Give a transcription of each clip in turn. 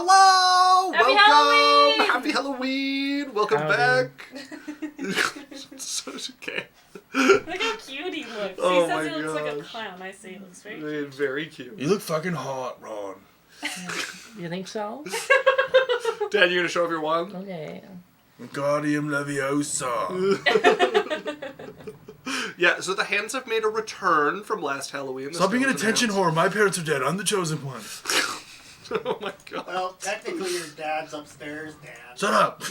Hello! Happy Welcome! Halloween! Happy Halloween! Welcome Howdy. back! Such okay. Look how cute he looks. Oh he says he my looks like a gosh. clown. I say he looks very cute. Very cute. You look fucking hot, Ron. You think so? Dad, you gonna show off your wand? Okay. Wingardium Leviosa. Yeah, so the hands have made a return from last Halloween. Stop being an This attention announced. whore. My parents are dead. I'm the chosen one. Oh my god. Well, technically your dad's upstairs, Dad. Shut up.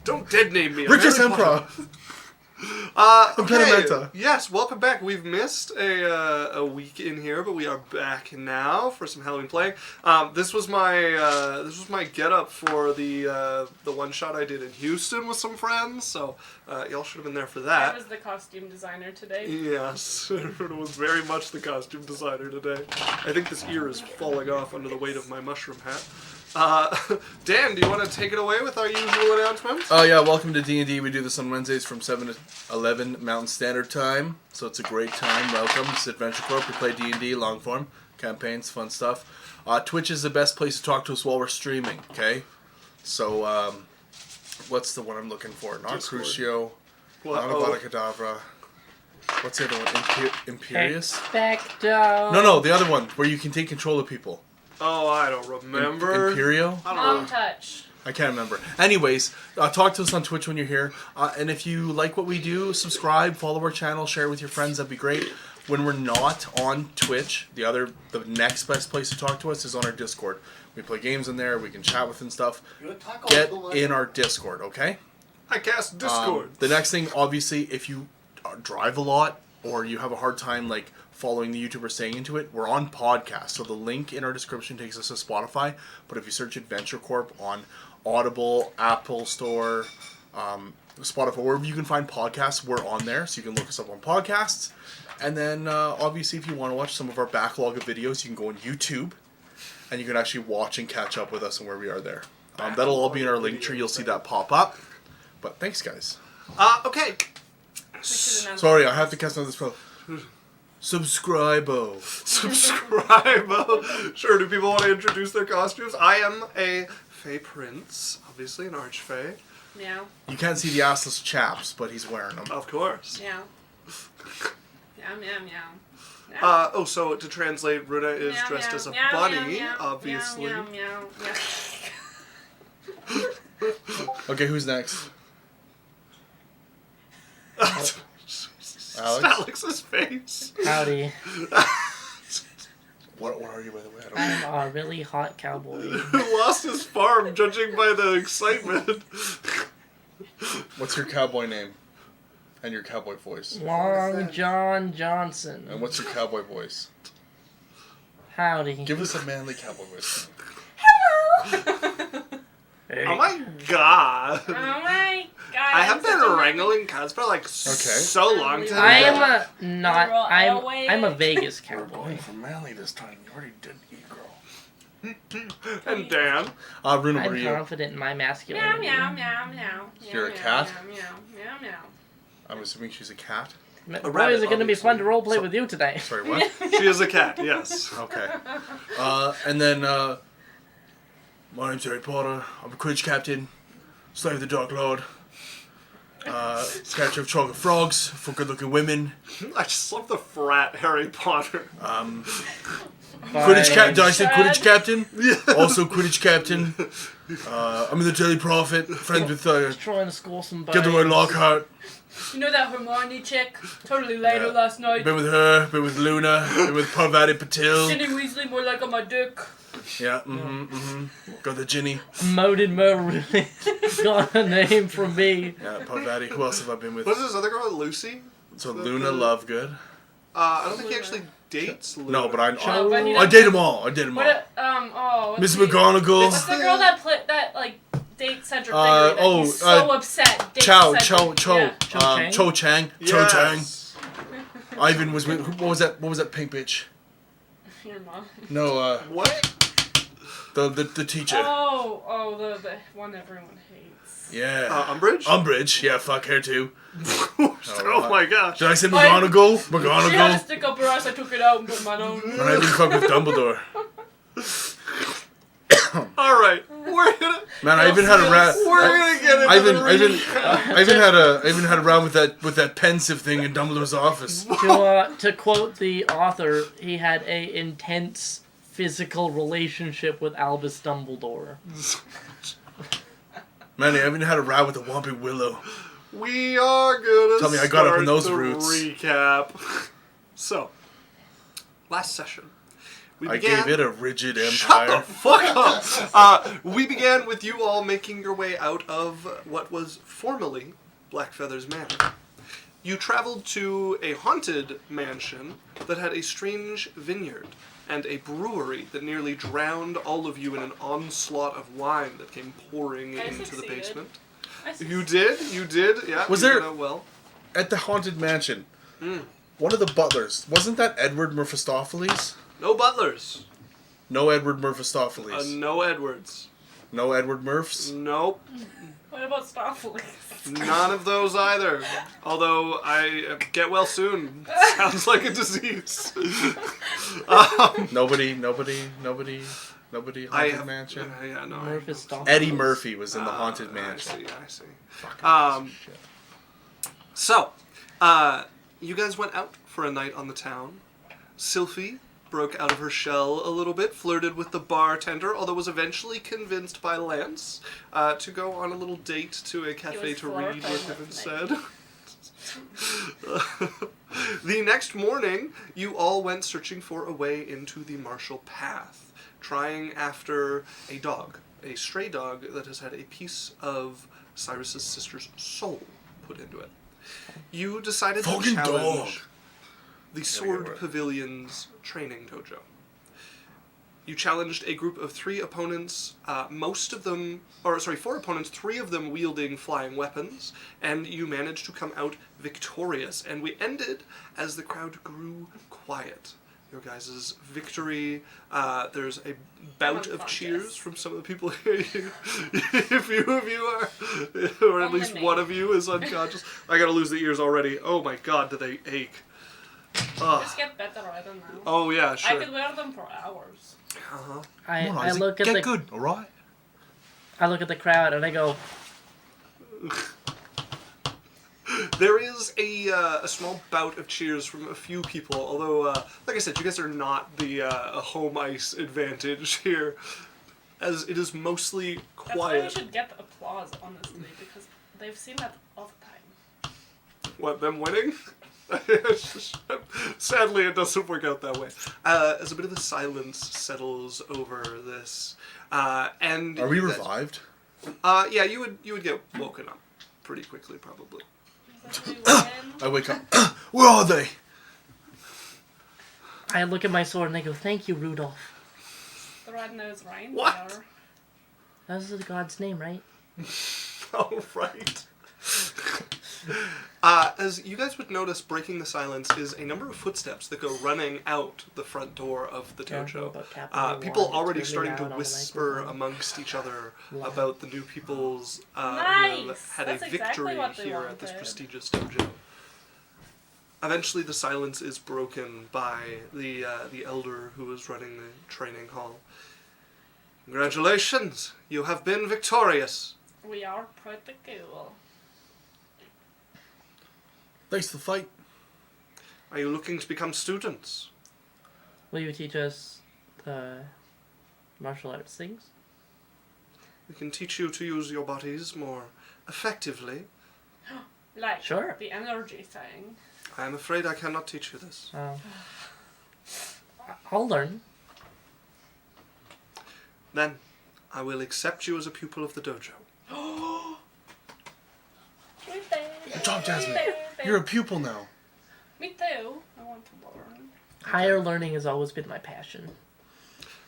Don't dead name me. I'm Richard Harry Potter. Sempra. Okay. Impedimenta. Yes, welcome back. We've missed a week in here, but we are back now for some Halloween playing. This was my get up for the one shot I did in Houston with some friends. So y'all should have been there for I that. was the costume designer today. Yes, it was very much the costume designer today. I think this ear is falling off under the weight of my mushroom hat. Dan, do you want to take it away with our usual announcements? Oh yeah, welcome to D&D. We do this on Wednesdays from 7 to 11 Mountain Standard Time. So it's a great time. Welcome. This is Adventure Corp. We play D&D, long form, campaigns, fun stuff. Twitch is the best place to talk to us while we're streaming, okay? So, what's the one I'm looking for? Not Discord. Crucio, What? not Avada Kedavra. What's the other one? Imperius? Expecto. No, the other one, where you can take control of people. Oh, I don't remember. Imperio? I don't Mom know. touch. I can't remember. Anyways, talk to us on Twitch when you're here. And if you like what we do, subscribe, follow our channel, share with your friends. That'd be great. When we're not on Twitch, the next best place to talk to us is on our Discord. We play games in there. We can chat with and stuff. You would talk Get all the in our Discord, okay? I cast Discord. The next thing, obviously, if you drive a lot or you have a hard time like following the YouTuber staying into it, we're on podcast. So the link in our description takes us to Spotify. But if you search Adventure Corp on Audible, Apple Store, Spotify, wherever you can find podcasts, we're on there. So you can look us up on podcasts. And then obviously if you want to watch some of our backlog of videos, you can go on YouTube and you can actually watch and catch up with us and where we are there. That'll all be in our link tree. You'll see that pop up. But thanks, guys. Okay. We should announce Sorry, it. I have to cast another spell. Subscribe-o. Subscribe. Sure, do people want to introduce their costumes? I am a Fey Prince, obviously an Archfey. Meow. You can't see the assless chaps, but he's wearing them. Of course. Meow. Meow, meow, meow. Meow. So to translate, Runa is Meow, dressed meow, as a meow, bunny, meow, meow, obviously. Meow, meow, meow, Okay, who's next? Alex? Alex's face. Howdy. What are you, by the way? I don't know. I'm a really hot cowboy. Who lost his farm, judging by the excitement. What's your cowboy name? And your cowboy voice? Long John Johnson. And what's your cowboy voice? Howdy. Give us a manly cowboy voice. Hey. Oh my god. Oh my god. I have I'm been such a wrangling cats for like so long today. I am a not. Girl, I'm a Vegas You're cowboy. going for manly this time. You already did eat, girl. And Dan. Runa, what I'm are you? confident in my Meow, masculinity. meow, meow, meow. You're a Meow, cat? Meow, meow, meow, meow. I'm assuming she's a cat. Boy, rabbit, is it going to be fun to obviously. roleplay with you today. Sorry, what? She is a cat, yes. Okay. And then, my name's Harry Potter. I'm a Quidditch captain. Slave of the Dark Lord. Catcher of chocolate frogs for good-looking women. I just love the frat Harry Potter. Quidditch captain. Did I say Chad. Quidditch captain? Also Quidditch captain. I'm in the Daily Prophet. Friends with Trying to score some Gilderoy Lockhart. You know that Hermione chick? Totally laid her Yeah. last night. Been with her. Been with Luna. Been with Parvati Patil. Ginny Weasley more like on my dick. Yeah. Got the Ginny. Moated Mo really got a name from me. Yeah. Parvati. Who else have I been with? What's this other girl, Lucy? So Luna Lovegood. I don't think he actually dates Luna. No, but I No, but he I doesn't- date them all. I date them all. What's Miss the- McGonagall. What's the girl that dates Cedric Diggory that he's so upset? dates Cho Cedric? Yeah. Cho-Chang? Cho Chang. Yes. Cho Chang. Ivan was with. What was that? What was that pink bitch? Your mom. No, What? the teacher. Oh, the one everyone hates. Yeah. Umbridge? Umbridge. Yeah, fuck her too. Oh my gosh. Did I say I- McGonagall? She had a McGonagall. stick up her ass, I took it out and put mine on. And I didn't fuck with Dumbledore. We're gonna. Man, I even had a round. We're gonna get into I even had a round with that pensive thing in Dumbledore's office. To quote the author, he had a intense physical relationship with Albus Dumbledore. Man, I even had a row with the Whomping Willow. We are gonna Tell me I got up in those the roots. recap. So, last session. I gave it a rigid empire. Shut the fuck up! We began with you all making your way out of what was formerly Blackfeather's Manor. You traveled to a haunted mansion that had a strange vineyard and a brewery that nearly drowned all of you in an onslaught of wine that came pouring into the basement. You did, yeah. Was there... Well. At the haunted mansion, one of the butlers, wasn't that Edward Mephistopheles? No butlers. No Edward Mephistopheles. No Edwards. No Edward Murphs? Nope. What about Stoffley? None of those either. Although I get well soon. Sounds like a disease. Nobody haunted mansion. Yeah, no. Eddie Murphy was in the haunted mansion. I see. So, you guys went out for a night on the town. Cylph'e broke out of her shell a little bit, flirted with the bartender, although was eventually convinced by Lance to go on a little date to a cafe to read, like Evan said. The next morning, you all went searching for a way into the Marshall Path, trying after a dog, a stray dog that has had a piece of Cyrus's sister's soul put into it. You decided to challenge the Sword Pavilion's training dojo. You challenged a group of 4 opponents, 4 opponents, 3 of them wielding flying weapons, and you managed to come out victorious. And we ended as the crowd grew quiet. Your guys' victory. There's a bout of cheers from some of the people here. A few of you are, or at least one of you is unconscious. I gotta lose the ears already. Oh my god, do they ache. Just get better, I don't know. Oh yeah, sure. I could wear them for hours. Uh-huh. I look at Get good, alright? I look at the crowd and I go, There is a small bout of cheers from a few people, although, like I said, you guys are not the home ice advantage here, as it is mostly quiet. That's why we should get applause, honestly, because they've seen that all the time. What, them winning? Sadly, it doesn't work out that way. As a bit of a silence settles over this, and are we revived? Yeah, you would get woken up pretty quickly, probably. I wake up. Where are they? I look at my sword and I go, "Thank you, Rudolph." The red-nosed reindeer. What? That's the god's name, right? Oh, right. As you guys would notice, breaking the silence is a number of footsteps that go running out the front door of the dojo. People already starting to whisper amongst each other about the new people's who have had a victory here at this prestigious dojo. Eventually, the silence is broken by the elder who is running the training hall. Congratulations, you have been victorious. We are pretty cool. Thanks for the fight. Are you looking to become students? Will you teach us the martial arts things? We can teach you to use your bodies more effectively. Like Sure. the energy thing. I am afraid I cannot teach you this. I'll learn. Then, I will accept you as a pupil of the dojo. Good job, Jasmine. You're a pupil now. Me too. I want to learn. Higher learning has always been my passion.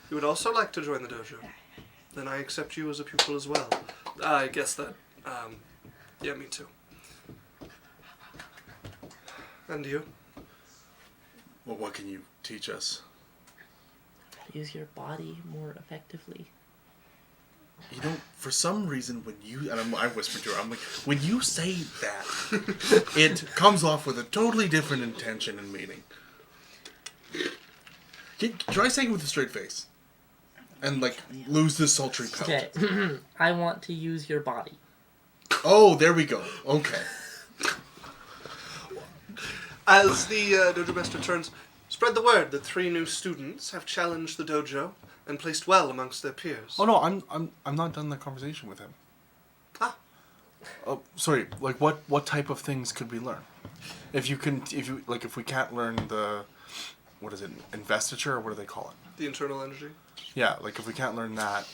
You would also like to join the dojo? Then I accept you as a pupil as well. I guess that, yeah, me too. And you? Well, what can you teach us? Use your body more effectively. You know, for some reason, when you... And I whispered to her, I'm like, when you say that, it comes off with a totally different intention and meaning. Try saying it with a straight face. and like lose this sultry pout. Okay. I want to use your body. Oh, there we go. Okay. As the dojo master turns, spread the word that 3 new students have challenged the dojo and placed well amongst their peers. Oh no, I'm not done the conversation with him. Ah. Oh, sorry. Like what type of things could we learn? If we can't learn the, what is it, investiture, or what do they call it? The internal energy. Yeah, like if we can't learn that,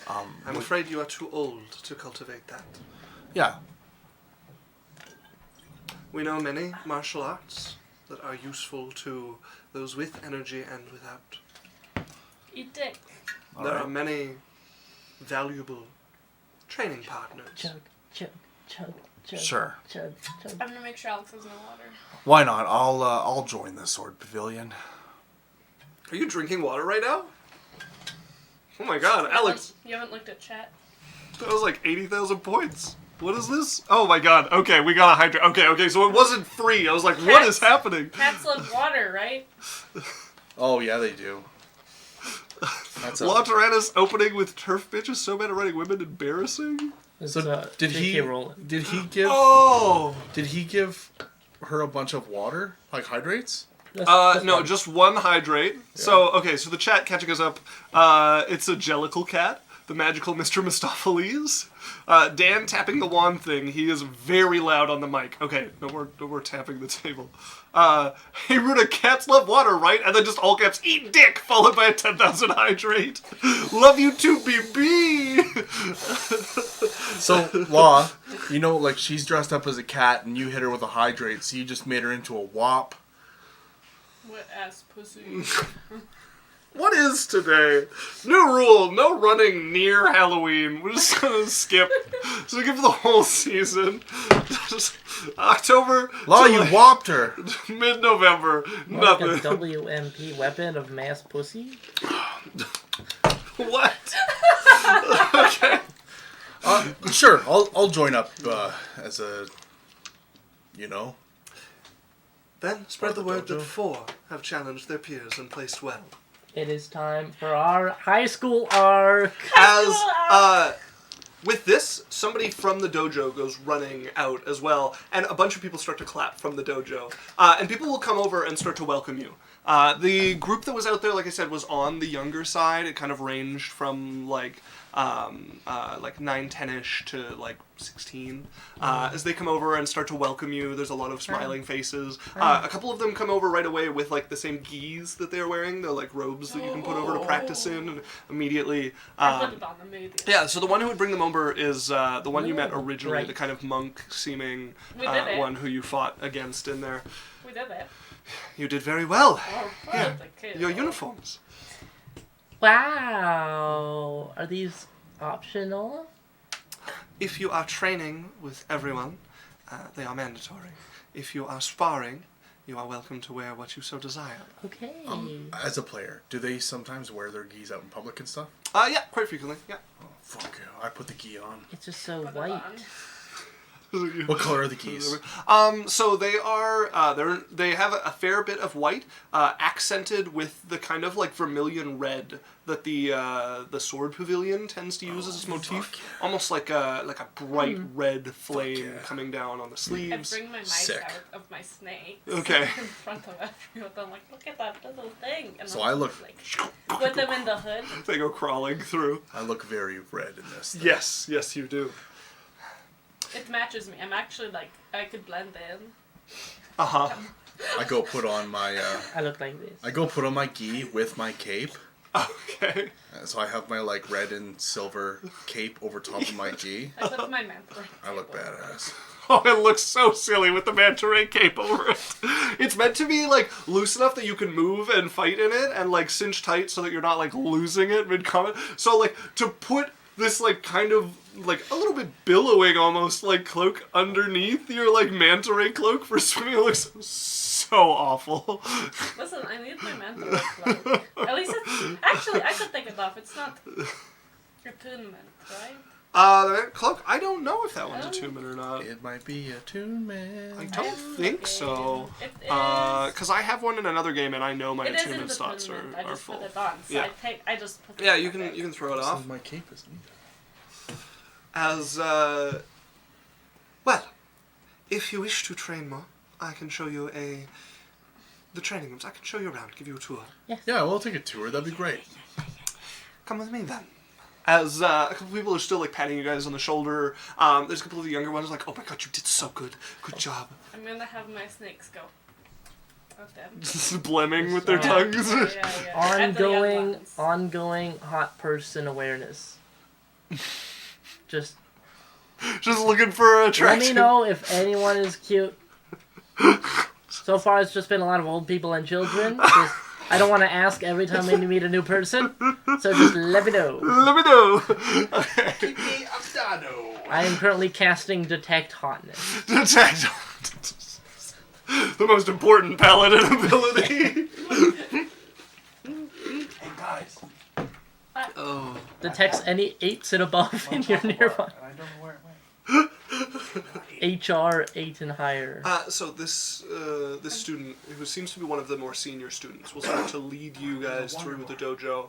I'm afraid you are too old to cultivate that. Yeah. We know many martial arts that are useful to those with energy and without. Eat dick. There are many valuable training partners. Chug, chug, chug, chug. Sure. Chug, chug. I'm gonna make sure Alex has no water. Why not? I'll join the Sword Pavilion. Are you drinking water right now? Oh my god, Alex. You haven't looked at chat. That was like 80,000 points. What is this? Oh my god. Okay, we gotta hydrate. Okay, so it wasn't free. I was like, what is happening? Cats love water, right? Oh yeah, they do. That's Law Tyrannus opening with turf bitch is so bad at running women embarrassing. So did he give? Oh. Did he give her a bunch of water, like hydrates? No, just one hydrate. Yeah. So the chat catching us up. It's a Jellicle cat, the magical Mr. Mistopheles. Dan tapping the wand thing. He is very loud on the mic. Okay, no more tapping the table. Hey Ruda, cats love water, right? And then just all caps, eat dick, followed by a 10,000 hydrate. Love you too, BB. So, Law, you know, like she's dressed up as a cat and you hit her with a hydrate, so you just made her into a wop. What ass pussy. What is today? New rule, no running near Halloween. We're just gonna skip. So we give the whole season. October. Law, you whopped her. Mid-November. Like Nothing. a WMP weapon of mass pussy? What? Okay. Sure, I'll join up as a, you know. Then spread the word that 4 have challenged their peers and placed well. It is time for our high school arc. With this, somebody from the dojo goes running out as well, and a bunch of people start to clap from the dojo. And people will come over and start to welcome you. The group that was out there, like I said, was on the younger side. It kind of ranged from like 9, 10-ish to like 16. As they come over and start to welcome you, there's a lot of smiling faces. A couple of them come over right away with like the same gis that they're wearing. They're like robes that you can put over to practice in, and immediately. I put it on them maybe. Yeah, so the one who would bring them over is the one you met originally, the kind of monk-seeming one who you fought against in there. We did it. You did very well. Yeah. Your uniforms. Wow. Are these optional? If you are training with everyone, they are mandatory. If you are sparring, you are welcome to wear what you so desire. Okay. As a player, do they sometimes wear their gis out in public and stuff? Yeah, quite frequently, yeah. Oh, fuck yeah. I put the gi on. It's just so white. What color are the gis? So they are, they have a fair bit of white, accented with the kind of like vermilion red that the Sword Pavilion tends to use as its motif. Yeah. Almost like a bright red flame coming down on the sleeves. I bring my mice out of my snake. Okay. In front of everyone. I'm like, look at that little thing. And so I look like, put them in the hood. They go crawling through. I look very red in this thing. Yes, you do. It matches me. I'm actually like, I could blend in. Uh-huh. I go put on my, I look like this. I go put on my gi with my cape. Okay. So I have my like red and silver cape over top of my gi. I put my manta ray. I look badass. Oh, it looks so silly with the manta ray cape over it. It's meant to be like loose enough that you can move and fight in it, and like cinch tight so that you're not like losing it mid-combat. So like to put this like kind of like a little bit billowing almost like cloak underneath your like manta ray cloak for swimming, it looks so awful. Listen, I need my manta ray cloak. At least it's... Actually, I could take it off. It's not attunement, right? The cloak, I don't know if that one's attunement or not. It might be attunement. I don't think so. It is. Because I have one in another game and I know my It is attunement in the stats tournament. I are just full. put it on, so Yeah. I just put it Yeah, on you there. can throw it off. My cape is needed. As, well, if you wish to train more, I can show you the training rooms. I can show you around, give you a tour. Yeah, we'll take a tour. That'd be great. Come with me then. As a couple people are still like patting you guys on the shoulder, there's a couple of the younger ones like, "Oh my god, you did so good. Good job." I'm gonna have my snakes go. Of them. Just blemming with their Yeah. tongues. Yeah. And the young ones. Ongoing hot person awareness. Just Just looking for let attraction. me know if anyone is cute. So far, it's just been a lot of old people and children. Just, I don't want to ask every time we meet a new person, so just let me know. Let me know. Okay. I am currently casting Detect Hotness. Detect. The most important paladin ability. Hey guys. Oh. Detects any 8s and above in your nearby. I don't know where it went. HR 8 and higher. So this student, who seems to be one of the more senior students, will start to lead you guys through the dojo,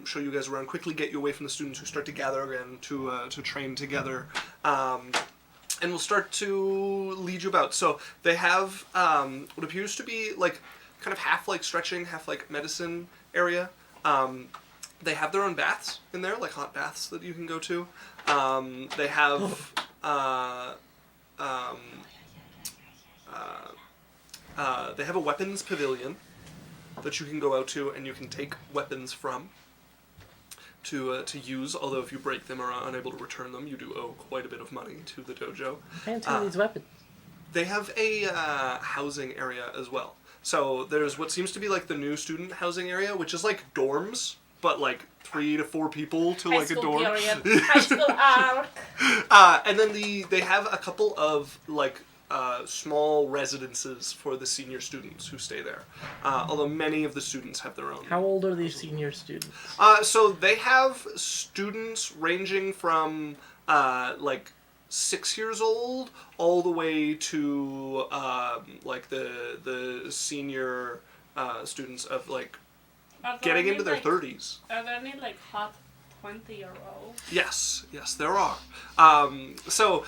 show you guys around, quickly get you away from the students who start to gather again to train together, and we'll start to lead you about. So they have what appears to be like kind of half like stretching, half like medicine area. They have their own baths in there, like hot baths that you can go to. They have they have a weapons pavilion that you can go out to, and you can take weapons from to use. Although if you break them or are unable to return them, you do owe quite a bit of money to the dojo. Fancy these weapons. They have a housing area as well. So there's what seems to be like the new student housing area, which is like dorms, but like 3 to 4 people to like a dorm. High school arc. And then they have a couple of like small residences for the senior students who stay there. Although many of the students have their own. How old are these senior students? So they have students ranging from like 6 years old all the way to like the senior students of like getting into their 30s. Are there any like hot 20-year-olds? Yes, there are. So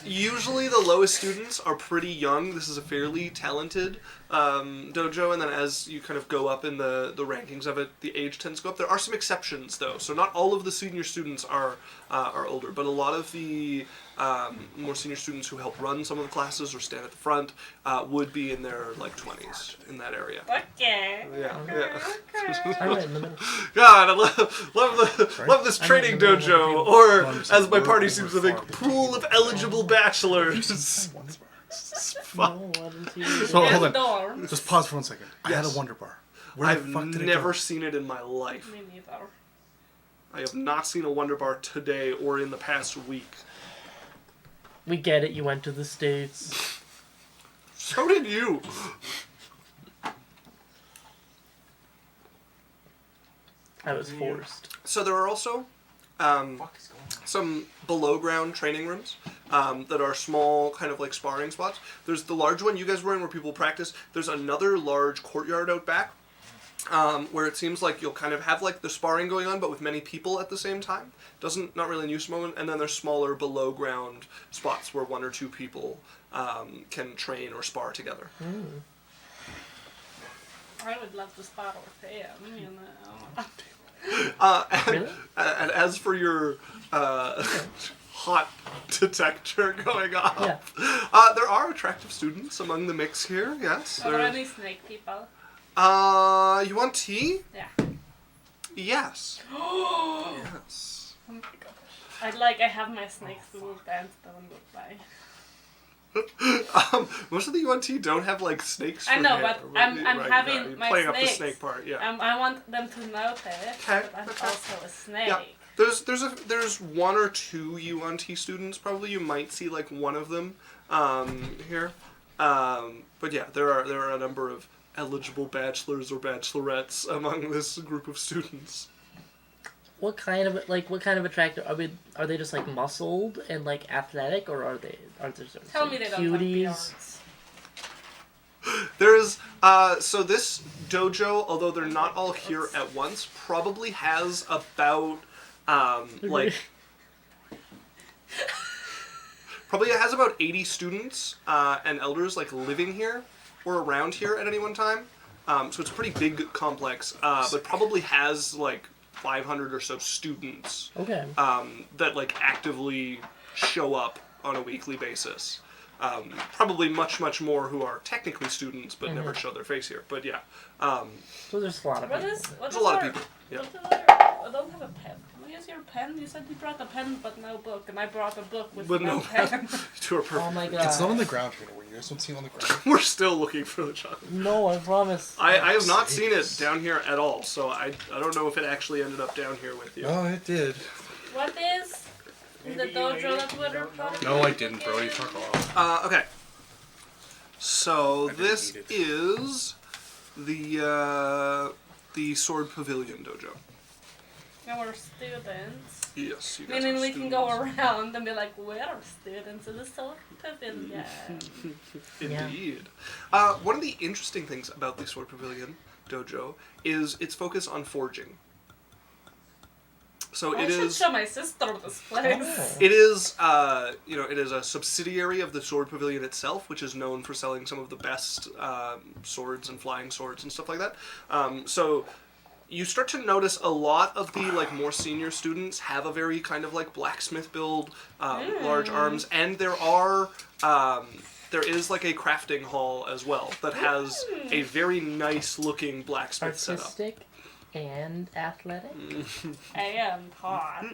usually the lowest students are pretty young. This is a fairly talented dojo, and then as you kind of go up in the rankings of it, the age tends to go up. There are some exceptions though, so not all of the senior students are older, but a lot of the more senior students who help run some of the classes or stand at the front would be in their like 20s in that area. Okay. Yeah. I'm right in the middle. God, I love this training dojo, or as my party seems to think, pool of eligible bachelors. No, I didn't see you. So hold on. Dorm. Just pause for 1 second. I had a Yes. Wonder Bar. Where I've the fuck did it never go? seen it in my life. Me neither. I have not seen a Wonder Bar today or in the past week. We get it, you went to the States. So did you. I was forced. So there are also some below ground training rooms that are small, kind of like sparring spots. There's the large one you guys were in where people practice. There's another large courtyard out back where it seems like you'll kind of have like the sparring going on, but with many people at the same time. Not really a use moment. And then there's smaller below ground spots where 1 or 2 people can train or spar together. I would love to spar with him, you know. And, and as for your hot detector going off, there are attractive students among the mix here. Yes. Are there any snake people? You want tea? Yeah. Yes. Yes. Oh my gosh. I have my snakes who will dance down goodbye. Most of the UNT don't have like snakes. I for know, hair, but I'm having you're my playing up the snakes. snake part. Yeah. I want them to notice that I'm Okay. also a snake. Yeah. There's 1 or 2 UNT students probably. You might see like one of them here. But yeah, there are a number of eligible bachelors or bachelorettes among this group of students. what kind of attractive are they just like muscled and like athletic, or are there Tell some me they don't have cuties? beards. There's so this dojo, although they're not all here at once, probably has about like probably has about 80 students and elders like living here or around here at any one time. So it's a pretty big complex, but probably has like 500 or so students Okay. that like actively show up on a weekly basis. Probably much more who are technically students but never show their face here. But yeah, So there's a lot of What people. is? What there's is a lot of our- people. Yeah. what is our- I don't have a pen. Can we use your pen? You said you brought a pen but no book, and I brought a book with But no no pen. To a perfect. Oh my god. It's not on the ground here. You guys don't see it on the ground. We're still looking for the chocolate. No, I promise. I have not seen it Sakes. down here at all, so I don't know if it actually ended up down here with you. Oh, it did. What is in the Maybe you dojo ate it, that you we're don't know. part No, I didn't, Brody. Fuck off. Okay. So didn't this eat it. is the Sword Pavilion dojo. Our students. Yes, you guys Meaning are we can go students. around and be like, we're students in the Sword Pavilion. Indeed. One of the interesting things about the Sword Pavilion dojo is its focus on forging. So I it should is. show my sister this place. Oh. It is, it is a subsidiary of the Sword Pavilion itself, which is known for selling some of the best swords and flying swords and stuff like that. So you start to notice a lot of the like more senior students have a very kind of like blacksmith build, large arms, and there is like a crafting hall as well that has a very nice looking blacksmith setup. Artistic and athletic. I am hot.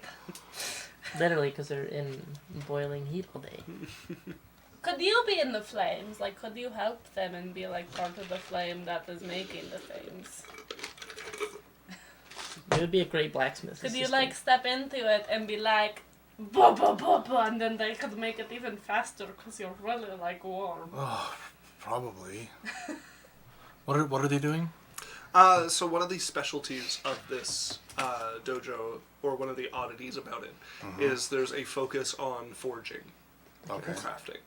Literally, because they're in boiling heat all day. Could you be in the flames? Like, could you help them and be like part of the flame that is making the flames? It would be a great blacksmith. Could you assistant. like step into it and be like, "Ba ba ba ba," and then they could make it even faster because you're really like warm. Oh, probably. What are they doing? So one of the specialties of this dojo, or one of the oddities about it, is there's a focus on forging Okay. and crafting.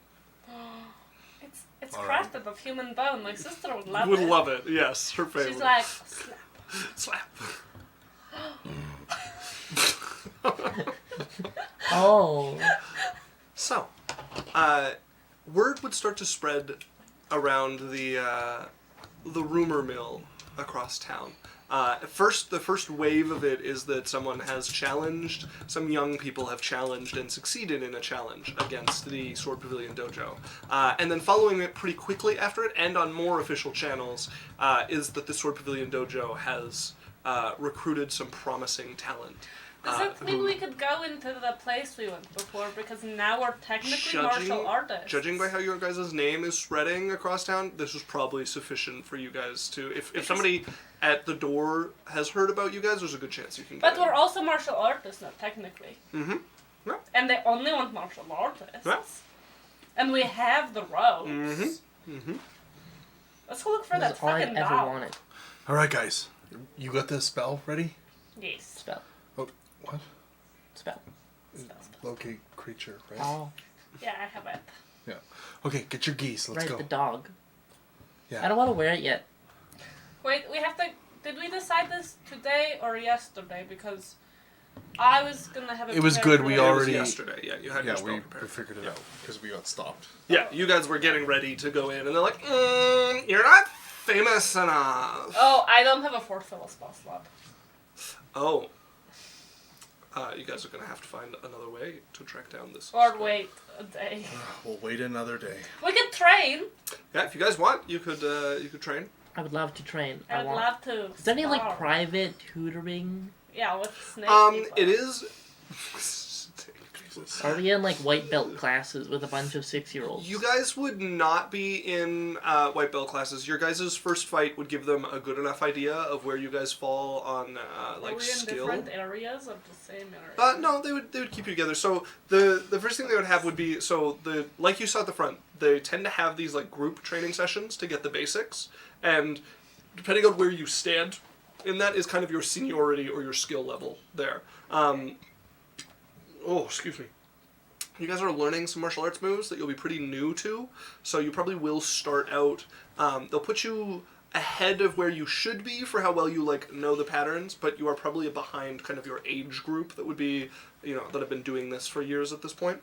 It's All crafted right. of human bone. My sister would love Would it. love it, yes, her favorite. She's like, slap. Slap. Oh. So, word would start to spread around the rumor mill across town. The first wave of it is that some young people have challenged and succeeded in a challenge against the Sword Pavilion dojo. And then following it pretty quickly after it, and on more official channels, is that the Sword Pavilion dojo has recruited some promising talent. Does that mean we could go into the place we went before? Because now we're technically martial artists. Judging by how your guys' name is spreading across town, this was probably sufficient for you guys to... If somebody at the door has heard about you guys, there's a good chance you can get But in. we're also martial artists now, technically. Mm-hmm. Yeah. And they only want martial artists. Yeah. And we have the robes. Mm-hmm. Mm-hmm. Let's go look for that That's all I fucking ever dog. wanted. All right, guys. You got the spell ready? Yes. Spell. Oh, what? Spell. Locate creature, right? Oh. Yeah, I have it. Yeah. Okay, get your geese. Let's Right, go. the dog. Yeah. I don't want to wear it yet. Wait, we have to... Did we decide this today or yesterday? Because I was gonna have it It was prepared good, we for- It was already- yesterday, yeah. You had your Yeah, spell we prepared. figured it out because we got stopped. Yeah, you guys were getting ready to go in, and they're like, you're not famous enough. Oh, I don't have a fourth level spell slot. Oh. You guys are going to have to find another way to track down this. Or spell. wait a day. We'll wait another day. We could train. Yeah, if you guys want, you could train. I would love to train. I would want. love to. Is there any like spar. private tutoring? Yeah, with snake people. It is. Are we in like white belt classes with a bunch of 6-year-olds? You guys would not be in white belt classes. Your guys' first fight would give them a good enough idea of where you guys fall on Are like we in skill. different areas or the same area? No, they would keep you together. So the first thing they would have would be like you saw at the front. They tend to have these like group training sessions to get the basics, and depending on where you stand and that is kind of your seniority or your skill level there. Excuse me. You guys are learning some martial arts moves that you'll be pretty new to, so you probably will start out. They'll put you ahead of where you should be for how well you know the patterns, but you are probably behind kind of your age group that would be, that have been doing this for years at this point.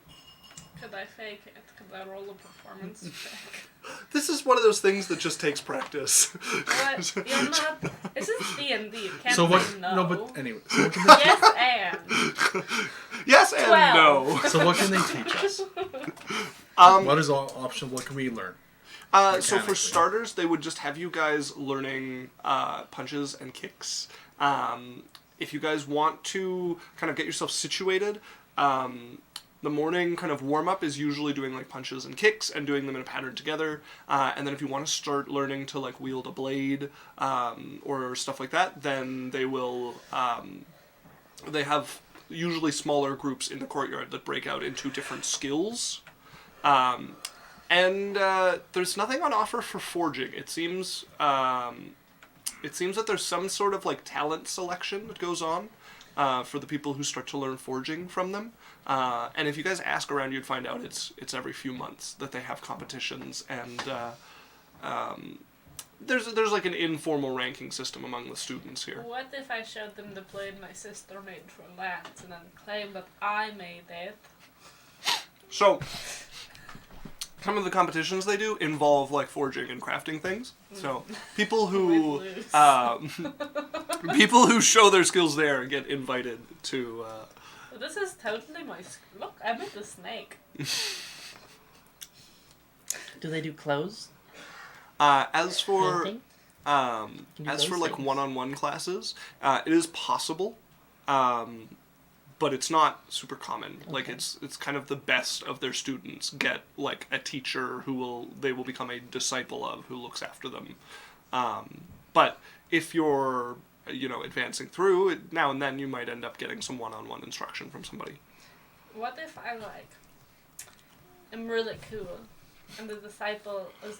Could I fake it? Could I roll a performance check? This is one of those things that just takes practice. What? You're not. This is D&D. You can't So what? say no. No, but anyway. So what can they, Yes, and. Yes and 12. no. so what can they teach us? What is all optional? What can we learn? So for Mechanically. starters, they would just have you guys learning punches and kicks. If you guys want to kind of get yourself situated, the morning kind of warm-up is usually doing punches and kicks and doing them in a pattern together. And then if you want to start learning to wield a blade or stuff like that, then they will... they have usually smaller groups in the courtyard that break out into different skills. And there's nothing on offer for forging. It seems that there's some sort of talent selection that goes on for the people who start to learn forging from them. And if you guys ask around, you'd find out it's every few months that they have competitions, and there's an informal ranking system among the students here. What if I showed them the blade my sister made for Lance and then claimed that I made it? So, some of the competitions they do involve forging and crafting things. So people who people who show their skills there get invited to. This is totally my. Look, I made a snake. Do they do clothes? As for Anything? as those for things. one-on-one classes, it is possible. But it's not super common. Okay. It's kind of the best of their students get a teacher they will become a disciple of, who looks after them. But if you're advancing through it, now and then you might end up getting some one-on-one instruction from somebody. What if I am really cool, and the disciple is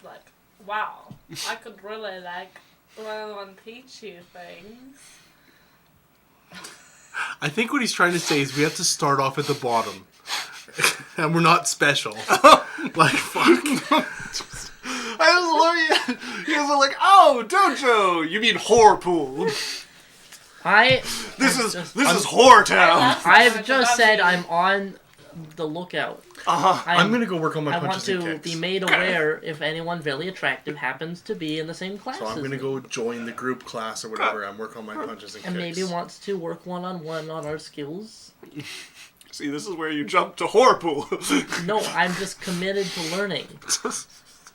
wow, I could really one teach you things. I think what he's trying to say is we have to start off at the bottom. And we're not special. Fuck. I just love you. You guys are oh, dojo! You mean whore pool. This is whore town. I've just said I'm on the lookout. I'm going to go work on my I want punches and to kicks. be made aware if anyone really attractive happens to be in the same class So I'm as going to me. go join the group class or whatever and work on my punches and And kicks. maybe wants to work one-on-one on our skills. See, this is where you jump to whore pool. No, I'm just committed to learning.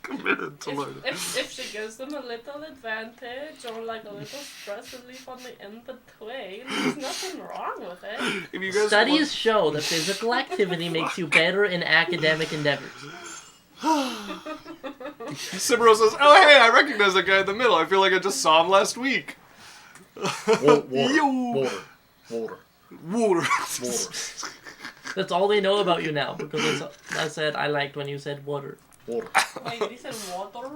Committed to learning. If she gives them a little advantage or a little stress relief on the in-between, there's nothing wrong with it. If you guys Studies show that physical activity makes you better in academic endeavors. Cybro says, "Oh hey, I recognize that guy in the middle. I feel like I just saw him last week." Water. Water. That's all they know about you now, because I said I liked when you said water. Water. Wait, you said water?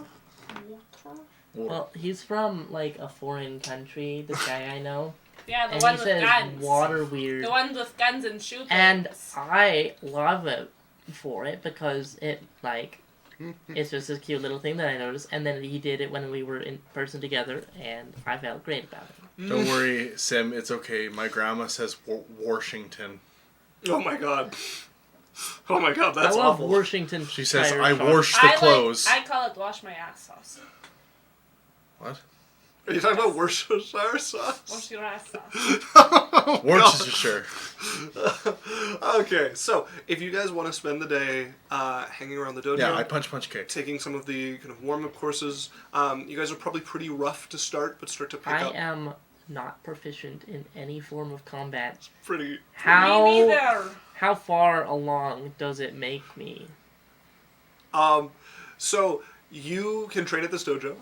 Water? Well, he's from a foreign country, this guy I know. Yeah, the And one he with says guns. water weird. The one with guns and shooting. And I love it for it because it it's just this cute little thing that I noticed, and then he did it when we were in person together, and I felt great about it. Don't worry, Sim. It's okay. My grandma says Washington. Oh my god. Oh my god, that's I love awful. Washington. She says, Shire I sauce. wash the clothes. I call it wash my ass sauce. What? Are you talking about Worcestershire sauce? Wash your ass sauce. Worcestershire. Okay, so if you guys want to spend the day hanging around the dojo, Yeah, I punch, kick. taking some of the kind of warm-up courses, you guys are probably pretty rough to start, but start to pick I up am not proficient in any form of combat. pretty... Me neither. How far along does it make me? So you can train at this dojo,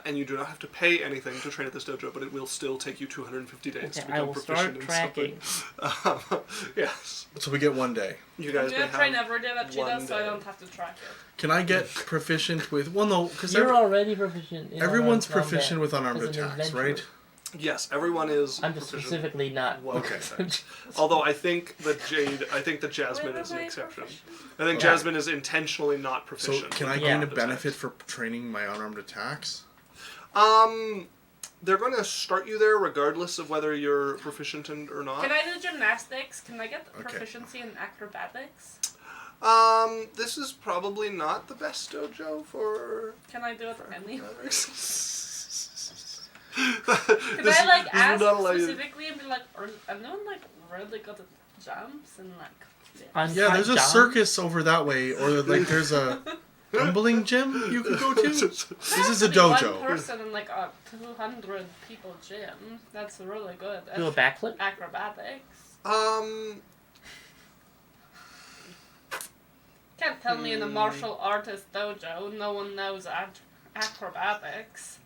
and you do not have to pay anything to train at this dojo, but it will still take you 250 days to Okay, become I will proficient start in tracking. something. Yes. So we get one day. You I'm guys may gonna try have... never do that one cheetah so I day. don't have to track it. Can I get proficient with... Well, no, because You're already proficient in everyone's unarmed proficient combat with unarmed as an attacks, adventurer. right? Yes, everyone is I'm just proficient. specifically not. Okay. Although I think that Jasmine Where is an am I exception. proficient? I think Okay. Jasmine is intentionally not So proficient. can I with Yeah. gain a unarmed benefit attacks. for training my unarmed attacks? They're going to start you there regardless of whether you're proficient or not. Can I do gymnastics? Can I get Okay. proficiency in acrobatics? This is probably not the best dojo for. Can I do it anyway? Can Can I like ask specifically and be like, are anyone like really good at jumps and like? On Yeah, there's a jump? circus over that way, or like there's a tumbling gym you could go to. This is a dojo. One person in like a 200 people gym. That's really good. at Do a backflip? Acrobatics. Can't tell me in a martial artist dojo no one knows acrobatics.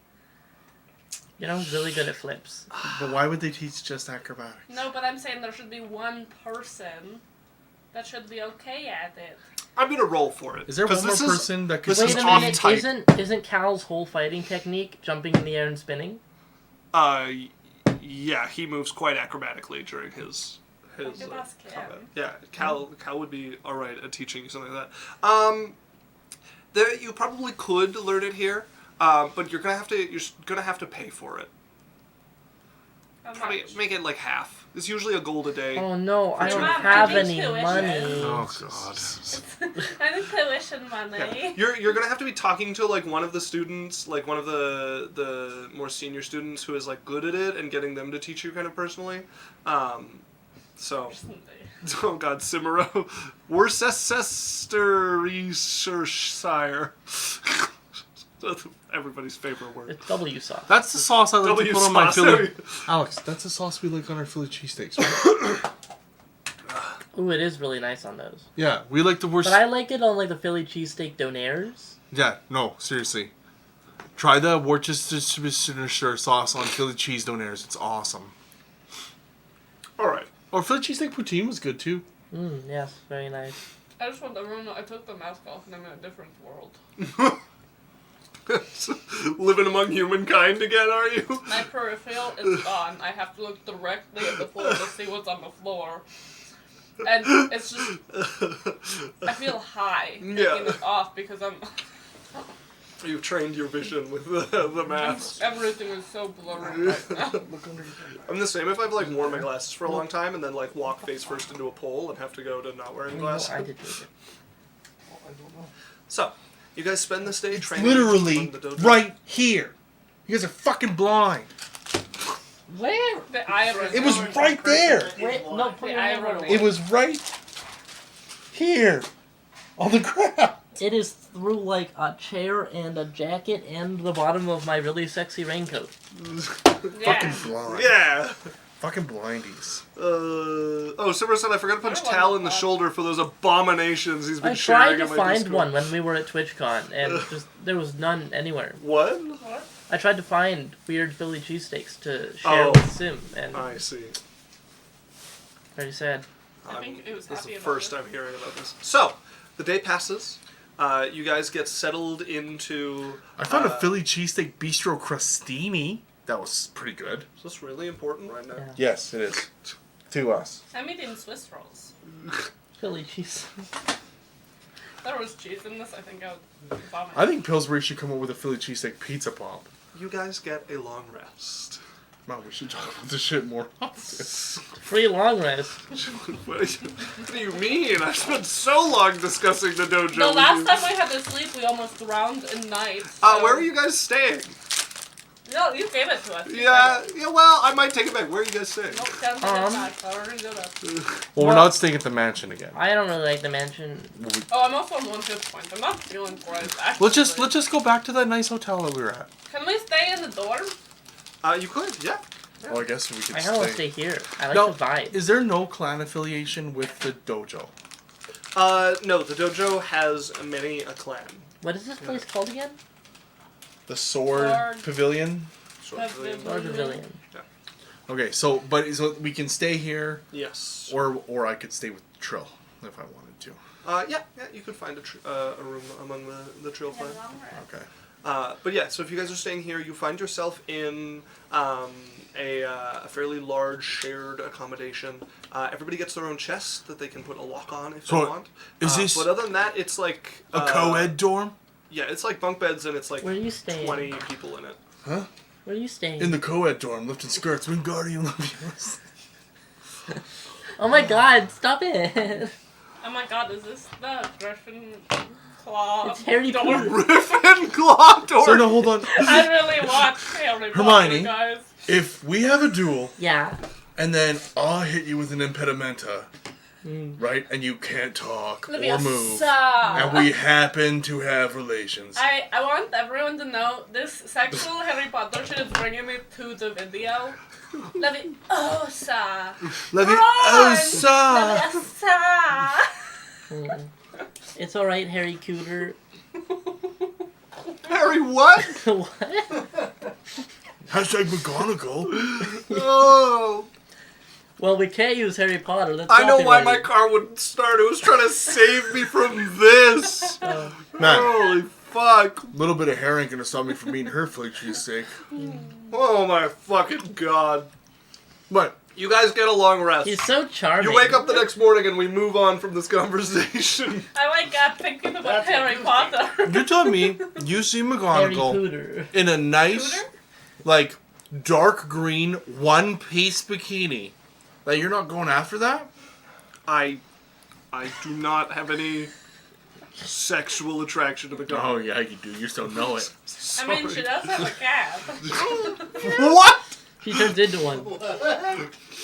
You know, really good at flips. But why would they teach just acrobatics? No, but I'm saying there should be one person that should be okay at it. I'm gonna roll for it. Is there 'cause one more this is- person that could this Wait is a off minute, type. isn't Cal's whole fighting technique jumping in the air and spinning? Yeah, he moves quite acrobatically during his could ask him. combat. Yeah, Cal would be all right at teaching you something like that. There you probably could learn it here, but you're gonna have to pay for it. How Probably much? make it like half. It's usually a gold a day. Oh no, I don't Mom, have give me any tuition. money. Oh god. I need tuition money. Yeah. You're gonna have to be talking to like one of the students, like one of the more senior students who is like good at it, and getting them to teach you kind of personally. So, oh god, Cimero, Worcestershire. Everybody's favorite word. It's W sauce. That's the sauce I like W to put on my sauce. Philly. Alex, that's the sauce we like on our Philly cheesesteaks, right? Ooh, it is really nice on those. Yeah, we like the worst. But I like it on like the Philly cheesesteak donairs. Yeah, no, seriously. Try the Worcestershire sauce on Philly cheese donairs. It's awesome. All right. Or Philly cheesesteak poutine was good too. Yes, very nice. I just want everyone to know I took the mask off and I'm in a different world. Living among humankind again, are you? My peripheral is gone. I have to look directly at the floor to see what's on the floor. And it's just, I feel high taking Yeah. it off because You've trained your vision with the mask. everything is so blurry right now. I'm the same if I've like worn my glasses for a long time and then like walk face first into a pole and have to go to not wearing No, glasses. I did take it. So, you guys spend this day training Literally among the dojo? right here. You guys are fucking blind. Where? The irony. It was right there. Wait, no, put The your hand irony. away. It was right here on the ground. It is through like a chair and a jacket and the bottom of my really sexy raincoat. Yeah. Blind. Yeah. Fucking blindies. Oh, Simmer said I forgot to punch I don't Tal want in the that. shoulder for those abominations he's been I tried sharing to in my find Discord. one when we were at TwitchCon, and just there was none anywhere. What? What? I tried to find weird Philly cheesesteaks to share Oh. with Sim, and I see. very sad. I think it was This is happy the about first it. I'm hearing about this. So, the day passes. You guys get settled into... I found a Philly cheesesteak bistro crostini. That was pretty good. Is this really important right now? Yeah. Yes, it is. To us. I'm eating Swiss rolls. Philly cheese. If there was cheese in this, I think I would vomit. I think Pillsbury should come up with a Philly cheesesteak pizza pop. You guys get a long rest. Man, we should talk about this shit more often. Free long rest. What do you mean? I spent so long discussing the dojo The with last you. time we had to sleep, we almost drowned in night. Where are you guys staying? No, you gave it to us. You Yeah, said it. yeah. Well, I might take it back. Where are you guys staying? Nope, can't take it back. I already did it. Well, we're not staying at the mansion again. I don't really like the mansion. Oh, I'm also on 1 hit point. I'm not feeling great, actually. Let's just go back to that nice hotel that we were at. Can we stay in the dorm? You could, yeah. Oh, I guess we could I kind of want to stay. stay here. I like No, the vibe. is there no clan affiliation with the dojo? No, the dojo has many a clan. What is this place called again? The Sword Sword. Pavilion? Pavilion. Sword Pavilion. Okay, so we can stay here, Yes. or I could stay with Trill if I wanted to. Yeah, you could find a room among the Trill clan. Okay. But yeah, so if you guys are staying here, you find yourself in a fairly large shared accommodation. Everybody gets their own chest that they can put a lock on if they want. Is this But other than that, it's like a co-ed dorm? Yeah, it's like bunk beds and it's like Where are you staying? 20 people in it. Huh? Where are you staying? In the co-ed dorm, lifting skirts, Wingardium Leviosa. Oh my god, stop it! Oh my god, is this the Griffin Claw? It's Harry door? Potter. Griffin Claw door! So no, hold on. I really watch Harry Hermione. Potter, guys. If we have a duel, Yeah. and then I'll hit you with an impedimenta, right? And you can't talk or move. And we happen to have relations. I want everyone to know this sexual Harry Potter shit is bringing me to the video. Leviosa. Leviosa! Leviosa. It's alright, Harry Cooter. Harry what? What? Hashtag McGonagall. Oh. Well, we can't use Harry Potter. That's I know why my copyrighted. car wouldn't start. It was trying to save me from this. Man, Holy fuck. a little bit of hair ain't gonna stop me from eating her flake cheesesteak. Oh my fucking god. What? You guys get a long rest. He's so charming. You wake up the next morning and we move on from this conversation. I wake up thinking about Harry Potter. You tell me you see Harry McGonagall Cooter. in a nice, Cooter? like, dark green one-piece bikini. That you're not going after that? I do not have any sexual attraction to the dog. Oh yeah, you do. You just don't know it. I mean, she does have a cat. What? He turns into one.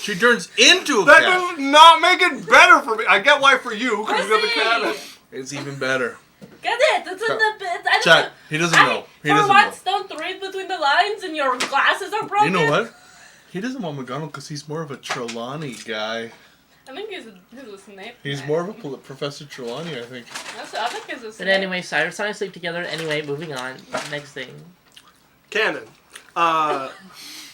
She turns into a That cat. does not make it better for me. I get why for you, because you got the cat. It's even better. Get it? It's in the bit. I don't Chat, know. he doesn't know. He For doesn't once, know. don't read between the lines and your glasses are broken. You know what? He doesn't want McGonagall because he's more of a Trelawney guy. I think he's a Snape. He's guy. more of a Professor Trelawney, I think. I think he's a Snape. But anyway, Cyrus and I sleep together. Anyway, moving on. Next thing. Canon.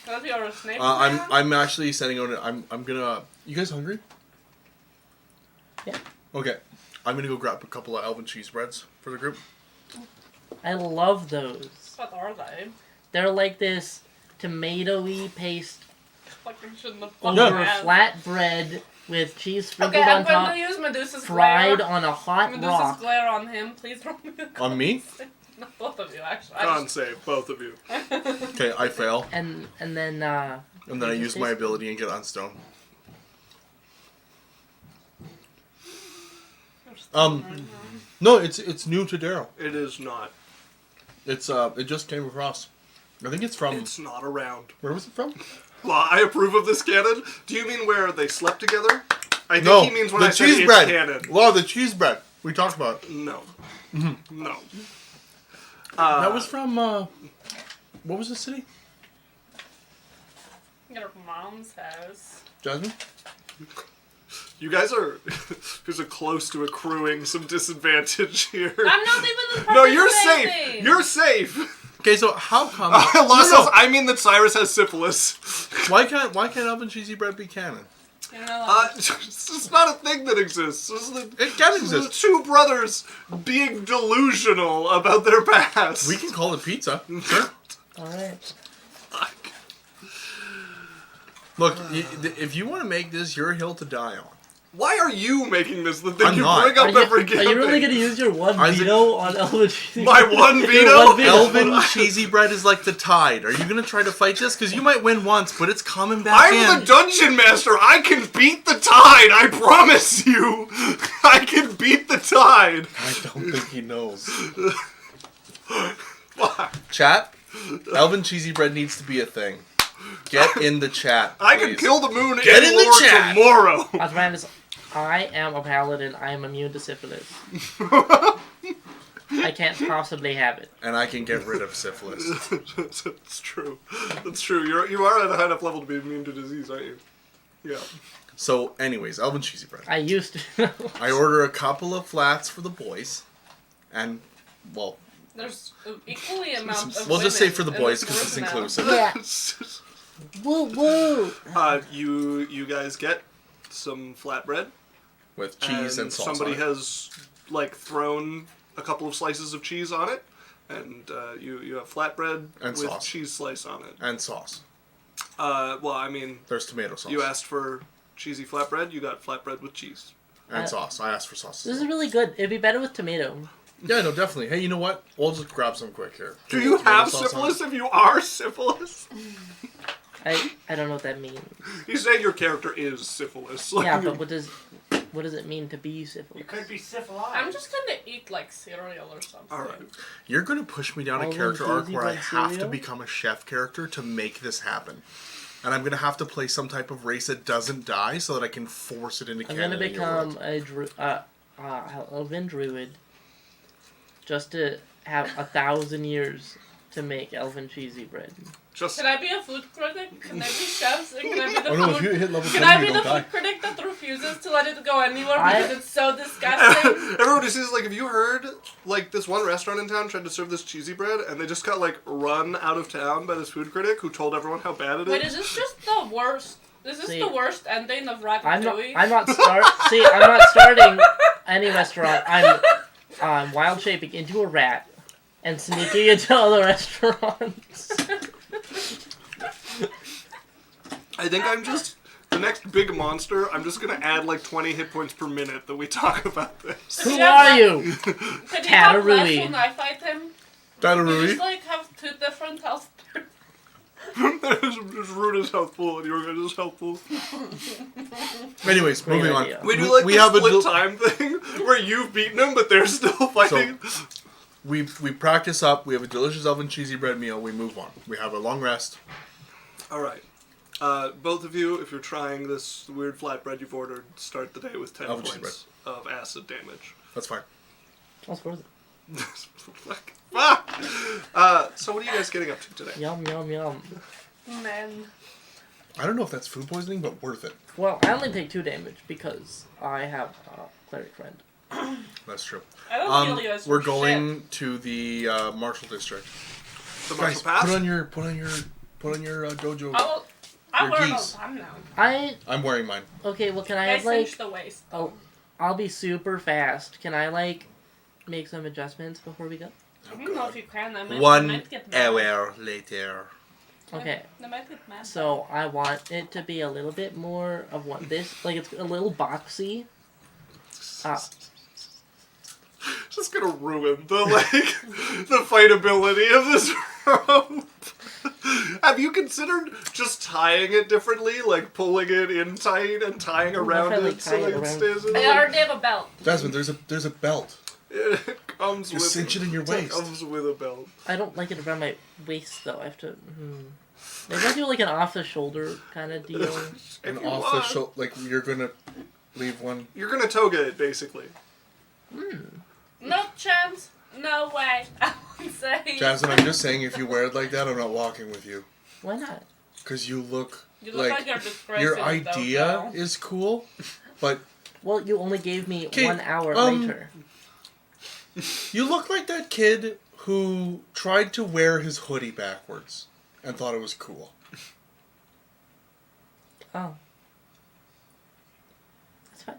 Does you're a Snape? I'm actually sending out. I'm gonna. You guys hungry? Yeah. Okay. I'm gonna go grab a couple of Alvin cheese breads for the group. I love those. What are they? They're like this tomato-y paste Fucking shouldn't have over fucking a had. flat bread with cheese sprinkled Okay, I'm on going top, to use Medusa's fried glare. on a hot Medusa's rock. glare on him. Please roll me the On me? Not both of you, actually. Con save, both of you. Okay, I fail, And then and then I use my ability and get unstone. No, it's new to Daryl. It is not. It just came across. I think it's from. It's not around. Where was it from? Well, I approve of this canon. Do you mean where they slept together? I think No, he means when the I said cheese it's bread. canon. Well, the cheese bread we talked about. No. No. That was from. What was the city? Your mom's house. Jasmine. You guys are close to accruing some disadvantage here. I'm not even No, you're safe. You're safe. Okay, so how come? Lost No, no. I mean that Cyrus has syphilis. Why can't Alvin cheesy bread be canon? You're not It's just not a thing that exists. This is the, It can this is the exist. two brothers being delusional about their past. We can call it pizza. Sure. all right. Fuck. Look, if you want to make this your hill to die on, Why are you making this the thing I'm you not. bring up every Are campaign? you really gonna use your one Isaac- veto on Elvin cheesy? My one Your veto? one veto. Elvin cheesy bread is like the tide. Are you gonna try to fight this? Because you might win once, but it's coming back in. I'm the dungeon master. I can beat the tide. I promise you. I can beat the tide. I don't think he knows. Fuck. Chat, Elvin cheesy bread needs to be a thing. Get in the chat. I can please. kill the moon Get and in the lore chat. tomorrow. Osmanus, I am a paladin. I am immune to syphilis. I can't possibly have it. And I can get rid of syphilis. That's true. That's true. You are at a high enough level to be immune to disease, aren't you? Yeah. So, anyways, Elvin cheesy bread. I used to. I order a couple of flats for the boys, and well, There's equally amount of we'll just say women for the in boys this because it's group now. inclusive. Yeah. Woo woo. You guys get some flatbread. With cheese and salsa. Somebody on it. has like thrown a couple of slices of cheese on it, And you have flatbread And with sauce. cheese slice on it. And sauce. Well, I mean, There's tomato sauce. you asked for cheesy flatbread. You got flatbread with cheese. And sauce. I asked for sauce. This is really good. It'd be better with tomato. Yeah, no, definitely. Hey, you know what? We'll just grab some quick here. Do you Tomato have sauce on syphilis if you are syphilis? I don't know what that means. You say your character is syphilis. Like, Yeah, but what does it mean to be syphilis? You could be syphilitic. I'm just gonna eat like cereal or something. all right. You're going to push me down a Almond character arc cheesy where I bread have to cereal? become a chef character to make this happen. And I'm going to have to play some type of race that doesn't die so that I can force it into I'm canon. gonna in your become world. a elven druid just to have 1,000 years to make elven cheesy bread. Just Can I be a food critic? Can I be chefs? And can I be the Oh no, if food? you hit level Can 10, I you be don't the die. food critic that refuses to let it go anywhere I- because it's so disgusting? everyone just is like, have you heard like this one restaurant in town tried to serve this cheesy bread and they just got like run out of town by this food critic who told everyone how bad it is. Wait, is this just the worst? Is this See, the worst ending of I'm Ratatouille? not starting any restaurant. I'm wild shaping into a rat and sneaking into other restaurants. I think I'm just the next big monster. I'm just gonna add like 20 hit points per minute that we talk about this. Who Yeah, are but- you? Can you have less Tatarui. when I fight him? We Tatarui? just like have two different health. There's Root is helpful and your guys is helpful. Anyways, Great moving idea. on. We do like we the have split a time thing where you've beaten them but they're still fighting. we practice up. We have a delicious elven cheesy bread meal. We move on. We have a long rest. All right. Both of you, if you're trying this weird flatbread you've ordered, start the day with 10 Elven cheese points of acid damage. That's fine. That's worth it. Fuck. So what are you guys getting up to today? Yum, yum, yum. Man. I don't know if that's food poisoning, but worth it. Well, I only take 2 damage because I have a cleric friend. That's true. I don't feel you guys We're for going to the Marshall District. The Guys, Marshall Pass? put on your dojo. shit. I Your wear it all geese. the time now. I'm wearing mine. Okay, well, can I I have, like... cinch the waist. Oh, I'll be super fast. Can I, like, make some adjustments before we go? I don't know if you can. I might, 1 might get mad. hour later. Okay, They might get mad. so I want it to be a little bit more of what this... Like, it's a little boxy. Just gonna ruin the the fightability of this rope. Have you considered just tying it differently, like pulling it in tight and tying around if I, like, it so tie that it it around- stays in? I already have a belt. Desmond, there's a belt. It comes Just with cinch it in your It waist. comes with a belt. I don't like it around my waist, though. I have to... Maybe I do, like, an off-the-shoulder kind of deal. If And you off the want. shoulder, like you're gonna leave one. You're gonna toga it basically. No chance. No way. I would say. Jasmine, I'm just saying, if you wear it like that, I'm not walking with you. Why not? Because you look You look like like you're disgracing your it, though, idea now. is cool, but Well, you only gave me 'Kay, 1 hour um, later. you look like that kid who tried to wear his hoodie backwards and thought it was cool. Oh. That's fine.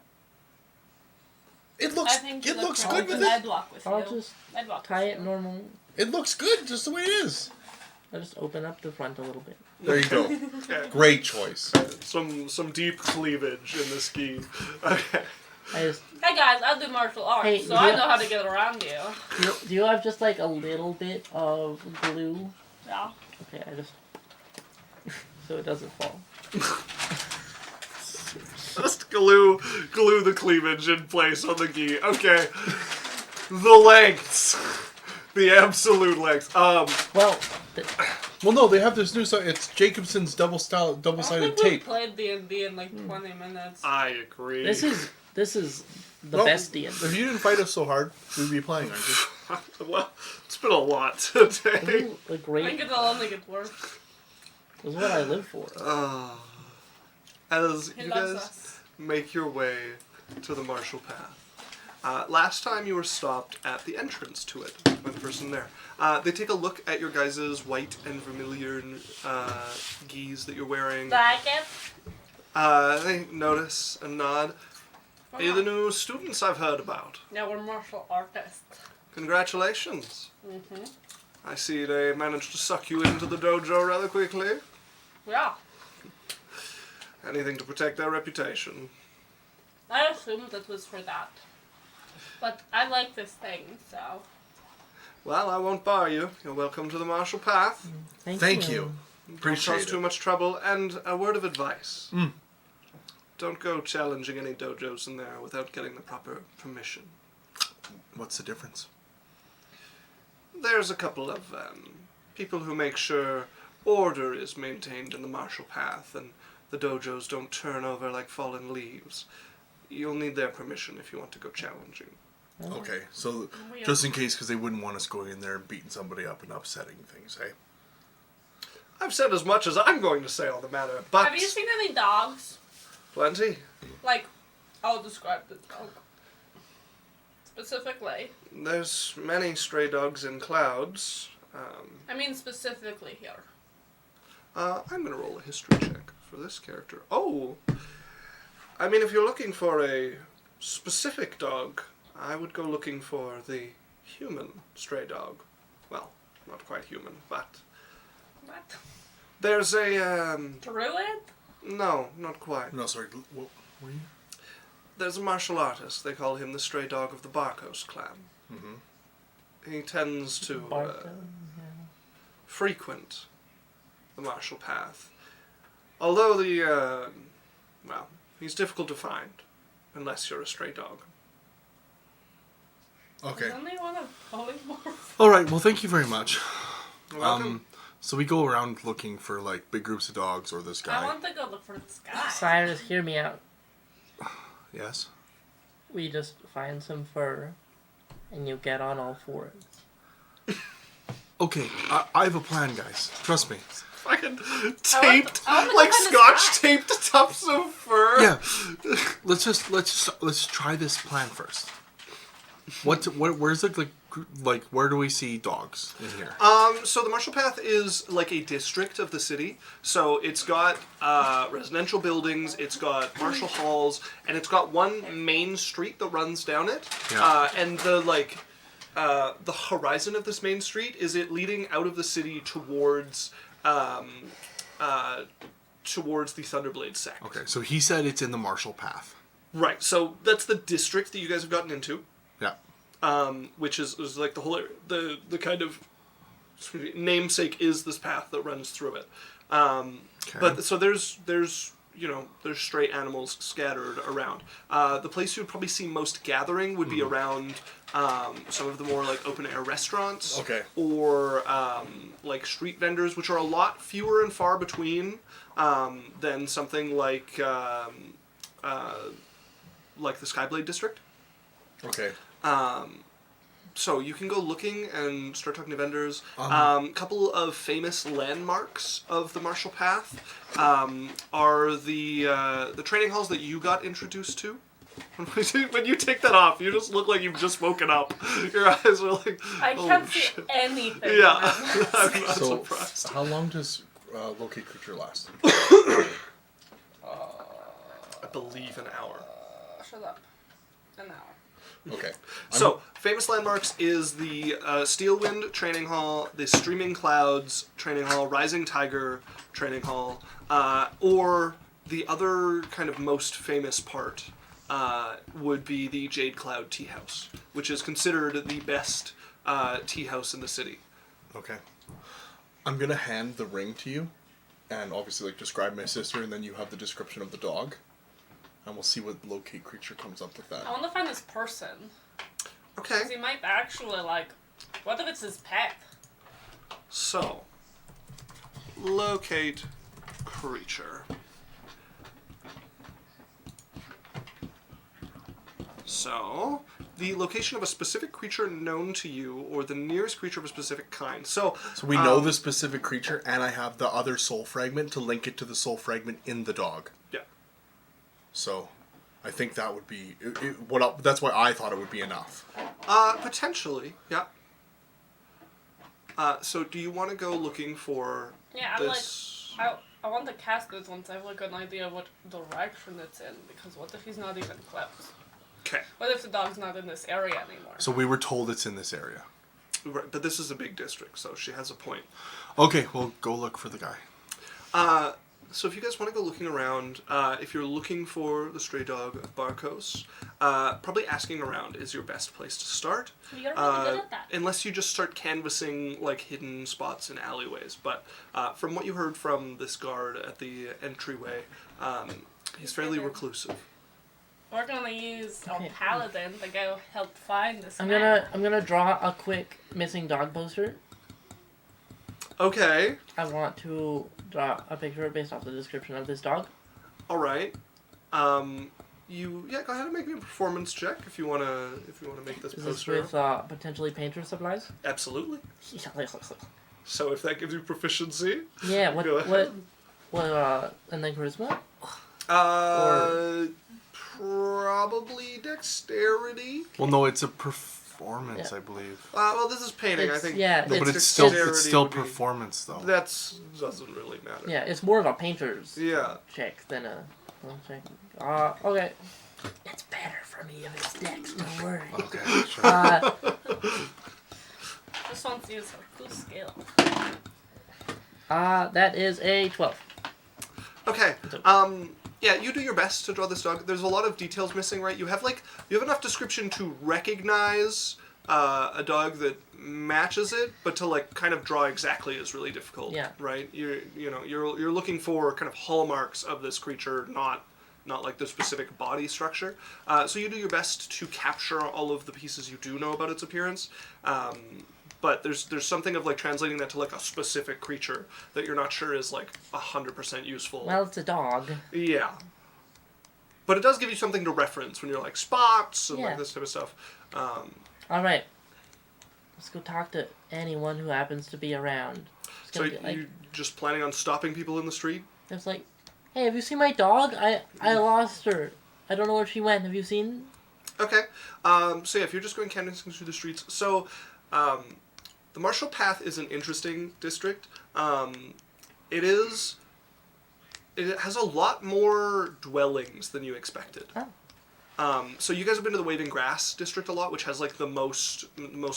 It I looks think you it look looks cool, good with but it. I'd walk with I'll you. just I'd walk tie with it you. normal. It looks good just the way it is. I'll just open up the front a little bit. There you go. Okay. Great choice. Some deep cleavage in the ski. Okay. I just... Hey guys, I do martial arts, Hey, so I you- know how to get around you. Do you have just, like, a little bit of glue? Yeah. Okay, I just... so it doesn't fall. Just glue the cleavage in place on the gi. Okay. The lengths. The absolute lengths. Well, Well, no, they have this new site. It's Jacobson's I double-sided think we tape. played D&D in like 20 minutes. I agree. this is the Well, best D&D. If you didn't fight us so hard, we'd be playing, aren't you? Well, it's been a lot today. This is a I great... think it'll only get worse. This is what I live for. As He you loves guys us. make your way to the Marshall Path. Last time you were stopped at the entrance to it by the person there. They take a look at your guys' white and vermilion gis that you're wearing. Like it? They notice and nod. Are you the new students I've heard about? Yeah, we're martial artists. Congratulations. Mm-hmm. I see they managed to suck you into the dojo rather quickly. Yeah. Anything to protect their reputation. I assumed it was for that. But I like this thing, so... Well, I won't bar you. You're welcome to the martial path. Thank you. Don't Appreciate cause it. too much trouble. And a word of advice. Mm. Don't go challenging any dojos in there without getting the proper permission. What's the difference? There's a couple of people who make sure order is maintained in the martial path and the dojos don't turn over like fallen leaves. You'll need their permission if you want to go challenging. Okay, so Weird. just in case, because they wouldn't want us going in there and beating somebody up and upsetting things, hey? I've said as much as I'm going to say on the matter, but... Have you seen any dogs? Plenty. Like, I'll describe the dog. Specifically. There's many stray dogs in clouds. I mean specifically here. I'm going to roll a history check for this character. Oh! I mean, if you're looking for a specific dog, I would go looking for the human stray dog. Well, not quite human, but... What? There's a, Druid? No, not quite. No, sorry, what were you? There's a martial artist. They call him the stray dog of the Barkos clan. Mm-hmm. He tends to Barkos, frequent the martial path. Although well, he's difficult to find unless you're a stray dog. Okay. Is anyone a polymorph? All right, well, thank you very much. You're welcome. So we go around looking for, like, big groups of dogs or this I guy. want to go look for this guy. Cyrus, hear me out. Yes? We just find some fur, and you get on all fours. Okay, I have a plan, guys. Trust me. Fucking taped, I want like to find this scotch guy. taped tufts of fur. Yeah. let's try this plan first. Where's the like where do we see dogs in here? So the martial path is like a district of the city. So it's got residential buildings, it's got martial halls, and it's got one main street that runs down it. Yeah. And the horizon of this main street is it leading out of the city towards towards the Thunderblade sect. Okay, so he said it's in the martial path. Right. So that's the district that you guys have gotten into. Yeah. Which is like the whole the kind of namesake is this path that runs through it. Okay. But so there's stray animals scattered around. The place you would probably see most gathering would be around some of the more like open air restaurants. Okay. Or like street vendors, which are a lot fewer and far between than something like the Skyblade district. Okay. So you can go looking and start talking to vendors. Couple of famous landmarks of the martial path are the training halls that you got introduced to. When you take that off, you just look like you've just woken up. Your eyes are like, I oh, can't see shit. anything. Yeah, on I'm not So surprised. how long does locate creature last? I believe an hour. Shut up. An hour. Okay. So, famous landmarks is the Steelwind Training Hall, the Streaming Clouds Training Hall, Rising Tiger Training Hall, or the other kind of most famous part would be the Jade Cloud Tea House, which is considered the best tea house in the city. Okay. I'm gonna hand the ring to you, and obviously like describe my sister, and then you have the description of the dog, and we'll see what locate creature comes up with that. I want to find this person. Okay. Because he might actually, like... What if it's his pet? So, locate creature. So, the location of a specific creature known to you, or the nearest creature of a specific kind. So So we know the specific creature, and I have the other soul fragment to link it to the soul fragment in the dog. Yeah. So, I think that would be that's why I thought it would be enough. Potentially, yeah. So do you want to go looking for Yeah, I'm this? I want to cast this once I have like an idea of what direction it's in, because what if he's not even close? Okay. What if the dog's not in this area anymore? So we were told it's in this area. Right, but this is a big district, so she has a point. Okay, well, go look for the guy. So if you guys want to go looking around, if you're looking for the stray dog of Barkos, probably asking around is your best place to start. You're really good at that. Unless you just start canvassing like hidden spots and alleyways. But from what you heard from this guard at the entryway, he's fairly reclusive. We're gonna use our Okay. paladin to go help find this I'm man. gonna draw a quick missing dog poster. Okay, I want to draw a picture based off the description of this dog. all right. Go ahead and make me a performance check if you wanna make this Is this poster. with potentially painter supplies? Absolutely. So if that gives you proficiency, Yeah. Go ahead. And then charisma. probably dexterity. Well, no, it's a performance, Yeah. I believe. Well, this is painting. I It's- think. yeah, No, but it's it's still dexterity would be- performance though. That doesn't really matter. Yeah, it's more of a painter's Yeah. check than a well check. Okay. It's better for me if it's dex. Don't worry. Okay, sure. This one's used for cool skill. That is a 12. Okay. Yeah, you do your best to draw this dog. There's a lot of details missing, right? You have enough description to recognize a dog that matches it, but to like kind of draw exactly is really difficult. Yeah. Right. You're looking for kind of hallmarks of this creature, not like the specific body structure. So you do your best to capture all of the pieces you do know about its appearance. But there's something of like translating that to like a specific creature that you're not sure is like 100% useful. Well, it's a dog. Yeah. But it does give you something to reference when you're like spots and Yeah. like this type of stuff. All right. Let's go talk to anyone who happens to be around. It's So gonna be like, you just planning on stopping people in the street? it's like, hey, have you seen my dog? I lost her. I don't know where she went. Have you seen? Okay. So yeah, if you're just going canvassing through the streets. So the Marshall Path is an interesting district. It has a lot more dwellings than you expected. Oh. So you guys have been to the Waving Grass district a lot, which has like the most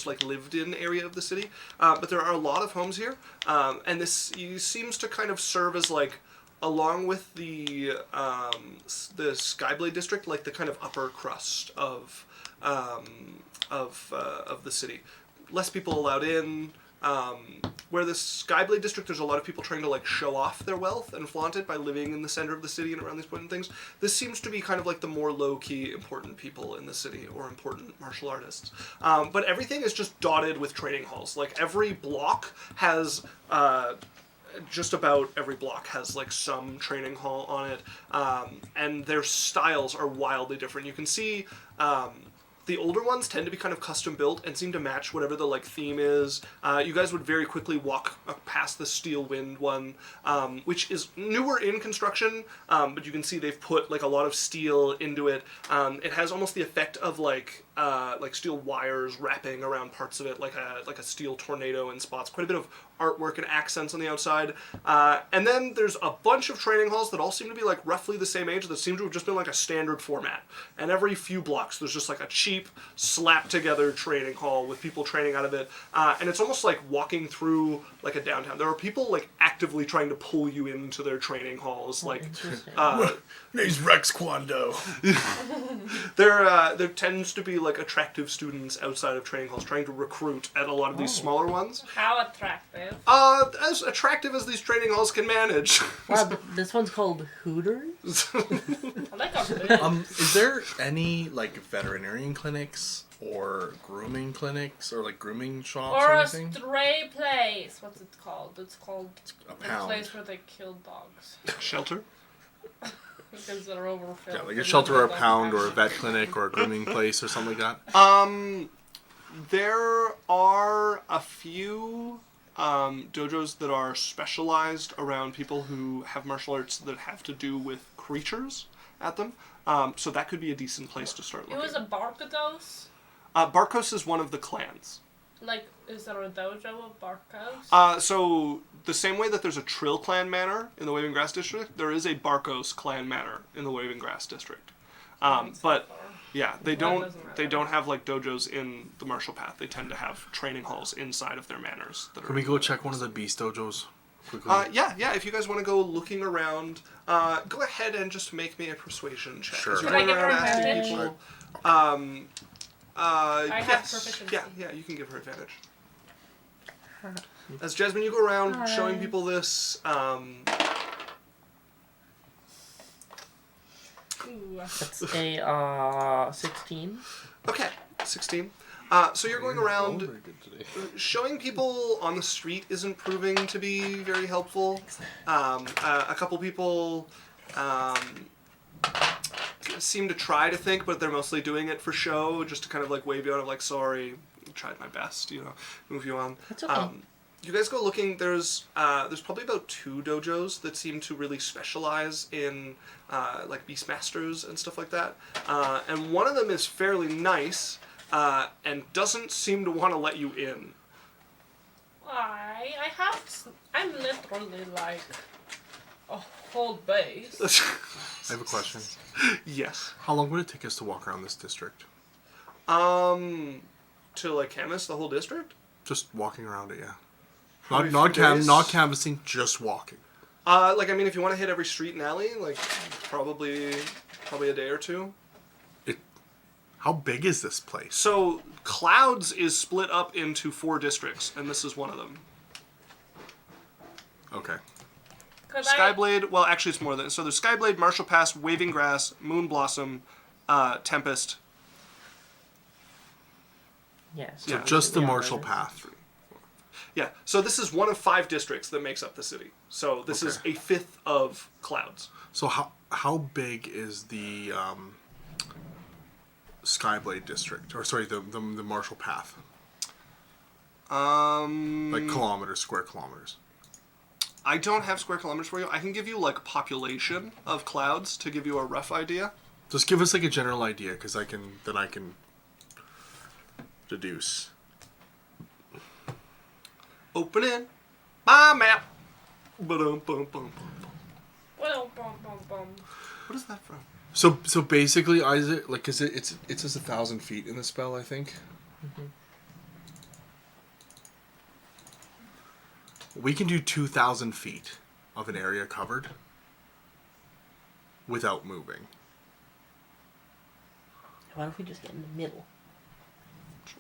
like lived-in area of the city. But there are a lot of homes here, and this seems to kind of serve as like, along with the Skyblade district, like the kind of upper crust of the city. Less people allowed in. Where the Skyblade district, there's a lot of people trying to like show off their wealth and flaunt it by living in the center of the city and around these important things. This seems to be kind of like the more low-key important people in the city, or important martial artists. But everything is just dotted with training halls. Like every block has just about every block has like some training hall on it, and their styles are wildly different. You can see the older ones tend to be kind of custom built and seem to match whatever the like theme is. You guys would very quickly walk past the Steel Wind one, which is newer in construction, but you can see they've put like a lot of steel into it. It has almost the effect of like steel wires wrapping around parts of it, like a steel tornado in spots. Quite a bit of artwork and accents on the outside. And then there's a bunch of training halls that all seem to be like roughly the same age, that seem to have just been like a standard format. And every few blocks there's just like a cheap, slapped together training hall with people training out of it. And it's almost like walking through like a downtown. There are people like actively trying to pull you into their training halls. Like, Interesting. Name's Rex Kwando. there tends to be like attractive students outside of training halls trying to recruit at a lot of these smaller ones. How attractive. As attractive as these training halls can manage. Wow, this one's called Hooters. I like our food. Is there any like veterinarian clinics or grooming clinics or like grooming shops or Or a anything? stray place. What's it called? It's called A the pound. place where they kill dogs. Shelter? Because they're overfilled. Yeah, like a shelter or a pound or a vet clinic or a grooming place or something like that. There are a few dojos that are specialized around people who have martial arts that have to do with creatures at them. So that could be a decent place to start It looking. was a Barkos. Barkos is one of the clans. Like, is there a dojo of Barkos? So the same way that there's a Trill clan manor in the Waving Grass district, there is a Barkos clan manor in the Waving Grass district. But Yeah, they Well, it don't. doesn't matter. They don't have like dojos in the martial path. They tend to have training halls inside of their manors. That Can are we go check one of the beast dojos quickly? Yeah. If you guys want to go looking around, go ahead and just make me a persuasion check. Sure. As you're Should I going give her around asking advantage? people, I have yes. proficiency. Yeah, you can give her advantage. As Jasmine, you go around showing people this. Ooh. It's a 16. Okay, 16. So you're going around. Showing people on the street isn't proving to be very helpful. A couple people seem to try to think, but they're mostly doing it for show, just to kind of like wave you out of like, sorry, tried my best, move you on. That's okay. You guys go looking. There's probably about 2 dojos that seem to really specialize in like beastmasters and stuff like that. And one of them is fairly nice and doesn't seem to want to let you in. Why? I'm literally like a whole base. I have a question. Yes. How long would it take us to walk around this district? To like canvas the whole district? Just walking around it, yeah. Probably Not a few days. not canvassing, just walking. If you want to hit every street and alley, like probably a day or 2. How big is this place? So Clouds is split up into 4 districts, and this is one of them. Okay. Skyblade. Well, actually, it's more than so. There's Skyblade, Martial Pass, Waving Grass, Moon Blossom, Tempest. Yes. So just the martial path. Yeah. So this is one of 5 districts that makes up the city. So this is Okay. a fifth of Clouds. So how big is the Skyblade district? Or sorry, the martial path? Like kilometers, square kilometers. I don't have square kilometers for you. I can give you like population of Clouds to give you a rough idea. Just give us like a general idea, because I can deduce. Opening my map. Ba-dum, bum, bum, bum. Well, bum, bum, bum. What is that from? So basically, Isaac, like, it's just 1,000 feet in the spell, I think. Mm-hmm. We can do 2,000 feet of an area covered without moving. Why don't we just get in the middle?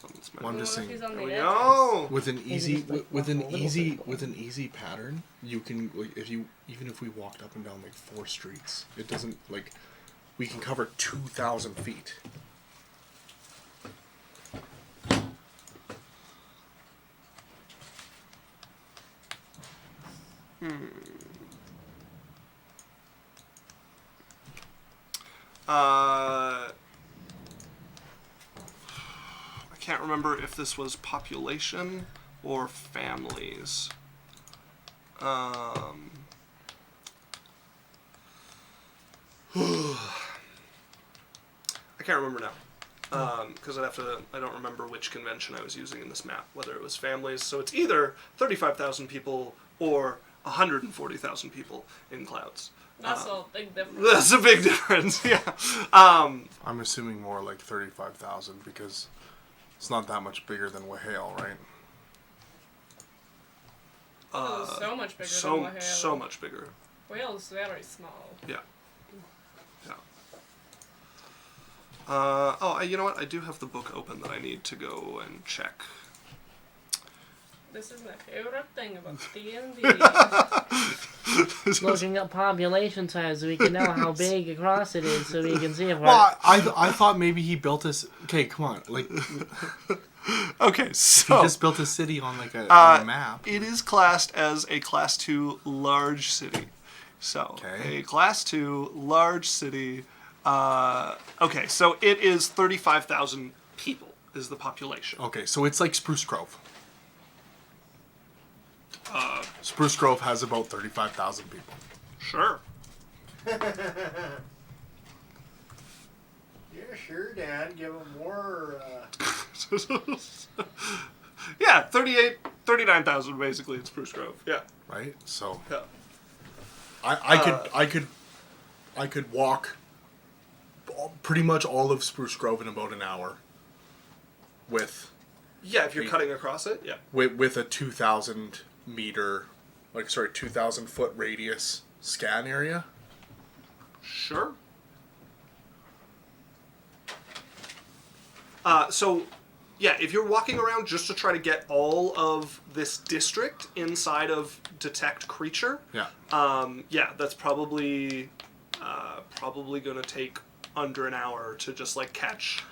Well, I'm just What if saying, he's on There the we edges? go. with an easy just, like, with walk an a little easy bit. with an easy pattern, you can, like, even if we walked up and down like 4 streets, it doesn't, like, we can cover 2,000 feet. I can't remember if this was population or families. I can't remember now. Because I don't remember which convention I was using in this map, whether it was families. So it's either 35,000 people or 140,000 people in Clouds. That's a big difference. That's a big difference, yeah. I'm assuming more like 35,000, because it's not that much bigger than Wahale, right? Whale's so much bigger So than Whale. so much bigger. Whale's very small. Yeah. You know what? I do have the book open that I need to go and check. This is my favorite thing about D&D. Looking up population size so we can know how big across it is, so we can see if Well, I thought maybe he built this. Okay, come on, like, Okay, he so just built a city on like a map. it is classed as a Class 2 large city. So, Okay. a Class 2 large city. Okay, so it is 35,000 people is the population. Okay, so it's like Spruce Grove. Spruce Grove has about 35,000 people. Sure. Yeah, sure, Dad. Give him more. Yeah, 39,000 basically in Spruce Grove. Yeah. Right? So Yeah. I could walk pretty much all of Spruce Grove in about an hour. With Yeah, if you're cutting across it, yeah. with a 2,000 meter, 2,000 foot radius scan area. Sure. So, yeah, if you're walking around just to try to get all of this district inside of detect creature, Yeah. that's probably going to take under an hour to just like catch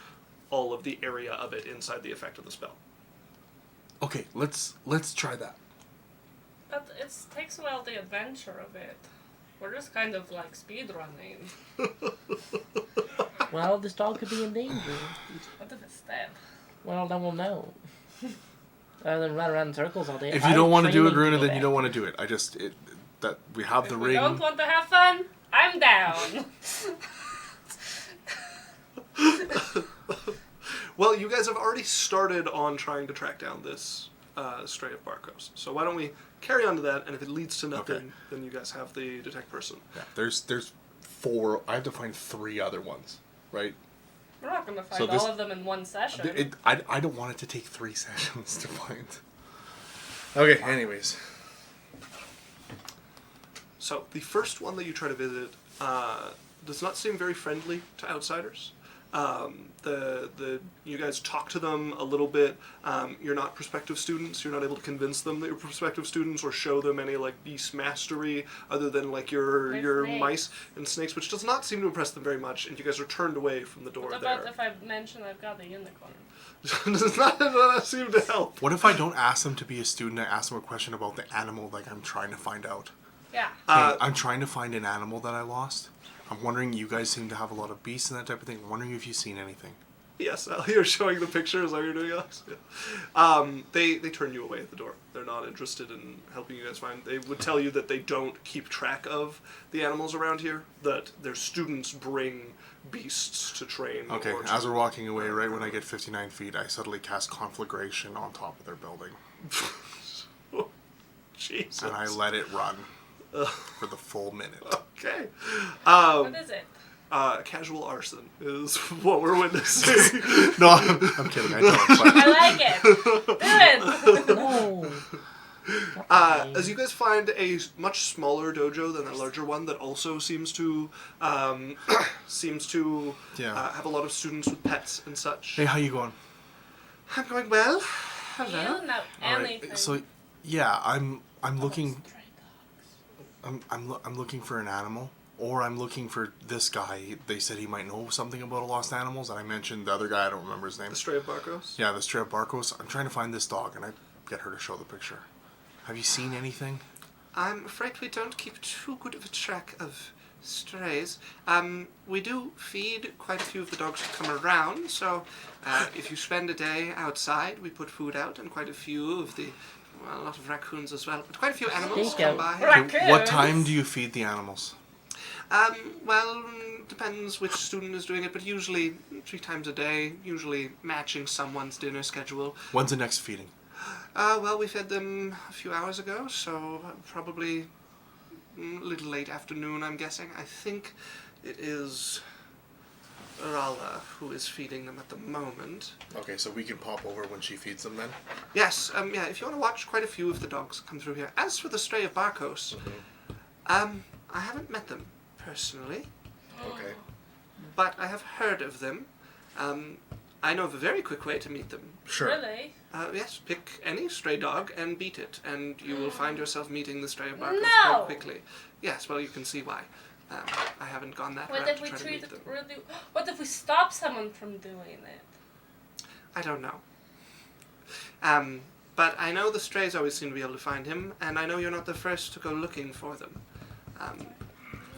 all of the area of it inside the effect of the spell. Okay, let's try that. But it takes away all the adventure of it. We're just kind of like speed running. Well, this dog could be in danger. What if it's dead? Well, then we'll know. Rather than run around in circles all day. If you don't want to do it, training Runa, people then you back. don't want to do it. That we have the If ring. we don't want to have fun, I'm down. Well, you guys have already started on trying to track down this stray of Barkos. So why don't we carry on to that, and if it leads to nothing, Okay. then you guys have the detect person. Yeah, there's 4. I have to find 3 other ones, right? We're not going to find So this- all of them in one session. I don't want it to take 3 sessions to find. Okay, anyways. So the first one that you try to visit does not seem very friendly to outsiders. You guys talk to them a little bit. You're not prospective students. You're not able to convince them that you're prospective students or show them any like beast mastery other than like your snakes. mice and snakes, which does not seem to impress them very much. And you guys are turned away from the door What about there. if I mention I've got a unicorn? Does not seem to help. What if I don't ask them to be a student? I ask them a question about the animal like I'm trying to find out. Yeah. Hey, I'm trying to find an animal that I lost. I'm wondering, you guys seem to have a lot of beasts and that type of thing. I'm wondering if you've seen anything. Yes, you're showing the picture. Is that what you're doing, Alex? Yeah. They turn you away at the door. They're not interested in helping you guys find. They would tell you that they don't keep track of the animals around here. That their students bring beasts to train. Okay, or as to- we're walking away, right when I get 59 feet, I suddenly cast Conflagration on top of their building. Jesus. And I let it run for the full minute. Okay. What is it? Casual arson is what we're witnessing. No, I'm kidding. I don't. But I like it. Do it. No. As you guys find a much smaller dojo than the larger one that also seems to Yeah. have a lot of students with pets and such. hey, how you going? I'm going well. Do Hello. you know All anything? right. So, yeah, I'm looking. I'm looking for an animal, or I'm looking for this guy. They said he might know something about lost animals, and I mentioned the other guy. I don't remember his name. The stray of Barkos? Yeah, the stray of Barkos. I'm trying to find this dog, and I get her to show the picture. Have you seen anything? I'm afraid we don't keep too good of a track of strays. We do feed quite a few of the dogs who come around, so if you spend a day outside, we put food out, and quite a few of the, well, a lot of raccoons as well, but quite a few animals Speak come out. by. Raccoons. What time do you feed the animals? Well, depends which student is doing it, but usually 3 times a day, usually matching someone's dinner schedule. When's the next feeding? Well, we fed them a few hours ago, so probably a little late afternoon, I'm guessing. I think it is Rala who is feeding them at the moment. Okay, so we can pop over when she feeds them then? Yes, yeah, if you want to watch, quite a few of the dogs come through here. As for the stray of Barkos, I haven't met them personally, Okay. but I have heard of them. I know of a very quick way to meet them. Sure. Really? Yes, pick any stray dog and beat it, and you will find yourself meeting the stray of Barkos No! quite quickly. Yes, well, you can see why. I haven't gone that What route if to we try to treat meet it them. really? What if we stop someone from doing it? I don't know. But I know the strays always seem to be able to find him, and I know you're not the first to go looking for them.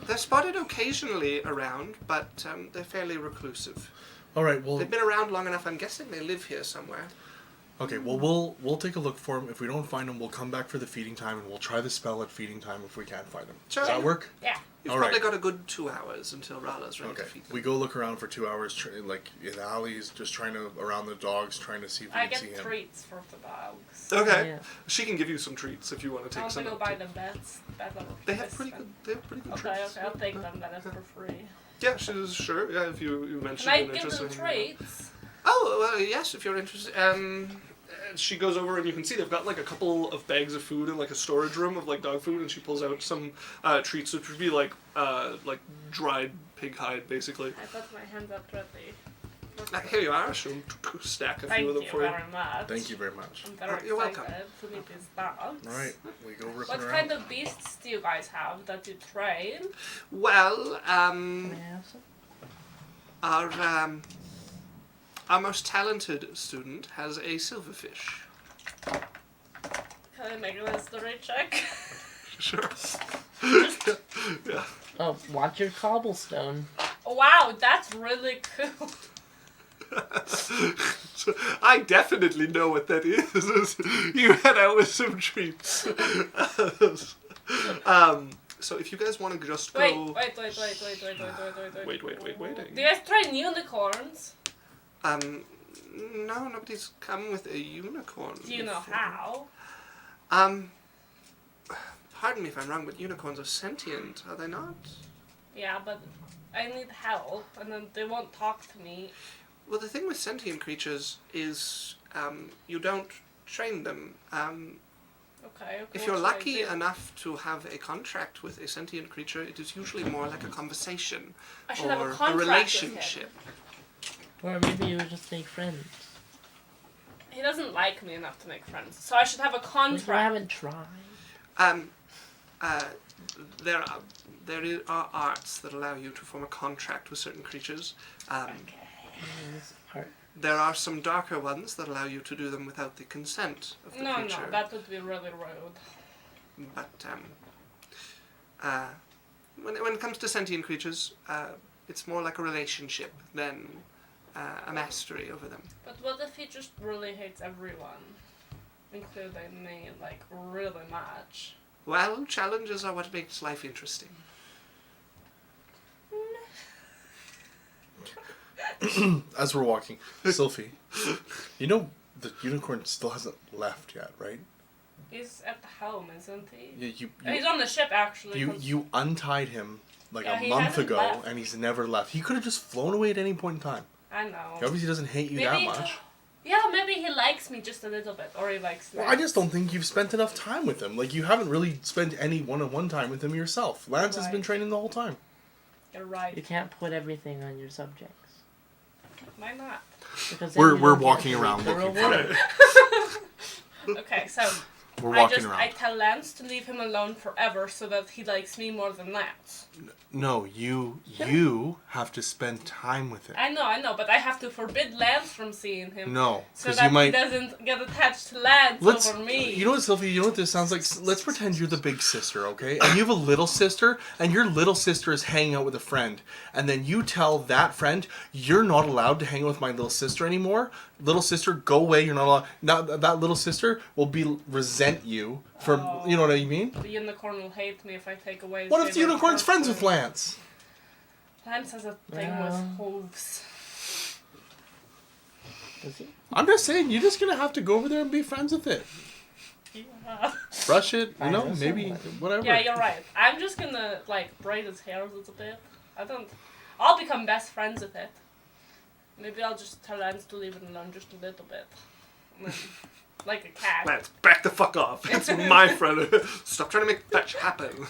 They're spotted occasionally around, but they're fairly reclusive. All right. Well. They've been around long enough. I'm guessing they live here somewhere. Okay. Well, we'll take a look for them. If we don't find them, we'll come back for the feeding time, and we'll try the spell at feeding time if we can't find them. Sure. Does that work? Yeah. You've All probably right. got a good 2 hours until Rala's ready Okay. to feed them. We go look around for 2 hours, like in alleys, just trying to around the dogs, trying to see if we I can see get him. treats for the dogs. Okay. Yeah. She can give you some treats if you want to I'm take some. gonna out buy too. the beds. They have pretty good. They have pretty good Okay, treats. okay, I'll take them. That is for free. Yeah, she's sure. Yeah, if you mentioned Can I an give interest them in traits? Oh, yes, if you're interested. She goes over and you can see they've got like a couple of bags of food in like a storage room of like dog food, and she pulls out some treats, which would be like dried pig hide, basically. I put my hands up ready. Here you are. She'll stack a few of them Thank for you you. very much. Thank you very much. I'm very You're excited welcome. to meet these dogs. All right, we go ripping What around. kind of beasts do you guys have that you train? Well, Can I have some? our most talented student has a silverfish. Can I make a history check? Sure. Yeah. Oh, watch your cobblestone. Wow, that's really cool. So I definitely know what that is. You head out with some treats. So if you guys want to just go... Wait. Waiting. Do you guys train unicorns? No, nobody's come with a unicorn. Do you know before. how? Pardon me if I'm wrong, but unicorns are sentient, are they not? Yeah, but I need help, and then they won't talk to me. Well, the thing with sentient creatures is, you don't train them. Okay. If what you're should I lucky do? enough to have a contract with a sentient creature, it is usually more like a conversation I should or have a a contract relationship. Or maybe you just make friends. He doesn't like me enough to make friends, so I should have a But you contract. haven't tried. There are arts that allow you to form a contract with certain creatures. This part. There are some darker ones that allow you to do them without the consent of the creature. No, that would be really rude. But when it comes to sentient creatures, it's more like a relationship than a mastery over them. But what if he just really hates everyone, including me, like really much? Well, challenges are what makes life interesting. As we're walking, Cylph'e, you know the unicorn still hasn't left yet, right? He's at the helm, isn't he? Yeah, He's on the ship, actually. you 'cause- you untied him like Yeah, a he month hasn't ago, left. and he's never left. He could have just flown away at any point in time. I know. He obviously doesn't hate you that Maybe- much. Yeah, maybe he likes me just a little bit, or he likes Well, Lance. I just don't think you've spent enough time with him. Like, you haven't really spent any one-on-one time with him yourself. Lance has been Right. training the whole time. You're You right. can't put everything on your subjects. Why not? Because then We're you don't walking get to around meet the looking real for world. it. Okay, so We're walking I around. tell Lance to leave him alone forever so that he likes me more than Lance. No, you have to spend time with him. I know, but I have to forbid Lance from seeing him. No, So because that you might. he doesn't get attached to Lance Let's. over me. You know what, Cylph'e? You know what this sounds like? Let's pretend you're the big sister, okay? And you have a little sister, and your little sister is hanging out with a friend, and then you tell that friend, "You're not allowed to hang out with my little sister anymore. Little sister, go away. You're not allowed." Now that little sister will resent you for. You know what I mean? The unicorn will hate me if I take away his What if the favorite unicorn's friends with person. Lance? Lance has a thing Well. with hooves. Does he? I'm just saying, you're just gonna have to go over there and be friends with it. Yeah. Brush it, I know maybe someone. whatever. Yeah, you're right. I'm just gonna, like, braid his hair a little bit. I'll become best friends with it. Maybe I'll just tell Lance to leave it alone just a little bit. And then, like a cat. Lance, back the fuck off. It's my friend. Stop trying to make fetch happen.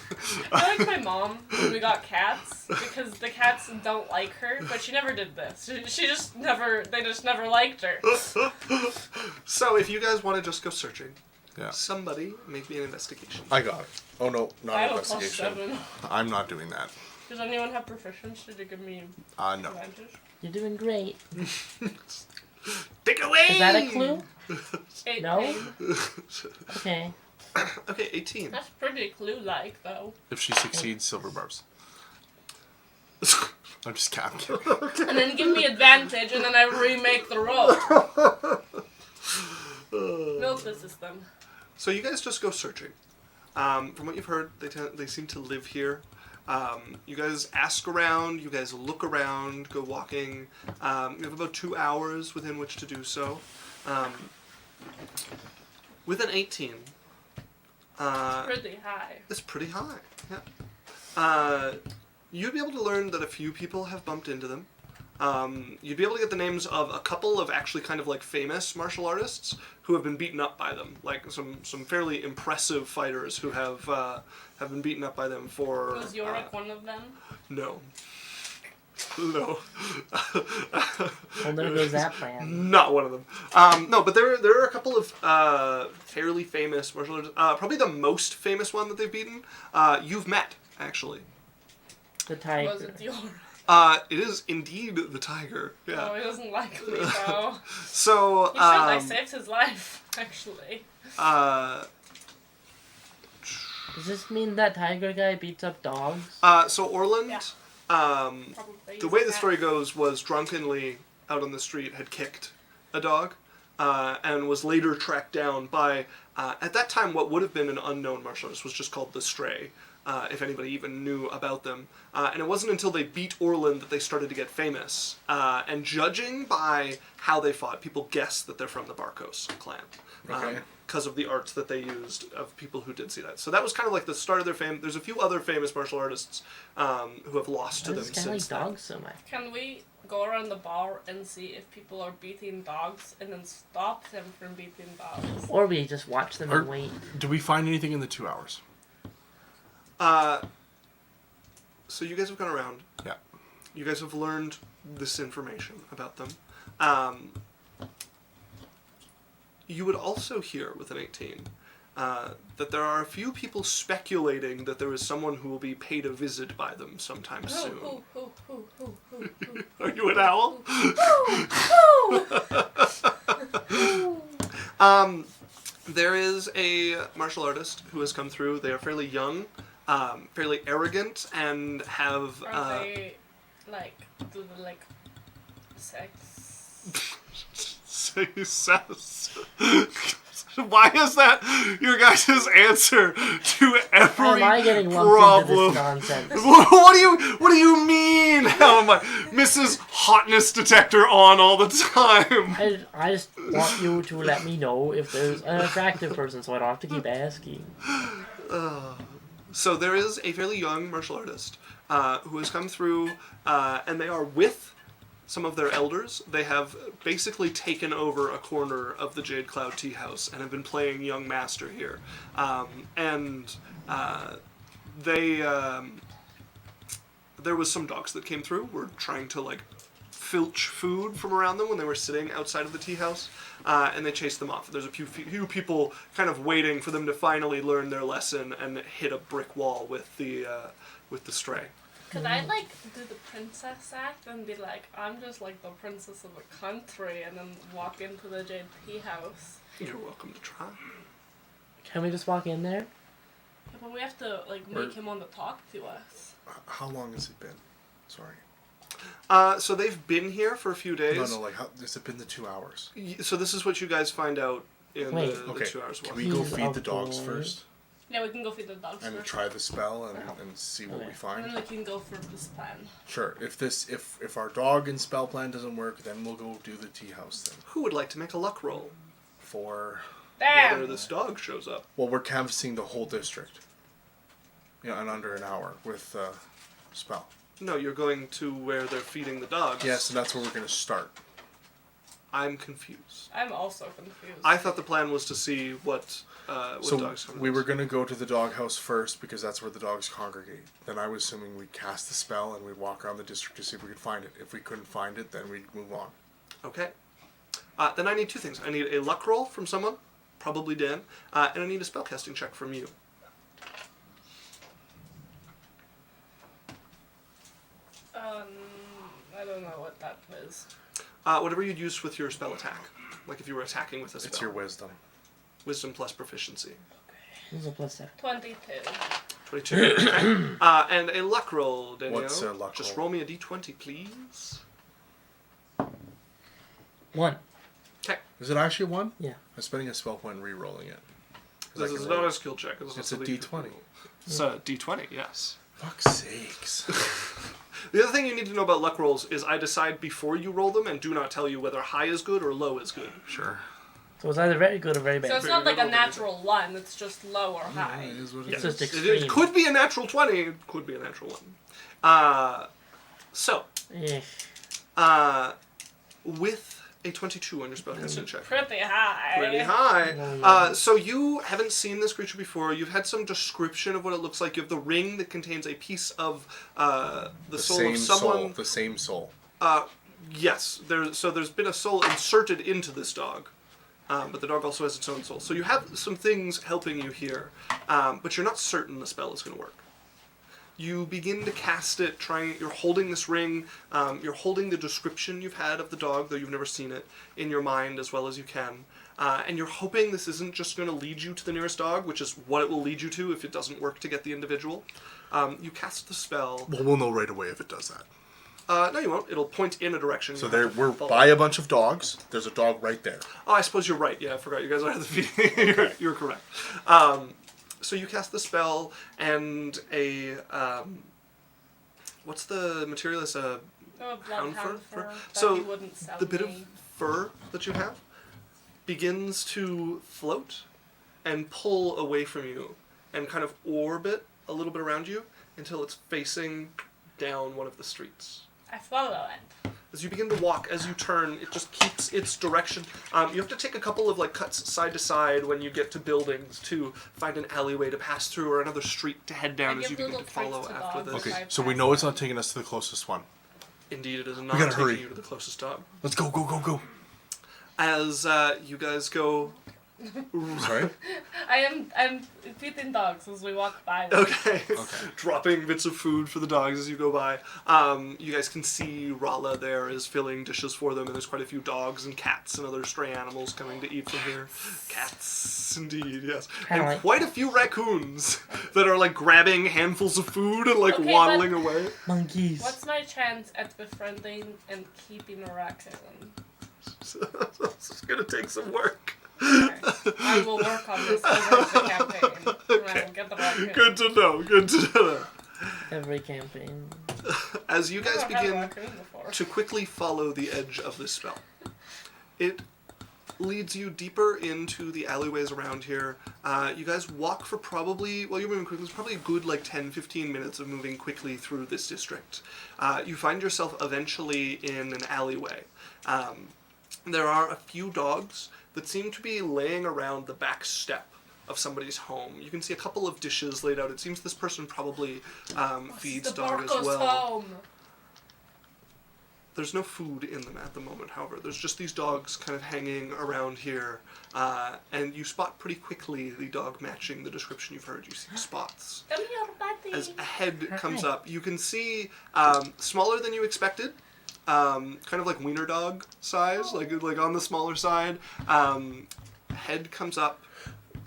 I like my mom when we got cats because the cats don't like her, but she never did this. She just never. They just never liked her. So if you guys want to just go searching, Yeah. somebody make me an investigation. I got it. Oh no, I not have a investigation. +7. I'm not doing that. Does anyone have proficiency to give me No. advantage? You're doing great. Take away! Is that a clue? 18. No? Okay. Okay, 18. That's pretty clue-like, though. If she succeeds, silver bars. I'm just kidding. And then give me advantage, and then I remake the roll. Milk the system. So you guys just go searching. From what you've heard, they seem to live here. You guys ask around, you guys look around, go walking. You have about 2 hours within which to do so. With an 18, Pretty high. it's pretty high. Yeah. you'd be able to learn that a few people have bumped into them. You'd be able to get the names of a couple of actually kind of like famous martial artists who have been beaten up by them, like some fairly impressive fighters who have been beaten up by them for. Was Yorick one of them? No. No. Well, there goes that plan. Not one of them. No, but there are a couple of fairly famous martial artists. Probably the most famous one that they've beaten. You've met, actually. The tiger. Was it Yorick? It is indeed the tiger. Yeah. No, he doesn't like me, though. So. He should. I saved his life, actually. Does this mean that tiger guy beats up dogs? So Orland. Yeah. The way the story goes was drunkenly out on the street had kicked a dog and was later tracked down by, at that time, what would have been an unknown martial artist was just called the Stray, if anybody even knew about them. And it wasn't until they beat Orland that they started to get famous. And judging by how they fought, people guess that they're from the Barkos clan. Okay. Because of the arts that they used of people who did see that. So that was kind of like the start of their fame. There's a few other famous martial artists who have lost to Why them does this guy since like then. dogs so much? Can we go around the bar and see if people are beating dogs and then stop them from beating dogs? Or we just watch them and Or- wait. Do we find anything in the 2 hours? So you guys have gone around. Yeah. You guys have learned this information about them. You would also hear with an 18 that there are a few people speculating that there is someone who will be paid a visit by them sometime soon. Who? Are you an owl? There is a martial artist who has come through. They are fairly young, fairly arrogant, and have. Are they, like, do they, like, sex? Say says. Why is that your guys' answer to every How am I getting lumped problem? into this nonsense? What do you mean? How am I Mrs. Hotness Detector on all the time? I just want you to let me know if there's an attractive person so I don't have to keep asking. So there is a fairly young martial artist who has come through, and they are with some of their elders. They have basically taken over a corner of the Jade Cloud Tea House and have been playing young master here. There was some dogs that came through, were trying to like filch food from around them when they were sitting outside of the tea house, and they chased them off. There's a few people kind of waiting for them to finally learn their lesson and hit a brick wall with the stray. Could I, like, do the princess act and be like, I'm just, like, the princess of a country, and then walk into the Jade Tea House? You're welcome to try. Can we just walk in there? Yeah, but we have to, like, make him want to talk to us. How long has it been? Sorry. So they've been here for a few days. No, like, how has it been the 2 hours? So this is what you guys find out in Wait. the Okay. 2 hours Can walk. we go He's feed a the dogs boy. first? Yeah, we can go feed the dogs And first. try the spell and see what we Okay. And find? then we can go for this plan. Sure. If our dog and spell plan doesn't work, then we'll go do the tea house thing. Who would like to make a luck roll? For Whether Damn! this dog shows up. well, we're canvassing the whole district. Yeah, in under an hour with spell. No, you're going to where they're feeding the dogs. Yes, and that's where we're gonna start. I'm confused. I'm also confused. I thought the plan was to see what So dogs come we to. were gonna go to the doghouse first because that's where the dogs congregate. Then I was assuming we'd cast the spell and we'd walk around the district to see if we could find it. If we couldn't find it, then we'd move on. Okay. Then I need two things. I need a luck roll from someone, probably Dan, and I need a spellcasting check from you. I don't know what that is. Whatever you'd use with your spell attack. Like if you were attacking with a spell. It's your wisdom. Wisdom plus proficiency. There's a +7. 22. 22. Okay. And a luck roll, Daniel. What's a luck Just roll? roll me a d20, please. 1. Okay. Is it actually 1? Yeah. I'm spending a spell point re-rolling it. This is not a skill check. This is It's a something you D20. can roll. It's a d20, yes. Fuck's sakes. The other thing you need to know about luck rolls is I decide before you roll them and do not tell you whether high is good or low is good. Sure. So it's either very good or very bad. So it's not like a natural 1, it's just low or high. It is what it It's is. just It extreme. could be a natural 20, it could be a natural 1. So, Eh. with a 22 on your spellcasting check. Pretty high. Pretty high. Oh, no. So you haven't seen this creature before. You've had some description of what it looks like. You have the ring that contains a piece of the soul of someone. The same soul. Yes. There's been a soul inserted into this dog. But the dog also has its own soul. So you have some things helping you here. But you're not certain the spell is going to work. You begin to cast it, you're holding this ring, you're holding the description you've had of the dog, though you've never seen it, in your mind as well as you can. And you're hoping this isn't just going to lead you to the nearest dog, which is what it will lead you to if it doesn't work to get the individual. You cast the spell. Well, we'll know right away if it does that. No, you won't. It'll point in a direction. So we're by a bunch of dogs. There's a dog right there. Oh, I suppose you're right. Yeah, I forgot. You guys are at the feeding. You're correct. So you cast the spell, and what's the material? It's a hound fur. That So you wouldn't sell the bit of me. fur that you have begins to float and pull away from you, and kind of orbit a little bit around you until it's facing down one of the streets. I follow it. As you begin to walk, as you turn, it just keeps its direction. You have to take a couple of cuts side to side when you get to buildings to find an alleyway to pass through or another street to head down I as you give begin to little follow treats to after dogs. this. Okay, I so we pass know it's by. not taking us to the closest one. Indeed, it is not gotta taking hurry. you to the closest dog. Let's go, go, go, go. As you guys go... Sorry? I'm feeding dogs as we walk by. Okay. Okay. Dropping bits of food for the dogs as you go by. You guys can see Rala there is filling dishes for them, and there's quite a few dogs and cats and other stray animals coming to eat from here. Cats, indeed, yes. And Alright. quite a few raccoons that are grabbing handfuls of food and Okay, waddling away. Monkeys. What's my chance at befriending and keeping a raccoon? This is gonna take some work. Okay. I will work on this over the campaign. And I will get the raccoon. Good to know. Good to know. Every campaign. As you guys I've never had a begin raccoon before. to quickly follow the edge of this spell, it leads you deeper into the alleyways around here. You guys walk for you're moving quickly. It's probably a good 10-15 minutes of moving quickly through this district. You find yourself eventually in an alleyway. There are a few dogs that seem to be laying around the back step of somebody's home. You can see a couple of dishes laid out. It seems this person probably feeds the dog as Barkos well. home. There's no food in them at the moment, however. There's just these dogs kind of hanging around here. And you spot pretty quickly the dog matching the description you've heard. You see spots. Come here, buddy. As a head comes Hi. up, you can see smaller than you expected. Kind of like wiener dog size, like on the smaller side. Head comes up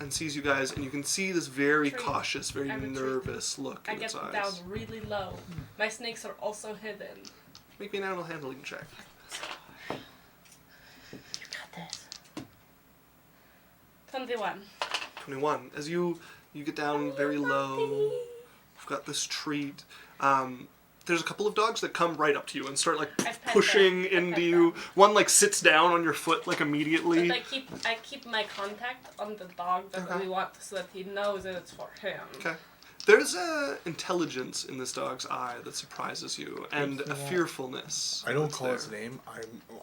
and sees you guys, and you can see this very Treat. cautious, very I retreat. nervous look I in get its eyes. down really low. My snakes are also hidden. Make me an animal handling check. You got this. 21. 21. As you get down very low, you've got this treat. There's a couple of dogs that come right up to you and start pet pushing them. I into pet you. them. One sits down on your foot immediately. But I keep my contact on the dog that Okay. we want so that he knows that it's for him. Okay. There's a intelligence in this dog's eye that surprises you, and a Yeah. fearfulness. I don't that's call there. his name.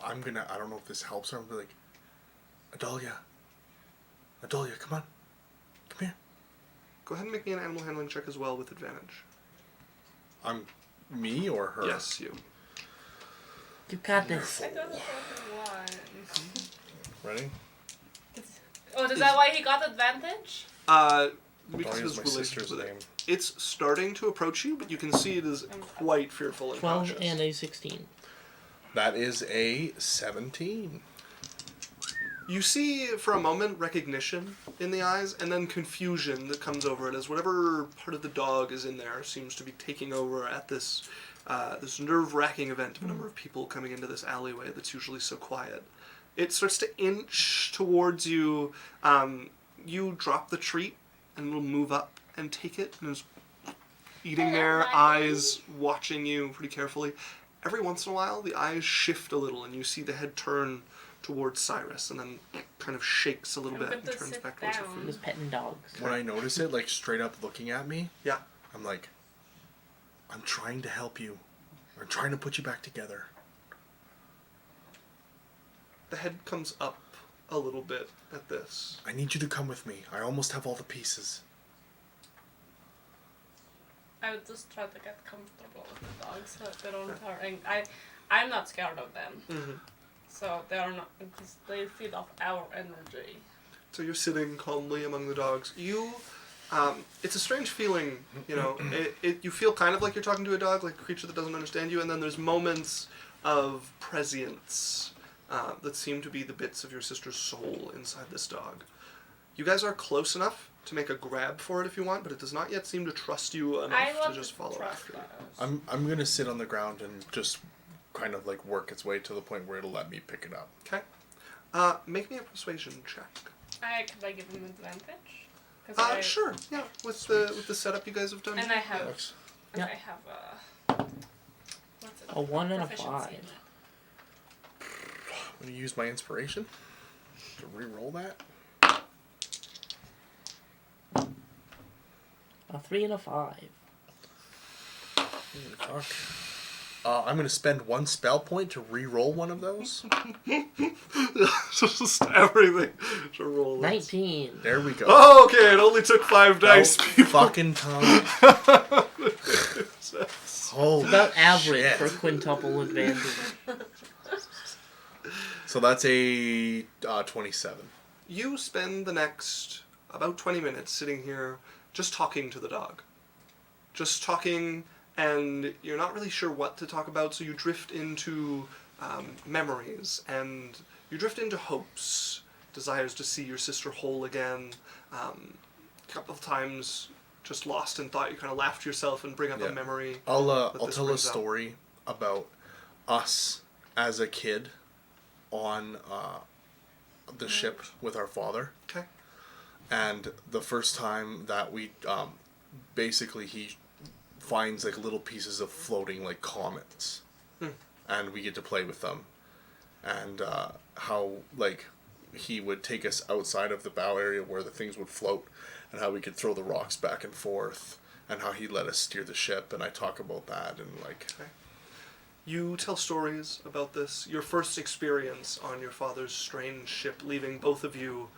I'm gonna. I don't know if this helps her. I'm gonna be like, Adalia, come on, come here. Go ahead and make me an animal handling check as well with advantage. Me or her? Yes, you. You got this. I got a 21. Ready? Oh, is that why he got advantage? Because of Adalia's his my relationship sister's with it. name. It's starting to approach you, but you can see it is quite fearful and 12 cautious. and a 16. That is a 17. You see, for a moment, recognition in the eyes, and then confusion that comes over it as whatever part of the dog is in there seems to be taking over at this this nerve-wracking event of a number of people coming into this alleyway that's usually so quiet. It starts to inch towards you. You drop the treat, and it'll move up and take it, and is eating there, Hello, eyes watching you pretty carefully. Every once in a while, the eyes shift a little, and you see the head turn towards Cyrus, and then kind of shakes a little I'm bit going and to turns sit back towards the down. food. Just petting dogs. When I notice it, straight up looking at me, Yeah. I'm like, I'm trying to help you. I'm trying to put you back together. The head comes up a little bit at this. I need you to come with me. I almost have all the pieces. I would just try to get comfortable with the dogs so that they don't hurt. I'm not scared of them. Mm-hmm. So they are not, because they feed off our energy. So you're sitting calmly among the dogs. It's a strange feeling, you know. You feel kind of like you're talking to a dog, like a creature that doesn't understand you, and then there's moments of prescience that seem to be the bits of your sister's soul inside this dog. You guys are close enough to make a grab for it if you want, but it does not yet seem to trust you enough to just follow after you. I'm gonna sit on the ground and just kind of like work its way to the point where it'll let me pick it up. Okay. Make me a persuasion check. Can I give them advantage? Sure. Yeah. With the setup you guys have done. And I have. Alex. And Yeah. I have what's it? A 1 and a Proficiency 5. in it. I'm gonna use my inspiration to re-roll that. A 3 and a 5. Fuck. I'm gonna spend 1 spell point to re-roll one of those. Just everything to roll. 19. There we go. Oh, okay. It only took 5 dice. About fucking time. Holy It's about average shit. for quintuple advantage. So that's a 27. You spend the next about 20 minutes sitting here just talking to the dog. Just talking, and you're not really sure what to talk about, so you drift into memories, and you drift into hopes, desires to see your sister whole again. A couple of times just lost in thought, you kind of laugh to yourself and bring up Yeah. a memory. I'll this tell a brings up. story about us as a kid on the ship with our father. Okay. And the first time that we basically he finds like little pieces of floating like comets, and we get to play with them, and how like he would take us outside of the bow area where the things would float, and how we could throw the rocks back and forth, and how he let us steer the ship, and I talk about that and like. Okay. You tell stories about this, your first experience on your father's strange ship, leaving both of you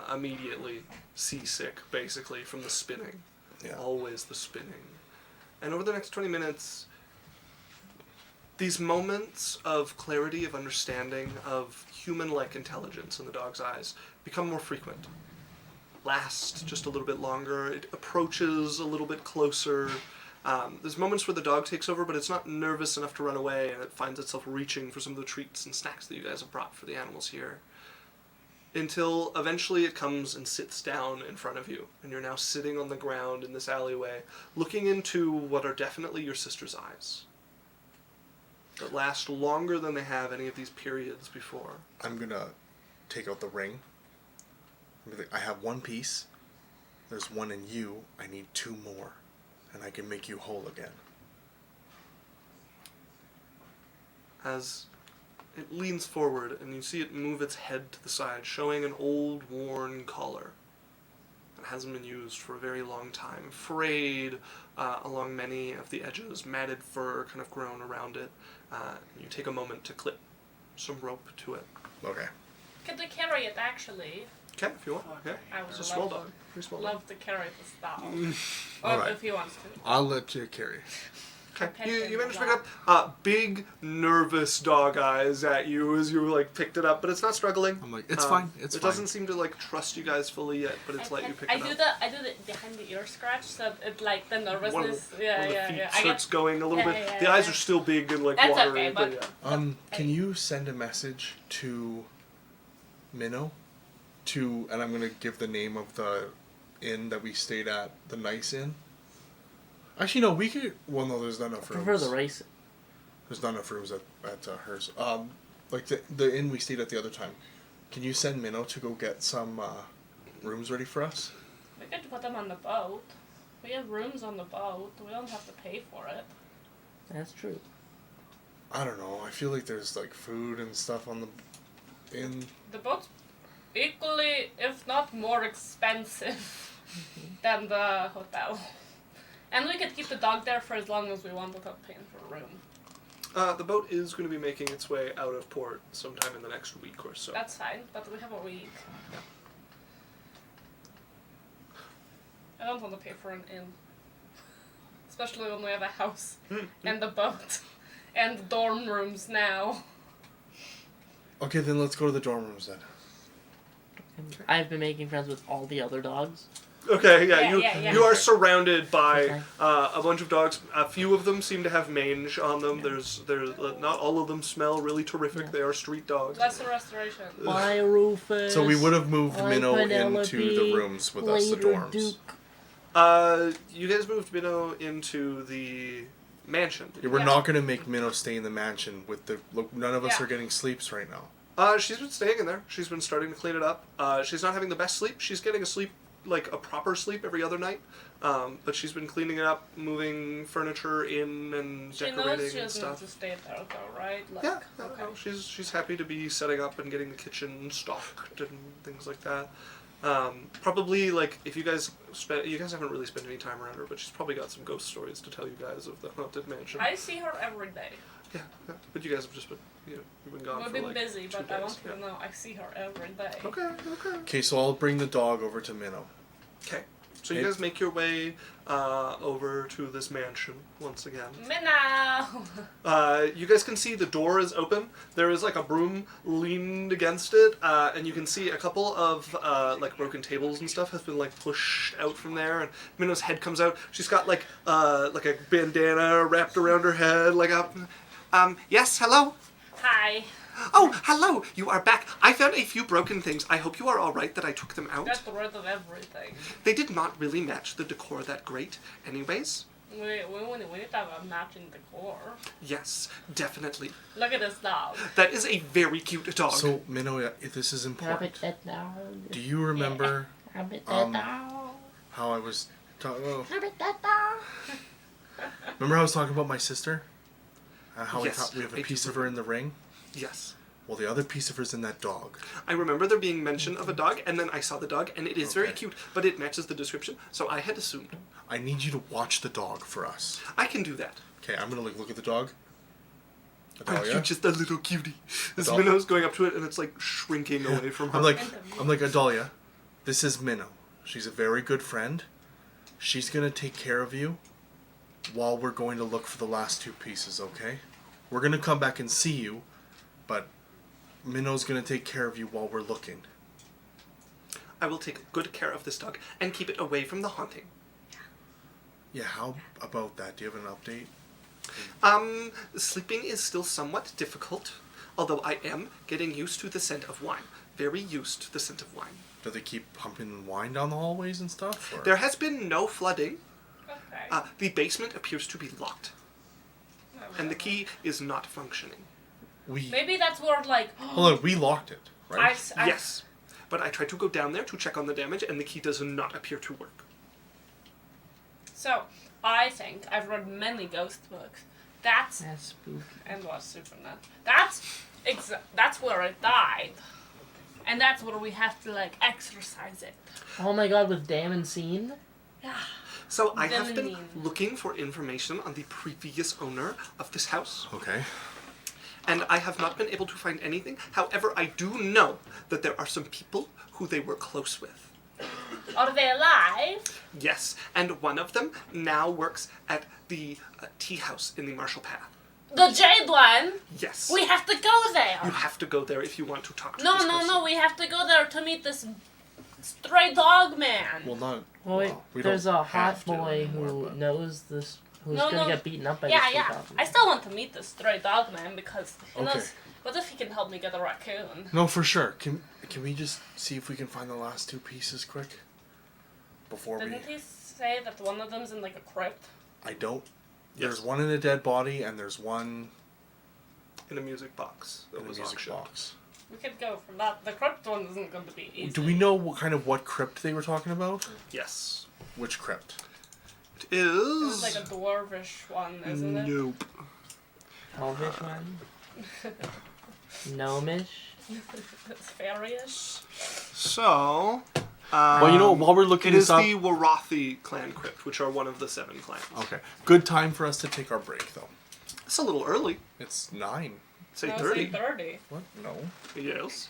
immediately seasick, basically, from the spinning. Yeah. Always the spinning. And over the next 20 minutes, these moments of clarity, of understanding, of human-like intelligence in the dog's eyes become more frequent. Last just a little bit longer. It approaches a little bit closer. There's moments where the dog takes over, but it's not nervous enough to run away, and it finds itself reaching for some of the treats and snacks that you guys have brought for the animals here. Until eventually it comes and sits down in front of you, and you're now sitting on the ground in this alleyway, looking into what are definitely your sister's eyes. That last longer than they have any of these periods before. I'm gonna take out the ring. I'm gonna think, I have 1 piece. There's 1 in you. I need 2 more. And I can make you whole again. As it leans forward and you see it move its head to the side, showing an old, worn collar that hasn't been used for a very long time, frayed along many of the edges, matted fur kind of grown around it. You take a moment to clip some rope to it. Okay. Could we carry it actually? Okay, if you want. Okay. I would It's a small love, dog. Pretty small dog. love to carry the staff. All Or right. if he wants to. I'll let you carry. Okay. You managed to pick it up. Big, nervous dog eyes at you as you like picked it up, but it's not struggling. I'm like, it's fine. It's it fine. doesn't seem to like trust you guys fully yet, but it's let you pick I it do up. I do the behind the ear scratch, so it like the One of nervousness. the, Yeah, one of the yeah, feet yeah. I starts get, going a little Yeah, bit. yeah, The yeah, eyes yeah. are still big and like That's watery, okay, but but- yeah. Can you send a message to Minnow? And I'm gonna give the name of the inn that we stayed at, the Nice Inn. Actually, no, we could. Well, no, there's not enough I rooms. prefer the race. There's not enough rooms at hers. Like the inn we stayed at the other time. Can you send Minnow to go get some rooms ready for us? We could put them on the boat. We have rooms on the boat. We don't have to pay for it. That's true. I don't know. I feel like there's like food and stuff on the inn. The boat's equally, if not more expensive than the hotel. And we could keep the dog there for as long as we want without paying for a room. The boat is going to be making its way out of port sometime in the next week or so. That's fine, but we have a week. I don't want to pay for an inn. Especially when we have a house and a boat and dorm rooms now. Okay, then let's go to the dorm rooms then. I've been making friends with all the other dogs. Okay, Yeah, you are surrounded by Okay. a bunch of dogs. A few of them seem to have mange on them. There's not all of them smell really terrific. Yeah. They are street dogs. That's the restoration. Bye, Rufus. So we would have moved Bye, Minnow Penelope. into the rooms with us, the Later, dorms. Duke. You guys moved Minnow into the mansion. Yeah, we're Yeah. not going to make Minnow stay in the mansion with the... Look, none of us Yeah. are getting sleeps right now. She's been staying in there. She's been starting to clean it up. She's not having the best sleep. She's getting a sleep, like a proper sleep every other night. But she's been cleaning it up, moving furniture in and She decorating knows she and doesn't stuff. have to stay there though, right? Like, Yeah, okay. no, she's happy to be setting up and getting the kitchen stocked and things like that. Probably like if you guys haven't really spent any time around her, but she's probably got some ghost stories to tell you guys of the haunted mansion. I see her every day. Yeah, but you guys have just been you've been gone We've for been like busy, 2 but I days, want you to know I see her every day. Okay. Okay, so I'll bring the dog over to Minnow. Okay. So you guys make your way over to this mansion once again. Minnow! You guys can see the door is open. There is like a broom leaned against it, and you can see a couple of like broken tables and stuff have been like pushed out from there. And Minnow's head comes out. She's got like a bandana wrapped around her head, like a. Yes, hello. Hi. Oh, hello. You are back. I found a few broken things. I hope you are all right that I took them out. Got rid of everything. They did not really match the decor that great, anyways. We need to have a matching decor. Yes, definitely. Look at this dog. That is a very cute dog. So, Minnow, if this is Rabbit important. that dog. Do you remember Rabbit Um, that dog. how I was talking... Oh, Rabbit that dog. remember how I was talking about my sister? How Yes, we have I a do piece of her in the ring? Yes. Well, the other piece of her's in that dog. I remember there being mention of a dog, and then I saw the dog, and it is very Okay. cute, but it matches the description, so I had assumed. I need you to watch the dog for us. I can do that. Okay, I'm gonna look at the dog. Aren't Adalia? you just a little cutie? This Dog. Minnow's going up to it, and it's like shrinking away from her. I'm like Adalia. This is Minnow. She's a very good friend. She's gonna take care of you while we're going to look for the last 2 pieces. Okay? We're gonna come back and see you, but Minnow's gonna take care of you while we're looking. I will take good care of this dog and keep it away from the haunting. Yeah, how about that? Do you have an update? Sleeping is still somewhat difficult, although I am getting used to the scent of wine. Very used to the scent of wine. Do they keep pumping wine down the hallways and stuff? Or? There has been no flooding. Okay. The basement appears to be locked, and the key is not functioning. Maybe that's where, like... Hold on, we locked it, right? Yes, but I tried to go down there to check on the damage, and the key does not appear to work. So, I think I've read many ghost books. That's... That's spooky. And was supernatural. That's where it died. And that's where we have to, like, exorcise it. Oh my god, with Damascene? Yeah. So I have been Feminine. looking for information on the previous owner of this house, Okay. and I have not been able to find anything. However, I do know that there are some people who they were close with. Are they alive? Yes, and one of them now works at the tea house in the Marshall Path. The Jade one? Yes. We have to go there. You have to go there if you want to talk to No, this no, person. no. We have to go there to meet this stray dog man. Well, not. Well, wait, we there's don't a hot have to boy anymore, who but- knows this, who's No, gonna no. get beaten up by Yeah, this yeah. dog. I still want to meet this stray dog man because who Okay. knows? What if he can help me get a raccoon? No, for sure. Can we just see if we can find the last 2 pieces quick? Before Didn't he say that one of them's in like a crypt? I don't. Yes. There's one in a dead body, and there's one In a music box that in a was music auctioned. box. We could go for that. The crypt one isn't going to be easy. Do we know what crypt they were talking about? Yes. Which crypt? It It's is... like a dwarvish one, isn't it? Nope. Elvish one? Gnomish? It's fairyish. So, Well, you know, while we're looking It is this up... the Warathi clan crypt, which are one of the 7 clans. Okay. Good time for us to take our break, though. It's a little early. It's 9. It's No, 8:30. it's 8:30. What? No. Yes.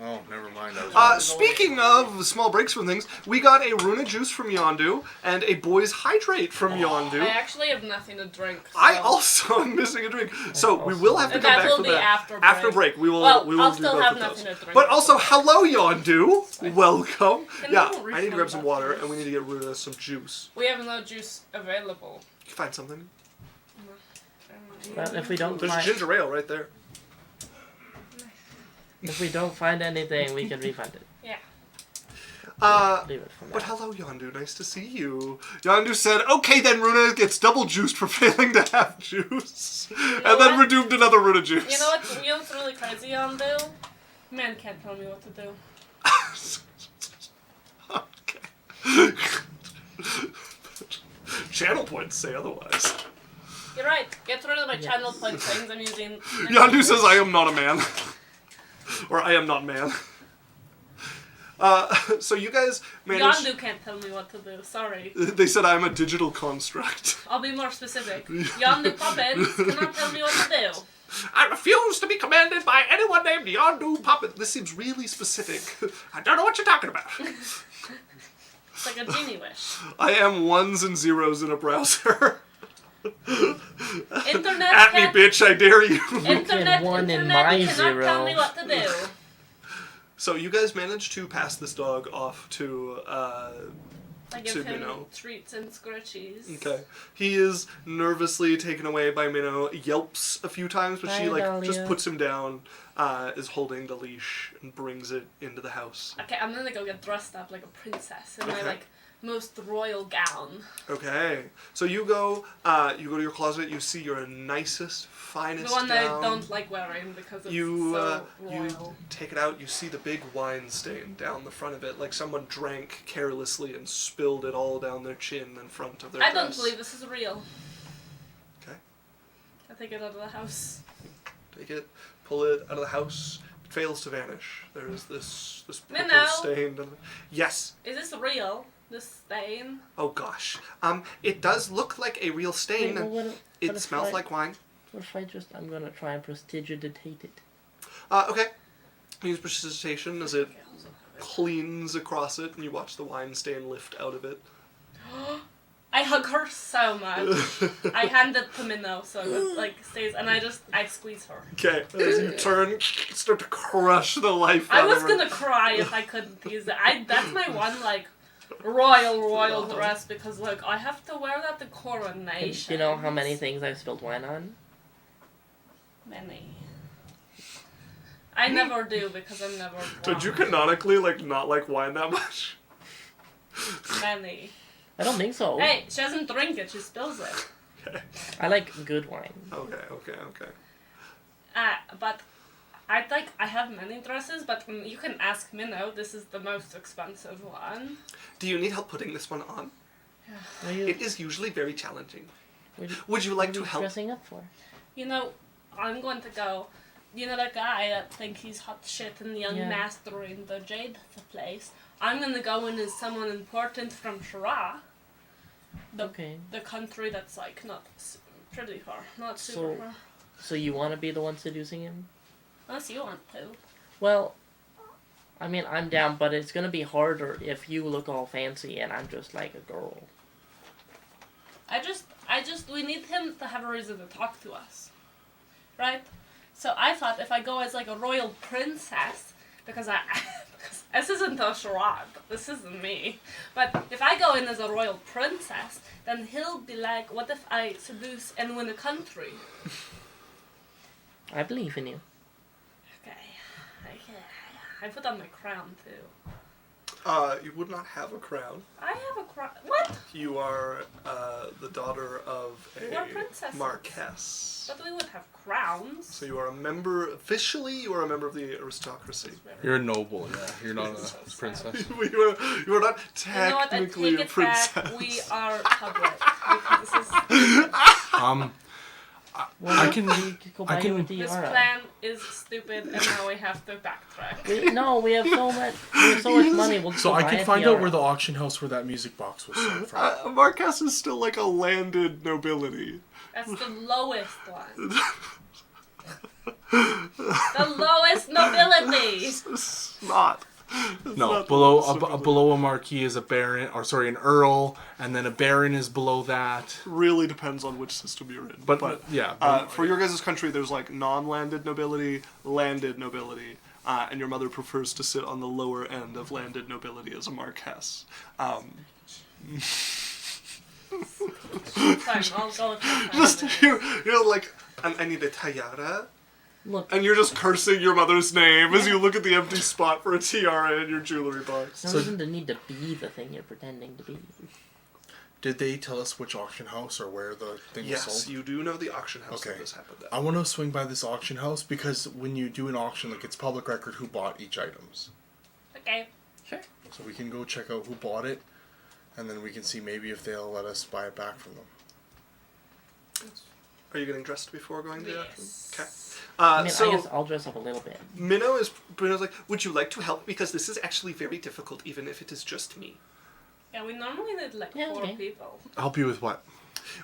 Oh, never mind. I was Speaking of small breaks from things, we got a Runa juice from Yondu and a Boy's Hydrate from Yondu. I actually have nothing to drink. So. I also am missing a drink, so we will have to come That back will for be that after break. After break. We will. Well, we will I'll do still both have of nothing those. to drink. But also, hello Yondu, welcome. Can Yeah, you I need to refill grab some that, water, please? and we need to get Runa some juice. We have no juice available. You can find something. But if we don't There's find, ginger ale right there. if we don't find anything, we can refund it. Yeah. Leave it for now. But hello, Yondu. Nice to see you. Yondu said, "Okay, then Runa gets double juiced for failing to have juice, and then what? redeemed another Runa juice." You know what? You know what's really crazy on do? Man can't tell me what to do. Okay. Channel points say otherwise. You're right. Get rid of my Yes. channel point things. I'm using. Yondu says, "I am not a man," or "I am not man." So you guys managed. Yondu can't tell me what to do. Sorry. They said I'm a digital construct. I'll be more specific. Yondu Poppins cannot tell me what to do. I refuse to be commanded by anyone named Yondu Poppin. This seems really specific. I don't know what you're talking about. It's like a genie wish. I am 1s and 0s in a browser. Internet At me, can't. bitch! I dare you. Internet, One in internet my cannot tell me zero. what to do. So you guys managed to pass this dog off to. I give To him Minnow. treats and scratchies. Okay. He is nervously taken away by Minnow. Yelps a few times, but she Bye, just Dahlia. puts him down. Is holding the leash and brings it into the house. Okay, I'm gonna go get dressed up like a princess in my Okay. like most royal gown. Okay. So you go to your closet. You see your nicest, finest The one that gown. I don't like wearing because it's You so you royal. take it out. You see the big wine stain down the front of it, like someone drank carelessly and spilled it all down their chin in front of their I dress. don't believe this is real. Okay. I take it out of the house. Take it, pull it out of the house. It fails to vanish. There is this purple Minnow? stain. Yes. Is this real? This stain? Oh gosh. It does look like a real stain. Wait, and well, what it if smells I- like wine. What if I just, I'm gonna try and prestidigitate it. Okay. Use precipitation as it Okay, I also have it. cleans across it, and you watch the wine stain lift out of it. I hug her so much. I hand it to Minnow so it like stays, and I squeeze her. Okay, as you turn, start to crush the life I out was of her. gonna cry if I couldn't use it. That's my one like royal dress because like I have to wear that at the coronation. Do you know how many things I've spilled wine on? Many. I never do because I'm never Did you drunk. canonically not like wine that much? Many. I don't think so. Hey, she doesn't drink it, she spills it. Okay. I like good wine. Okay. But I have many dresses, but you can ask Minnow, this is the most expensive one. Do you need help putting this one on? What are you, It is usually very challenging. what are you, Would you what like are to you help? dressing up for? You know, I'm going to go. You know that guy that think he's hot shit and the young Yeah. master in the Jade place? I'm gonna go in as someone important from Shara. Okay. The country that's like not pretty far, not super So- far. So you want to be the one seducing him? Unless you want to. Well, I mean, I'm down, but it's gonna be harder if you look all fancy and I'm just like a girl. We need him to have a reason to talk to us. Right? So I thought if I go as like a royal princess, because this isn't a charade, this isn't me. But if I go in as a royal princess, then he'll be like, what if I seduce and win a country? I believe in you. Okay. I put on my crown too. You would not have a crown. I have a crown. What? You are the daughter of We're a princesses. marquess. But we would have crowns. So you are a member, officially, you are a member of the aristocracy. You're a noble, yeah. You're not So a sad. princess. you are not You know what? I technically take a it princess. back. We are public. Because this is Well, I can. we could go buy you a This tiara. plan is stupid, and now we have to backtrack. We have so much money. We'll So go I buy can a find tiara. out where the auction house where that music box was sold from. Barkos is still like a landed nobility. That's the lowest one. The lowest nobility. It's not. It's No, not below the lowest below a marquis is a baron, or sorry, an earl, and then a baron is below that. Really depends on which system you're in. But yeah, For your guys' country, there's like non-landed nobility, landed nobility, and your mother prefers to sit on the lower end of landed nobility as a marquess. Fine, I'll go with that. Just you're like, I need a tiara. Look, And you're just cursing your mother's name as you look at the empty spot for a tiara in your jewelry box. no reason to need to be the thing you're pretending to be. did they tell us which auction house or where the thing was Yes, sold? you do know the auction house that Okay. this happened at. I want to swing by this auction house because when you do an auction, like it's public record who bought each items. Okay. Sure. So we can go check out who bought it, and then we can see maybe if they'll let us buy it back from them. Are you getting dressed before going to the auction? Yes. Okay. I So guess I'll dress up a little bit. Minno's like, would you like to help? Because this is actually very difficult, even if it is just me. Yeah, we normally need like Yeah, 4 okay. people. Help you with what?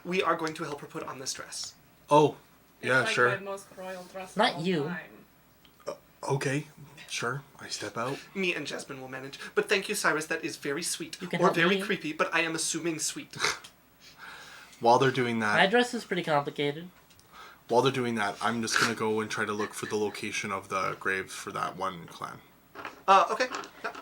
We are going to help her put on this dress. Oh, It's yeah, like sure. my most royal dress Not of all you. time. Okay, sure. I step out. Me and Jasmine will manage. But thank you, Cyrus. That is very sweet. You can Or help very me. creepy, but I am assuming sweet. While they're doing My that, dress is pretty complicated. I'm just gonna go and try to look for the location of the graves for that one clan. Okay. Yeah.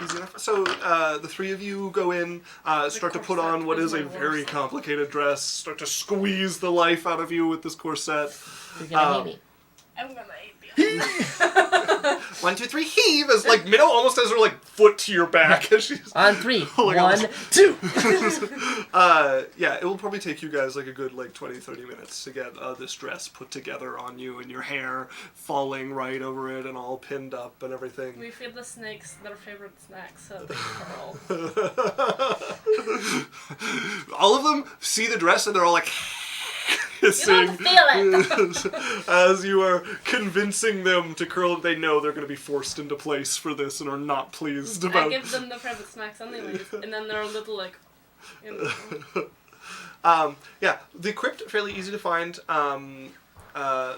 Easy enough. So the three of you go in, start to put on what is a very complicated dress, start to squeeze the life out of you with this corset. You're gonna hate me. I'm gonna hate you. 1, 2, 3, heave! As like Minnow almost has her like foot to your back as she's. On 3. Oh my God. 1, 2. Yeah, it will probably take you guys like a good like 20-30 minutes to get this dress put together on you and your hair falling right over it and all pinned up and everything. We feed the snakes their favorite snacks, so they curl. All of them see the dress and they're all like You hissing don't feel it! as you are convincing them to curl. They know they're going to be forced into place for this and are not pleased I about. give them the favorite snacks anyways, and then they're a little like, you know. Yeah, the crypt fairly easy to find.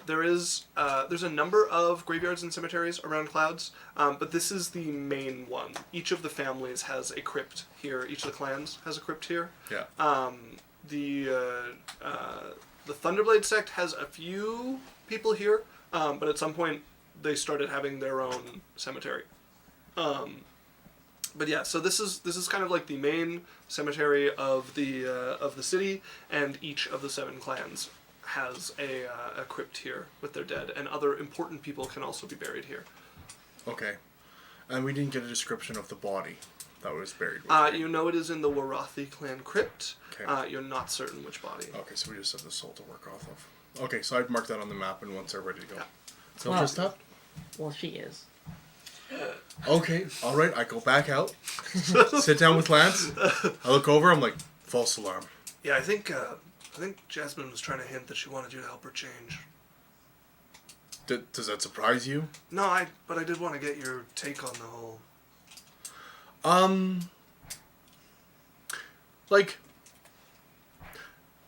There's a number of graveyards and cemeteries around Clouds, but this is the main one. Each of the families has a crypt here. Each of the clans has a crypt here. Yeah. The Thunderblade sect has a few people here, but at some point they started having their own cemetery. But yeah, so this is kind of like the main cemetery of the city, and each of the 7 clans has a crypt here with their dead, and other important people can also be buried here. Okay. And we didn't get a description of the body that was buried with. You know it is in the Warathi clan crypt. Okay. You're not certain which body. Okay, so we just have the soul to work off of. Okay, so I'd mark that on the map, and once they're ready to go. Yeah. So Well- just up. Well, she is. Okay, all right. I go back out, sit down with Lance. I look over. I'm like, false alarm. Yeah, I think Jasmine was trying to hint that she wanted you to help her change. Does that surprise you? No, but I did want to get your take on the whole. Like,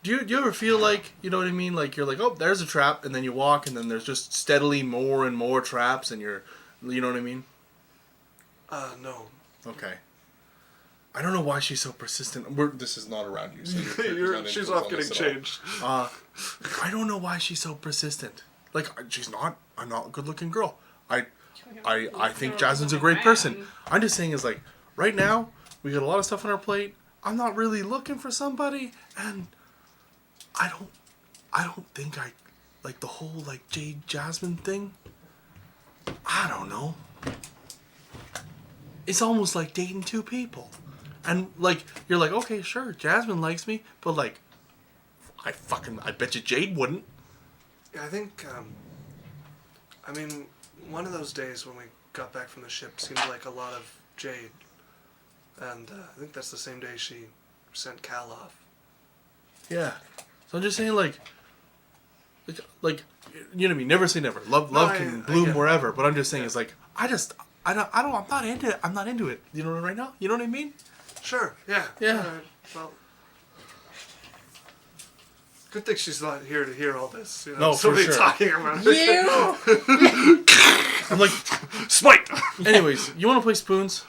do you ever feel like, you know what I mean? Like you're like, oh, there's a trap, and then you walk, and then there's just steadily more and more traps, and you know what I mean? No. Okay. I don't know why she's so persistent. This is not around you. So She's off getting changed. I don't know why she's so persistent. Like, I'm not a good-looking girl. I think Jasmine's a great person. I'm just saying is like, right now, we got a lot of stuff on our plate. I'm not really looking for somebody, and I don't think I like the whole like Jade Jasmine thing. I don't know. It's almost like dating 2 people. And like you're like, okay, sure, Jasmine likes me, but like I bet you Jade wouldn't. Yeah, I think, I mean, one of those days when we got back from the ship seemed like a lot of Jade. And I think that's the same day she sent Cal off. Yeah. So I'm just saying, like, Like, you know what I mean? Never say never. Love can bloom wherever. But I'm just saying, it's like, I'm not into it. I'm not into it. You know, right now? You know what I mean? Sure, yeah. Yeah. Well, good thing she's not here to hear all this. You know, No, for somebody sure. talking about it. You! I'm like, Smite! anyways, you want to play spoons?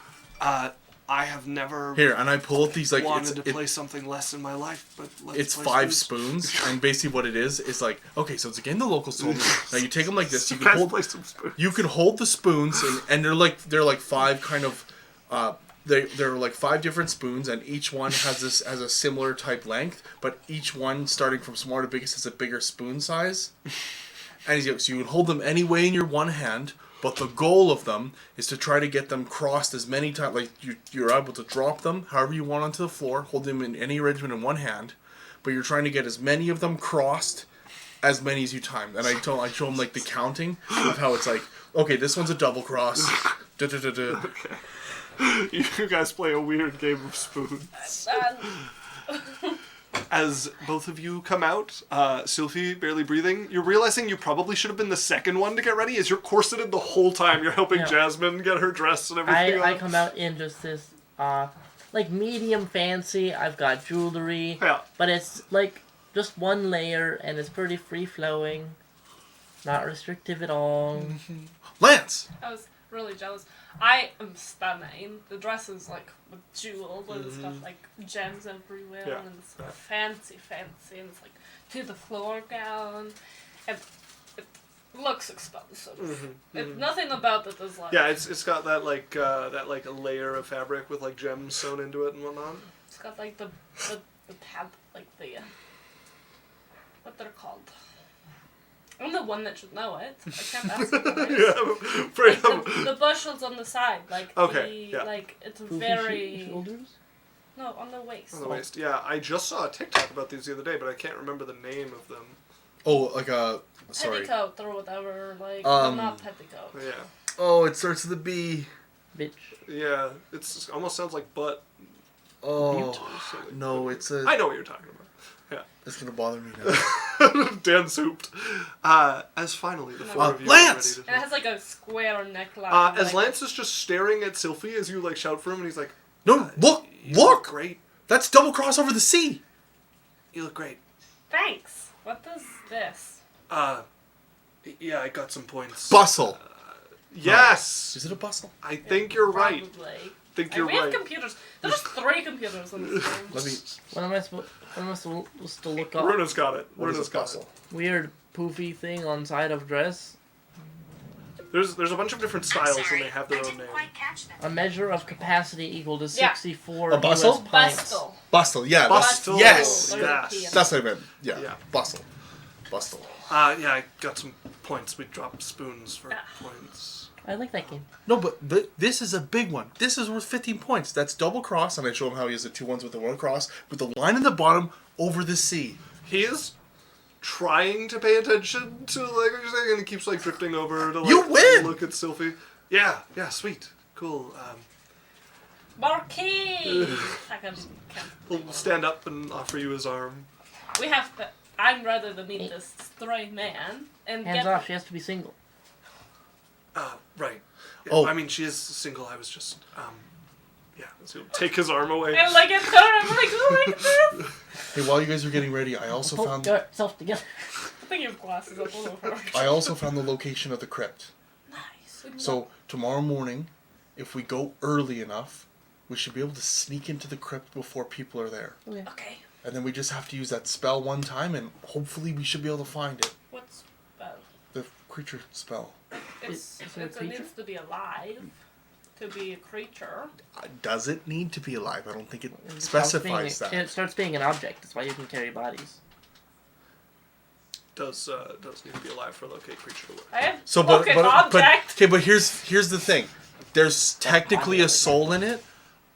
I have never Here, and I pull out these, like, wanted to play something less in my life, but let's it's play 5 spoons, and basically what it is like, okay, so it's again the local told me. Now you take them like this. You can hold. play some spoons. You can hold the spoons, and they're like 5 kind of. They're like 5 different spoons, and each one has a similar type length, but each one starting from small to biggest has a bigger spoon size. And so you can hold them any way in your one hand. But the goal of them is to try to get them crossed as many times, like you're able to drop them however you want onto the floor, hold them in any arrangement in one hand, but you're trying to get as many of them crossed as many as you time. And I show them like the counting of how it's like, okay, this one's a double cross. Okay. You guys play a weird game of spoons. As both of you come out, Cylph'e barely breathing, you're realizing you probably should have been the second one to get ready, as you're corseted the whole time. You're helping Jasmine get her dress and everything. I come out in just this, like, medium fancy. I've got jewelry. Yeah. But it's, like, just one layer, and it's pretty free-flowing. Not restrictive at all. Lance! I was really jealous. I am stunning. The dress is like with jewels and it's got like gems everywhere and it's fancy, and it's like to the floor gown. And it looks expensive. Nothing about it is like. Yeah, it's got that like a layer of fabric with like gems sewn into it and whatnot. It's got like the pad, like the what they're called. I'm the one that should know it. I can't ask you. The bushels on the side, like like it's very Shoulders? no on the waist. On the waist, yeah. I just saw a TikTok about these the other day, but I can't remember the name of them. Oh, like a... Sorry. Petticoat or whatever, like not petticoat. Yeah. Oh, it starts with a B. Bitch. Yeah, it almost sounds like butt. Oh, no, it's a... I know what you're talking about. Yeah. It's going to bother me now. Dan souped. As finally the four of you Lance! are ready to... And it has like a square neckline. as like, Lance is just staring at Cylph'e as you like shout for him, and he's like, No, look! you Look! great. That's double cross over the sea! You look great. Thanks. What is this? Yeah, I got some points. Bustle! Yes! Is it a bustle? I think you're right. Probably. I think you're We have right. computers. There's 3 computers in this game. Let me... What am I supposed to look up? Runa's got it. What is Runa's a got bustle? Weird poofy thing on side of dress. it. There's a bunch of different styles and they have their own name. A measure of capacity equal to Yeah. 64 A bustle? US pints. Bustle. Bustle, yeah. Bustle. Yes! There's a Yes. P in it. That's what I meant. Yeah. Yeah. Bustle. Bustle. Yeah, I got some points. We dropped spoons for points. I like that game. No, but this is a big one. This is worth 15 points. That's double cross, and I show him how he has the 2 ones with the 1 cross, with the line in the bottom over the sea. He is trying to pay attention to like what you're saying, and he keeps like drifting over to like You win! look at Cylph'e. Yeah, sweet, cool. Barkos! He'll stand up and offer you his arm. We have to. I'm ready to meet this stray man and Hands get. off, she has to be single. Right. Yeah, Oh. I mean, she is single. I was just, yeah. So he'll take his arm away. And like it's her, I'm like, oh my goodness! Hey, while you guys are getting ready, I also Pull found yourself together. I think you have glasses up all over. I also found the location of the crypt. Nice. So tomorrow morning, if we go early enough, we should be able to sneak into the crypt before people are there. Okay. And then we just have to use that spell one time, and hopefully we should be able to find it. What's spell? The creature spell. Is it a it creature? needs to be alive to be a creature. Does it need to be alive? I don't think it It specifies that. It starts being an object. That's why you can carry bodies. Does need to be alive for a locate creature to work. I have So, but object. okay, but here's the thing. There's technically a soul in it.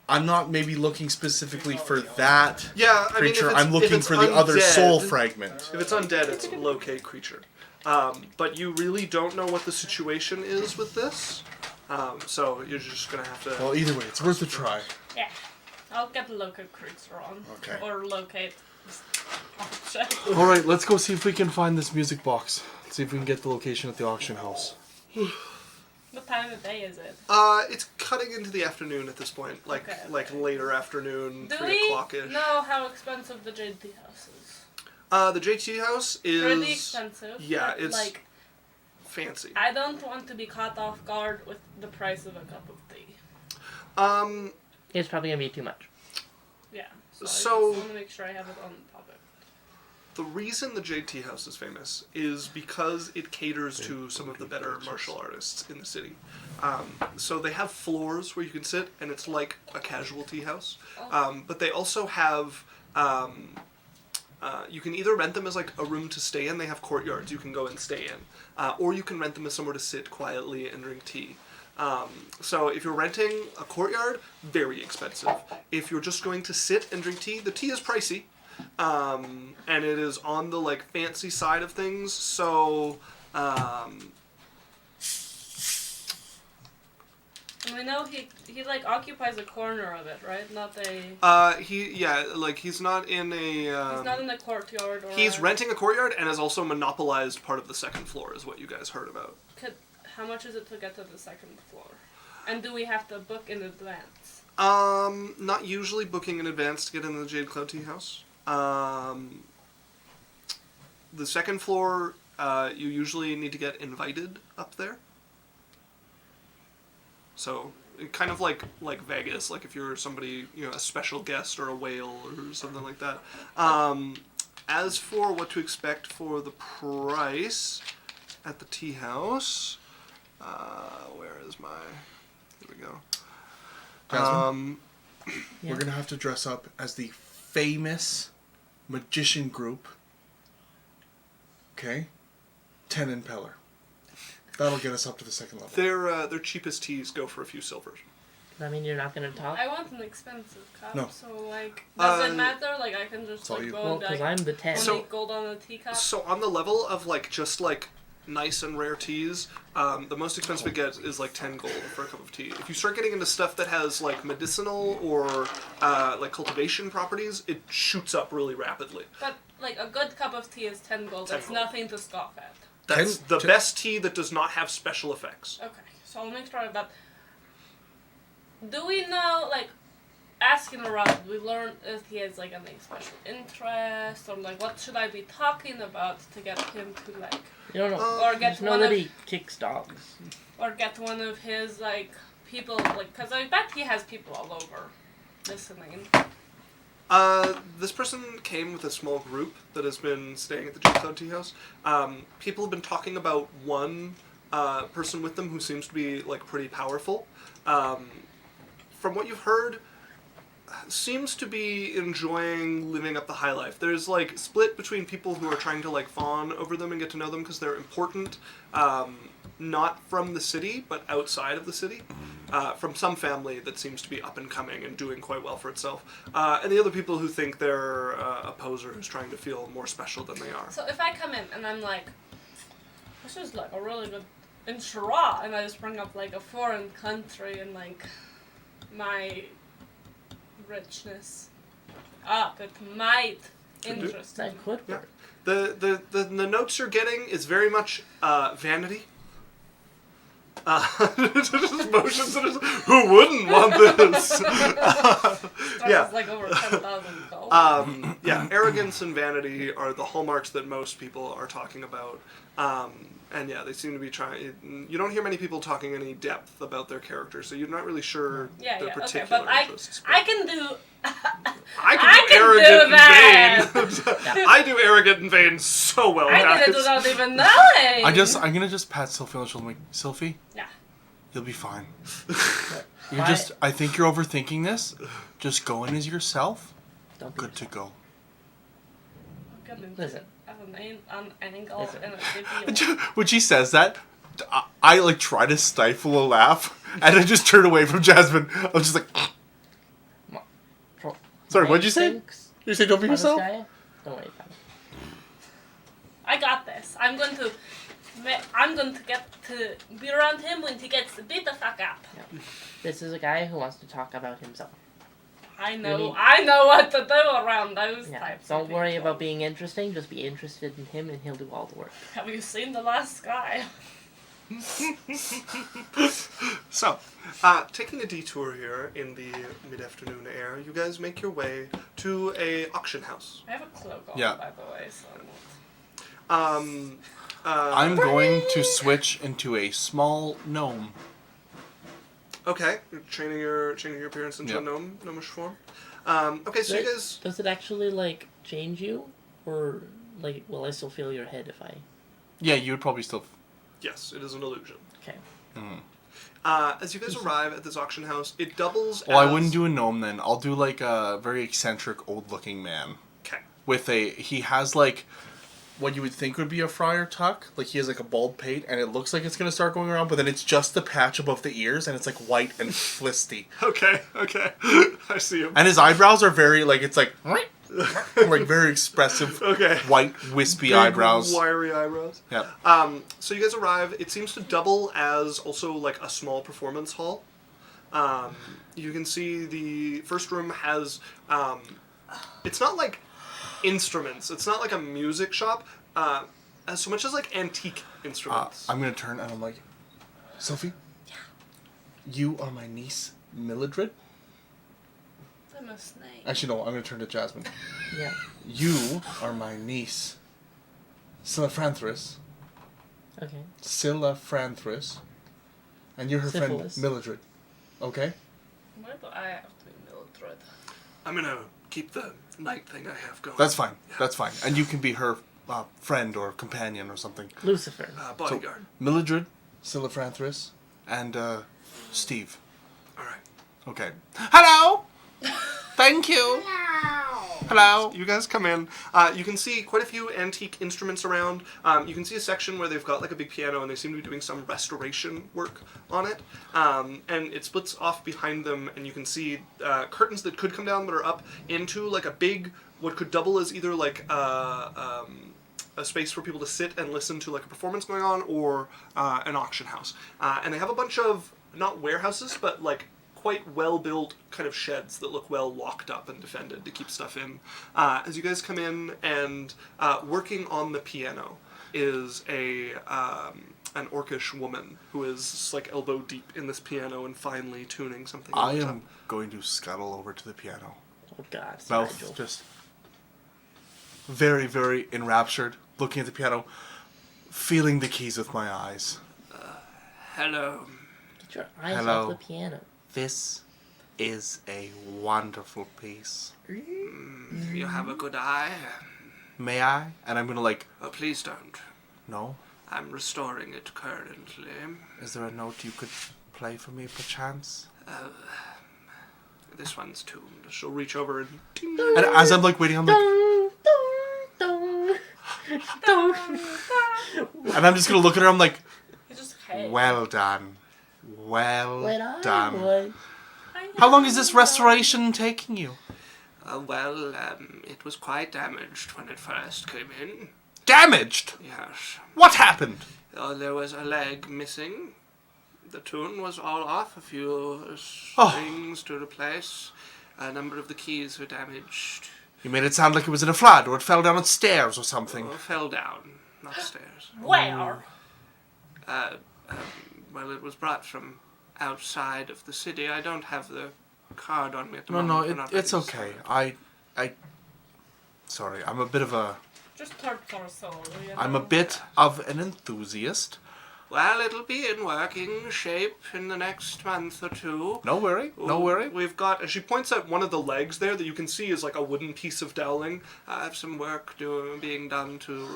I'm not maybe looking specifically for that Yeah, I mean, if creature. it's, I'm looking if it's for the other soul undead- fragment. If it's undead, it's a locate creature. But you really don't know what the situation is with this. So you're just gonna have to. Well, either way, it's worth a try. Yeah. I'll get locate creature on. Okay. Or locate Oh, shit. All right, let's go see if we can find this music box. See if we can get the location at the auction house. What time of day is it? It's cutting into the afternoon at this point, like Okay. later afternoon, Do 3 we o'clock-ish. know how expensive the JT house is? The JT house is Pretty expensive. Yeah, but, it's like, fancy. I don't want to be caught off guard with the price of a cup of tea. It's probably gonna be too much. Yeah. So, So- I just want to make sure I have it on topic. The reason the JT house is famous is because it caters to some of the better martial artists in the city. So they have floors where you can sit, and it's like a casual tea house. But they also have, you can either rent them as like a room to stay in. They have courtyards you can go and stay in, or you can rent them as somewhere to sit quietly and drink tea. So if you're renting a courtyard, very expensive. If you're just going to sit and drink tea, the tea is pricey. And it is on the like fancy side of things, so And we know he like occupies a corner of it, right? Not a. he's not in a He's not in the courtyard or. he's renting a courtyard and has also monopolized part of the second floor, is what you guys heard about. How much is it to get to the second floor? And do we have to book in advance? Not usually booking in advance to get into the Jade Cloud Tea House. The second floor, you usually need to get invited up there. So, kind of like Vegas, like if you're somebody, a special guest or a whale or something like that. As for what to expect for the price at the tea house, where is my... Here we go. Jasmine? Yeah. We're going to have to dress up as the famous magician group. Okay? 10 impeller. That'll get us up to the second level. Their cheapest teas go for a few silvers. I mean, you're not gonna talk. I want an expensive cup, No. so like, does it Uh, matter? Like, I can just it's all like you. go Well, and be because like, I'm the 10. only So- gold on a teacup. So on the level of just nice and rare teas, the most expensive it gets is like 10 gold for a cup of tea. If you start getting into stuff that has like medicinal or like cultivation properties, it shoots up really rapidly. But like a good cup of tea is 10 gold. 10 That's gold. nothing to scoff at. That's 10 the best tea that does not have special effects. Okay, so I'll make sure of that. Do we know, like, asking around, we learn if he has like any special interest, or like what should I be talking about to get him to like, You don't know. or You get just know one that of, he kicks dogs. or get one of his like people, like, because I bet he has people all over listening. This person came with a small group that has been staying at the Jade Cloud Tea House. People have been talking about one person with them who seems to be like pretty powerful. From what you've heard, seems to be enjoying living up the high life. There's like split between people who are trying to like fawn over them and get to know them because they're important, not from the city but outside of the city, from some family that seems to be up and coming and doing quite well for itself, and the other people who think they're a poser who's trying to feel more special than they are. So if I come in and I'm like, this is like a really good inshira, and I just bring up like a foreign country and like my richness up, it might interest him. That could work. The notes you're getting is very much vanity. Just motions that is, who wouldn't want this? Yeah. It's like over 10,000 gold. Yeah, arrogance and vanity are the hallmarks that most people are talking about. And yeah, they seem to be trying. You don't hear many people talking any depth about their character, so you're not really sure Yeah, their yeah, okay, particular but interests. I can do. I I can do can arrogant do and vain. I do arrogant and vain so well, I guys. did it without even knowing. I'm gonna just pat Cylph'e on the shoulder and be like, Cylph'e, Yeah. you'll be fine. Why- I think you're overthinking this. Just go in as yourself. Don't be Good to go. Listen. An angle Listen. and a video. When she says that, I like try to stifle a laugh, and I just turn away from Jasmine. I'm just like, sorry, what'd you say? Thanks. You say don't be On this yourself? guy? Don't worry about it. I got this. I'm going to get to be around him when he gets beat the fuck up. This is a guy who wants to talk about himself. I know. Really? I know what to do around those Yeah. types. Don't of worry people. about being interesting. Just be interested in him, and he'll do all the work. Have you seen The Last Guy? So, taking a detour here in the mid-afternoon air, you guys make your way to a auction house. I have a cloak on, Yeah. by the way, so I'm not. I'm going to switch into a small gnome. Okay, you're changing your appearance into a Yep. gnomish form. Okay, so you guys. Does it actually like change you, or like will I still feel your head if I? Yeah, you would probably still. Yes, it is an illusion. Okay. As you guys arrive at this auction house, it doubles. Well, as... I wouldn't do a gnome then. I'll do like a very eccentric, old-looking man. Okay. He has like what you would think would be a friar tuck. Like he has like a bald pate, and it looks like it's gonna start going around, but then it's just the patch above the ears, and it's like white and flisty. Okay. I see him. And his eyebrows are very like it's like like very expressive. Okay. White wispy Big, eyebrows. wiry eyebrows. Yeah. So you guys arrive. It seems to double as also like a small performance hall. You can see the first room has. It's not like instruments. It's not like a music shop. As so much as like antique instruments. I'm gonna turn and I'm like, Cylph'e. Yeah. You are my niece, Mildred. I'm a snake. Actually, no. I'm gonna turn to Jasmine. Yeah. You are my niece, Cylph'e. Okay. Cylph'e. And you're her Syphilis. friend, Mildred. Okay? Why do I have to be Mildred? I'm gonna keep the night thing I have going. That's fine. That's fine. And you can be her friend or companion or something. Lucifer. Bodyguard. Mildred, Cylph'e, and Steve. All right. Okay. Hello! Thank you! Hello! You guys come in. You can see quite a few antique instruments around. You can see a section where they've got like a big piano and they seem to be doing some restoration work on it. And it splits off behind them and you can see curtains that could come down but are up into like a big, what could double as either like a space for people to sit and listen to like a performance going on or an auction house. And they have a bunch of, not warehouses, but like quite well-built kind of sheds that look well locked up and defended to keep stuff in. As you guys come in and working on the piano is an orcish woman who is like elbow deep in this piano and finely tuning something. I on the am top. going to scuttle over to the piano. Oh God. Mouth Nigel. just very, very enraptured, looking at the piano, feeling the keys with my eyes. Hello. Get your eyes Hello. off the piano. This is a wonderful piece. You have a good eye. May I? And I'm gonna like, Oh, please don't. no? I'm restoring it currently. Is there a note you could play for me, perchance? This one's tuned. She'll reach over and ding. And as I'm like waiting, I'm like, Dong, dong, dong. and I'm just gonna look at her. I'm like, You just hate. well done, well When I done. was How long is this restoration taking you? It was quite damaged when it first came in. Damaged. Yes. What happened? There was a leg missing. The tune was all off. A few Oh. strings to replace. A number of the keys were damaged. You made it sound like it was in a flood or it fell down its stairs or something. Fell down, not stairs. Where? Well, it was brought from outside of the city. I don't have the card on me at the No, moment. We're not it's ready to okay. sell it. Sorry, I'm a bit of a Just hurt our soul. You I'm a know? bit of an enthusiast. Well, it'll be in working shape in the next month or two. No worry, no worry. We've got, and she points at one of the legs there that you can see is like a wooden piece of dowling. I have some work being done to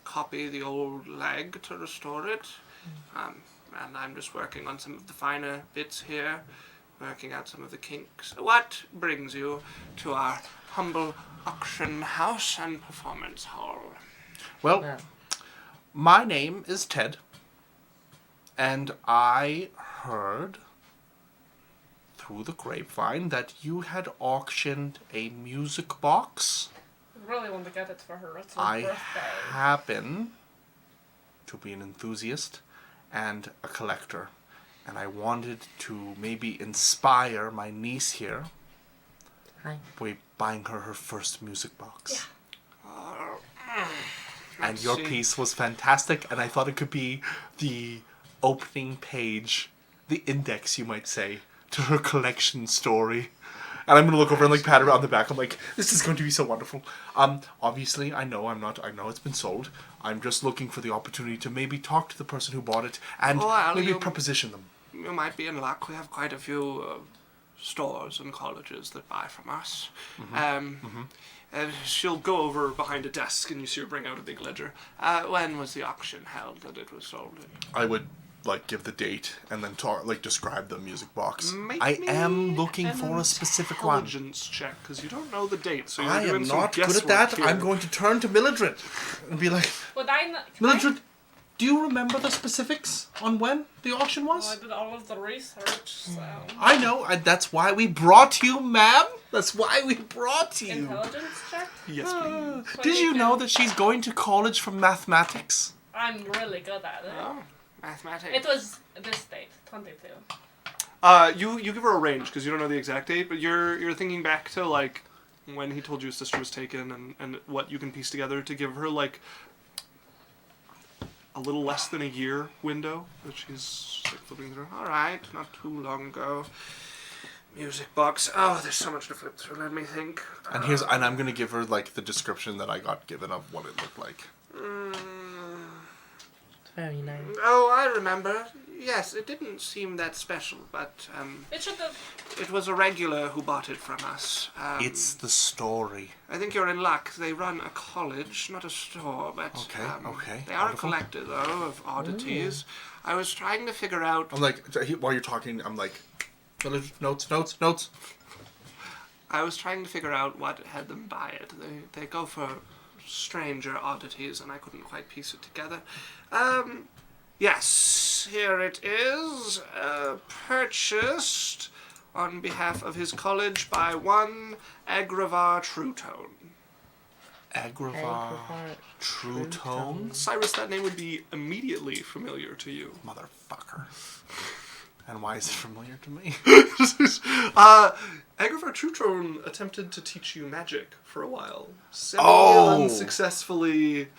copy the old leg to restore it. And I'm just working on some of the finer bits here, working out some of the kinks. What brings you to our humble auction house and performance hall? Well, Yeah. my name is Ted, and I heard through the grapevine that you had auctioned a music box. I really want to get it for her. It's her I birthday. happen to be an enthusiast and a collector, and I wanted to maybe inspire my niece here Hi. We're buying her first music box. Yeah. And your piece was fantastic, and I thought it could be the opening page, the index, you might say, to her collection story. And I'm gonna look over and like pat her on the back. I'm like, this is going to be so wonderful. Obviously, I know it's been sold. I'm just looking for the opportunity to maybe talk to the person who bought it and maybe proposition them. You might be in luck. We have quite a few stores and colleges that buy from us. And she'll go over behind a desk, and you see her bring out a big ledger. When was the auction held that it was sold in? I would like give the date and then describe the music box. Make I me am looking an for a specific one. intelligence check, because you don't know the date, so you're I doing am some not good at guesswork that. here. I'm going to turn to Mildred and be like, Would I not... Mildred, do you remember the specifics on when the auction I was? did all of the research, so... I know. That's why we brought you, ma'am. That's why we brought you. Intelligence check? Yes, please. Did you know that she's going to college for mathematics? I'm really good at it. Oh, mathematics. It was this date, 22. You give her a range, because you don't know the exact date, but you're thinking back to, like, when he told you his sister was taken, and what you can piece together to give her, like, a little less than a year window that she's like flipping through. All right, not too long ago. Music box. Oh, there's so much to flip through. Let me think. And I'm gonna give her like the description that I got given of what it looked like. It's very nice. Oh, I remember. Yes, it didn't seem that special, but It should have... it was a regular who bought it from us. It's the story. I think you're in luck. They run a college, not a store, but Okay, they are wonderful. a collector, though, of oddities. I was trying to figure out... I'm like, while you're talking, I'm like, notes. I was trying to figure out what had them buy it. They go for stranger oddities, and I couldn't quite piece it together. Yes, here it is. Purchased on behalf of his college by one Agravar Truetone. Agravar True Tone? Cyrus, that name would be immediately familiar to you. Motherfucker. And why is it familiar to me? Agravar Truetone attempted to teach you magic for a while. Oh! Unsuccessfully.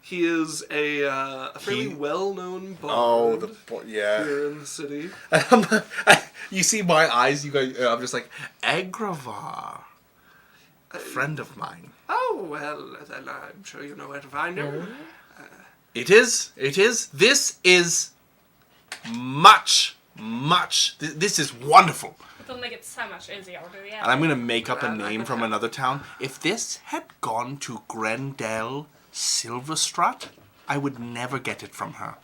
He is a fairly well-known bard yeah. here in the city. You see my eyes, you guys, I'm just like, Agravar. A friend of mine. Oh, well, then I'm sure you know where to find him. It is. This is much. This is wonderful. It'll make it so much easier to the And I'm going to make up a name from another town. If this had gone to Grendel Silverstrut, I would never get it from her.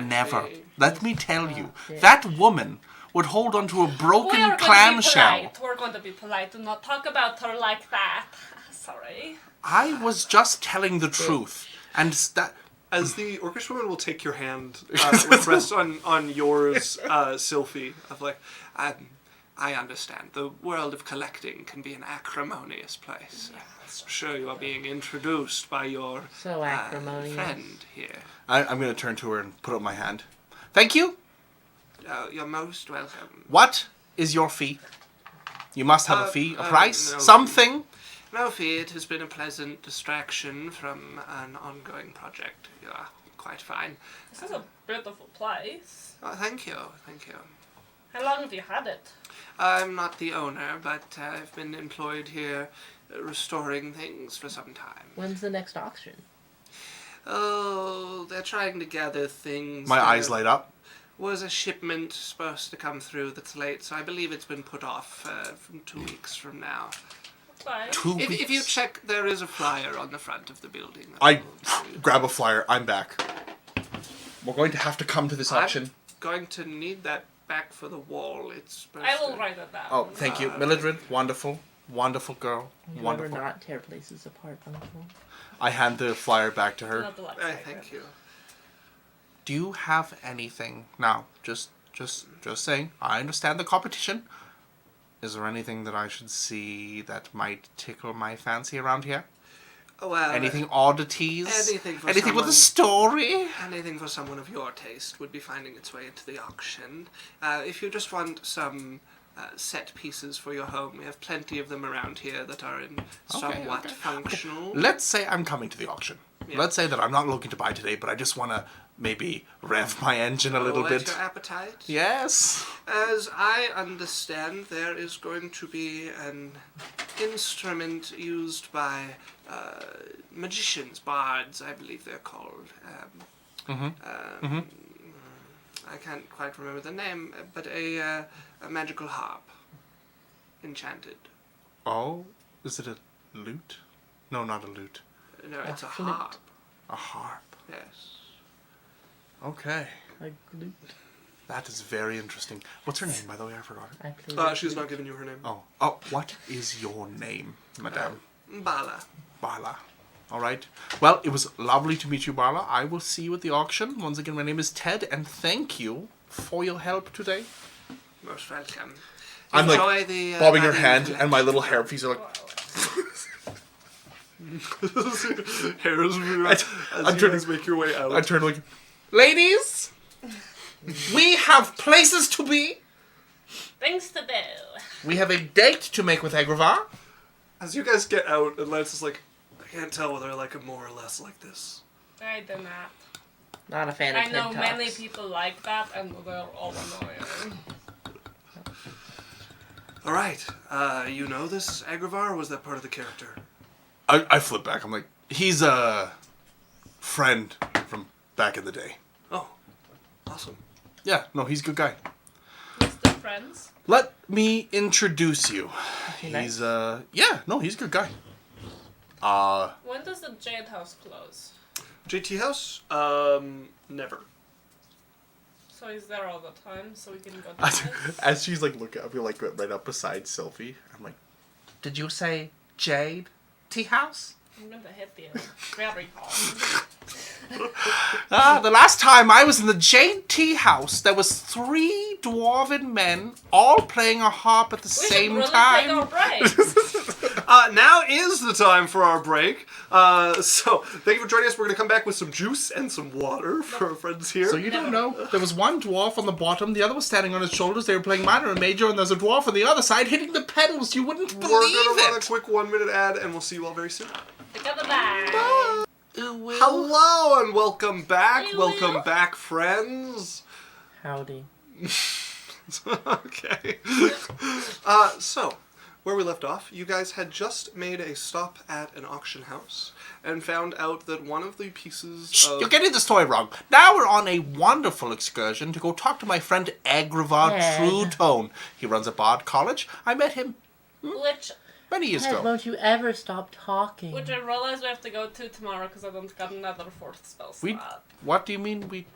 Never. Let me tell you, that woman would hold onto a broken clamshell. We're going to be polite. Do not talk about her like that. Sorry. I was just telling the truth. And that... As the orcish woman will take your hand, with rest on yours, Cylph'e, of like, I understand. The world of collecting can be an acrimonious place. I'm sure you are being introduced by your friend here. I'm going to turn to her and put up my hand. Thank you. You're most welcome. What is your fee? You must have a fee, a price, no something. No fee. It has been a pleasant distraction from an ongoing project. You are quite fine. This is a beautiful place. Oh, thank you. How long have you had it? I'm not the owner, but I've been employed here restoring things for some time. When's the next auction? Oh, they're trying to gather things. My eyes light up. Was a shipment supposed to come through that's late, so I believe it's been put off from 2 weeks from now. Fine. 2 weeks. If you check, there is a flyer on the front of the building. I grab a flyer. I'm back. We're going to have to come to this auction. I'm going to need that back for the wall. It's supposed I will to... write it down. Oh, thank you. Mildred, wonderful. Wonderful girl. You Wonderful. never not tear places apart, Uncle. I hand the flyer back to her. Not the luck Thank you. Do you have anything now? Just saying. I understand the competition. Is there anything that I should see that might tickle my fancy around here? Well, Anything oddities? anything for with someone- a story? Anything for someone of your taste would be finding its way into the auction. If you just want some set pieces for your home. We have plenty of them around here that are in somewhat functional. Let's say I'm coming to the auction. Yeah. Let's say that I'm not looking to buy today, but I just want to maybe rev my engine a little bit. Your appetite? Yes. As I understand, there is going to be an instrument used by magicians, bards, I believe they're called. I can't quite remember the name, but a magical harp. Enchanted. Oh, is it a lute? No, not a lute. No, it's a flute. harp. A harp. Yes. Okay. A glute. That is very interesting. What's her name, by the way? I forgot it. I play the She's flute. not giving you her name. Oh, what is your name, madame? Bala. Bala. All right. Well, it was lovely to meet you, Bala. I will see you at the auction. Once again, my name is Ted, and thank you for your help today. Most welcome. I'm Enjoy like the, bobbing her budding hand, collection. and my little hairpiece are like. Hairs I'm you turning- guys make your way out. I turn like, ladies, we have places to be. Things to do. We have a date to make with Agrava. As you guys get out, and Lance is like, I can't tell whether I like him more or less like this. I do not. Not a fan of I know TED many Talks. people like that, and they're all annoying. All right. You know this Agravar, or was that part of the character? I flip back. I'm like, he's a friend from back in the day. Oh, awesome. Yeah, no, he's a good guy. We're still friends. Let me introduce you. he nice? He's yeah, no, he's a good guy. When does the Jade House close? JT House? Never. So he's there all the time, so we can go dance. As she's like looking up, you're like right up beside Cylph'e. I'm like, did you say Jade Tea House? I'm gonna hit you very hard. The last time I was in the Jade Tea House, there was 3 dwarven men all playing a harp at the We same should really time. take our break. Now is the time for our break. So thank you for joining us. We're going to come back with some juice and some water for our friends here. So you don't know. There was one dwarf on the bottom, the other was standing on his shoulders. They were playing minor and major, and there's a dwarf on the other side hitting the pedals. You wouldn't We're believe going to run a it. quick 1-minute ad, and we'll see you all very soon. Together bye. Hello and welcome back. Hey, Welcome Will. back, friends. Howdy. Okay. So, where we left off, you guys had just made a stop at an auction house and found out that one of the pieces Shh, of... you're getting the story wrong. Now we're on a wonderful excursion to go talk to my friend Agrava Ed. Truetone. He runs a bard college. I met him Which many years Ted, ago. won't you ever stop talking? I realize we have to go to tomorrow because I don't got another 4th spell We, slot. what do you mean we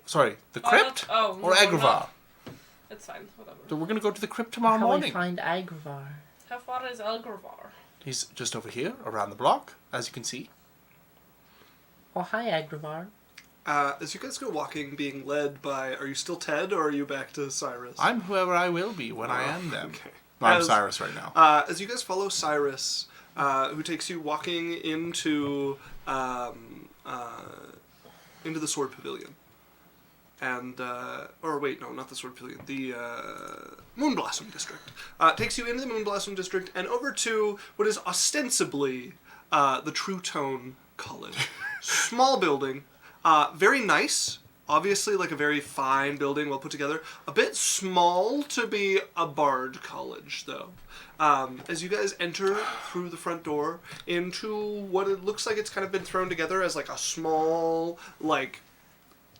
sorry, the Oh, crypt? oh, or no, Agrava? no. It's fine, whatever. So we're going to go to the crypt tomorrow How we morning. find Agravar? How far is Elgravar? He's just over here, around the block, as you can see. Oh, hi, Agravar. As you guys go walking, being led by... Are you still Ted, or are you back to Cyrus? I'm whoever I will be when I am them. Okay. No, I'm As- Cyrus right now. As you guys follow Cyrus, who takes you walking into the Sword Pavilion, and or wait, no, not the Sword Pavilion, the Moonblossom District. Takes you into the Moonblossom District and over to what is ostensibly the True Tone College. Small building, very nice. Obviously, like a very fine building, well put together. A bit small to be a bard college, though. As you guys enter through the front door into what it looks like it's kind of been thrown together as like a small, like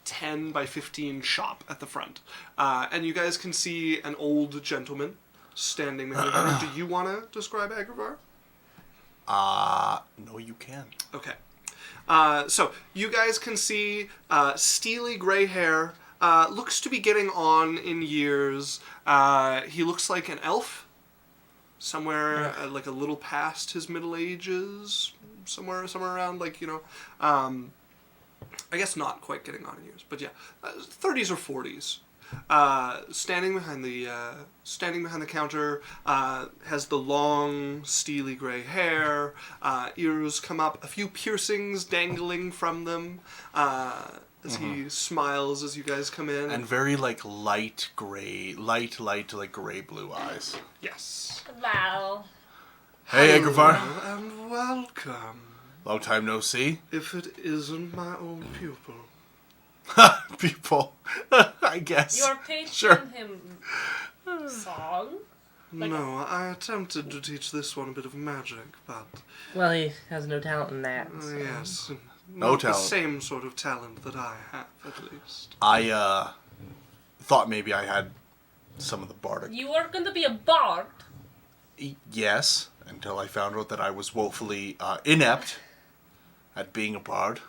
10 by 15 shop at the front. And you guys can see an old gentleman standing behind the counter. Do you want to describe Agravar? No, you can. Okay. So you guys can see steely gray hair. Looks to be getting on in years. He looks like an elf. Somewhere like a little past his middle ages. Somewhere around like, you know, I guess not quite getting on in years, but yeah, 30s or 40s. Standing behind the counter, has the long, steely gray hair, ears come up, a few piercings dangling from them, as he smiles as you guys come in. And very like light like gray blue eyes. yes. Wow. Hey, Agrafar. Hello and welcome. Long time no see. If it isn't my old pupil. People, I guess. You're teaching Sure. him song? Like No, I attempted to teach this one a bit of magic, but Well, he has no talent in that. so- yes, No not talent. the same sort of talent that I have, at least. I thought maybe I had some of the bardic. You are going to be a bard? Yes, until I found out that I was woefully inept at being a bard.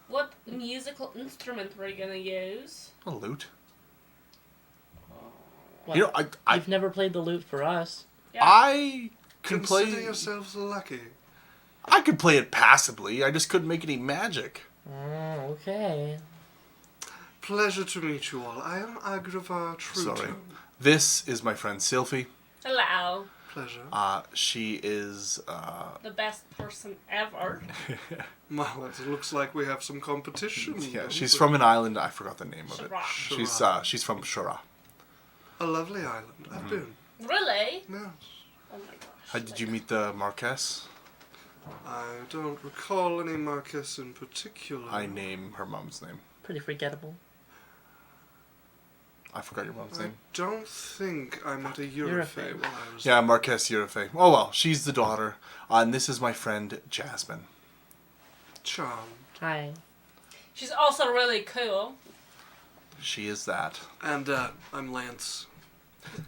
What musical instrument were you going to use? A lute. What? You know, I You've never played the lute for us. Yeah. I can Consider play. yourselves lucky. I could play it passably. I just couldn't make any magic. Oh, okay. Pleasure to meet you all. I am Agrava Truto. Sorry. This is my friend Cylph'e. Hello. Pleasure. She is. The best person ever. Well, it looks like we have some competition. Yeah, don't she's we? from an island. I forgot the name of it. Shara. She's from Shara. a lovely island. I've Mm-hmm. been. Really? Yes. Oh my gosh. How did you meet the Marquess? I don't recall any Marquess in particular. I name her mom's name. Pretty forgettable. I forgot your mom's I name. don't think I met a Eurofe. Eurofe while I was Yeah, Marquess Eurofe. Oh well, she's the daughter. And this is my friend Jasmine. charmed. Hi. She's also really cool. She is that. And I'm Lance.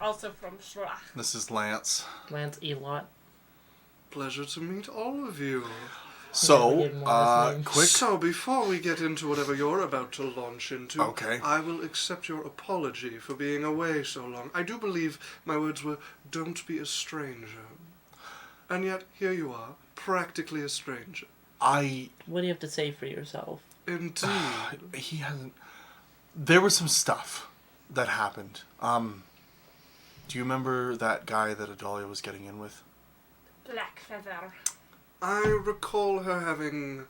Also from Shra. This is Lance. Lance Elot. Pleasure to meet all of you. So, give him all his names. quick. So, before we get into whatever you're about to launch into, Okay. I will accept your apology for being away so long. I do believe my words were, don't be a stranger. And yet, here you are, practically a stranger. What do you have to say for yourself? Indeed. He hasn't. There was some stuff that happened. Do you remember that guy that Adalia was getting in with? Black feather. I recall her having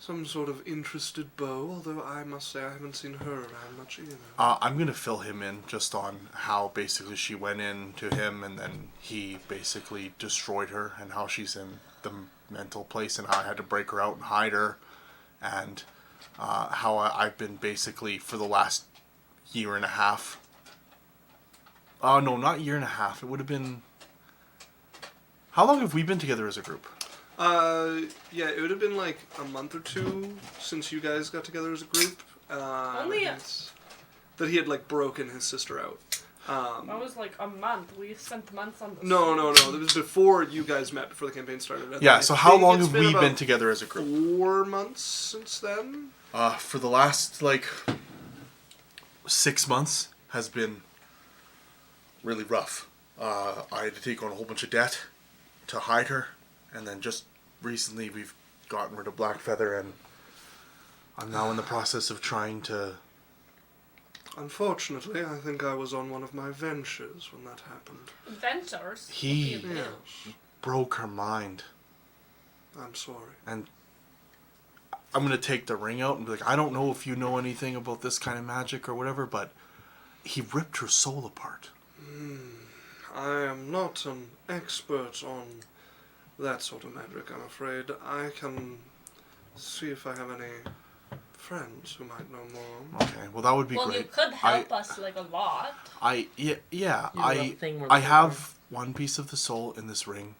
some sort of interested beau, although I must say I haven't seen her around much either. I'm gonna fill him in just on how basically she went in to him and then he basically destroyed her and how she's in the mental place and how I had to break her out and hide her and how I've been basically for the last year and a half. Oh no, not year and a half. It would have been. How long have we been together as a group? Yeah, it would have been like a month or two since you guys got together as a group. Only a- that he had like broken his sister out. That was like a month. We spent months on this. No. It was before you guys met, before the campaign started. Yeah. So how long it's have we about been together as a group? 4 months since then. For the last like 6 months has been really rough. I had to take on a whole bunch of debt to hide her, and then just recently we've gotten rid of Blackfeather, and I'm now in the process of trying to. Unfortunately, I think I was on one of my ventures when that happened. Adventures. He- What do you do? Yes, Broke her mind, I'm sorry. and I'm gonna take the ring out and be like, I don't know if you know anything about this kind of magic or whatever, but he ripped her soul apart. I am not an expert on that sort of magic, I'm afraid. I can see if I have any friends who might know more. Okay, well that would be Well, great. you could help us like a lot. Yeah, You have a thing we're I looking have one piece of the soul in this ring.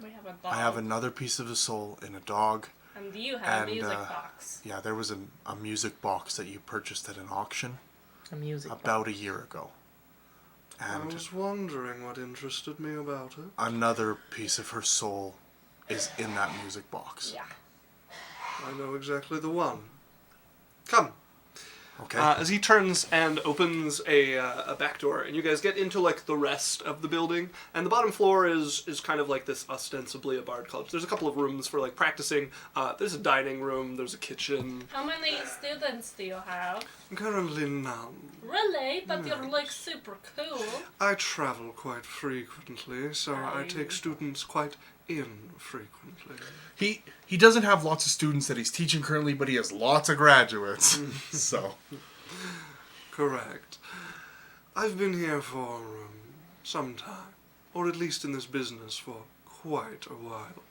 We have a dog. I have another piece of the soul in a dog. And you have a and, music box. Yeah, there was a music box that you purchased at an auction A music. about a year ago. I And was wondering what interested me about it. another piece of her soul is in that music box. Yeah. I know exactly the one. Come. Okay. As he turns and opens a back door, and you guys get into like the rest of the building, and the bottom floor is kind of like this ostensibly a bard college. There's a couple of rooms for like practicing. There's a dining room. There's a kitchen. How many students do you have? Currently none. Really? But you're like super cool. I travel quite frequently, so I take Right. students quite infrequently. He doesn't have lots of students that he's teaching currently, but he has lots of graduates. So. Correct. I've been here for some time, or at least in this business for quite a while.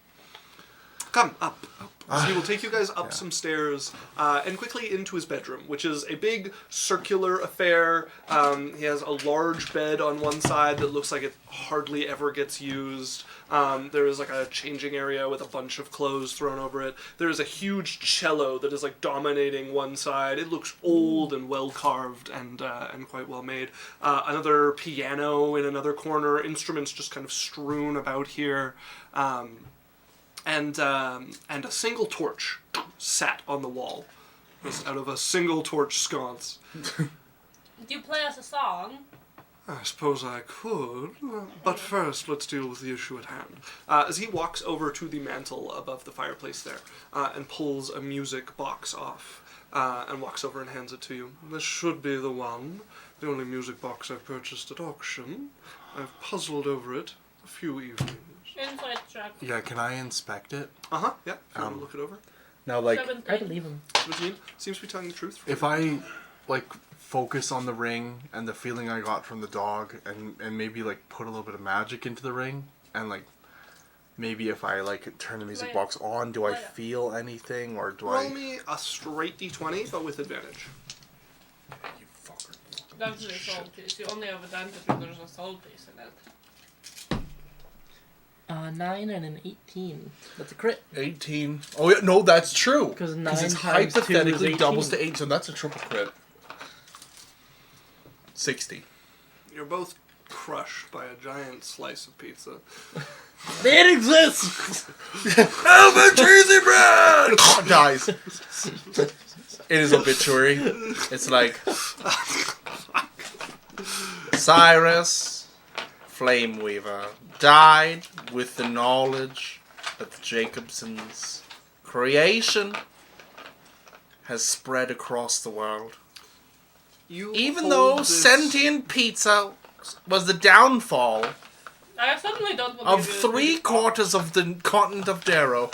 Come, up. So he will take you guys up some stairs and quickly into his bedroom, which is a big circular affair. He has a large bed on one side that looks like it hardly ever gets used. There is like a changing area with a bunch of clothes thrown over it. There is a huge cello that is like dominating one side. It looks old and well carved and quite well made. Another piano in another corner. Instruments just kind of strewn about here. And a single torch sat on the wall. Just out of a single torch sconce. Do you play us a song? I suppose I could, but first let's deal with the issue at hand. As he walks over to the mantel above the fireplace there, and pulls a music box off, and walks over and hands it to you. This should be the one, the only music box I've purchased at auction. I've puzzled over it a few evenings. Inside check. Yeah, can I inspect it? Yeah, if you want to look it over. Now, like, 17. I believe him. 17 seems to be telling the truth. if I, like, focus on the ring and the feeling I got from the dog and maybe, like, put a little bit of magic into the ring and, like, maybe if I, like, turn the music box on, do I feel anything or do Roll me a straight d20, but with advantage. You fucker. That's the soul piece. You only have advantage if there's a soul piece in it. 9 and an 18. That's a crit. 18. Oh, yeah, no, that's true. Because 9 Because it's times 2 is hypothetically 18. doubles to 8, so that's a triple crit. 60. You're both crushed by a giant slice of pizza. It exists! Have a cheesy bread! Dies. In his obituary, it's like Cyrus, Flame Weaver, died with the knowledge that the Jacobsons' creation has spread across the world. Even though sentient pizza was the downfall I suddenly don't believe of you. 3/4 of the continent of Darrow.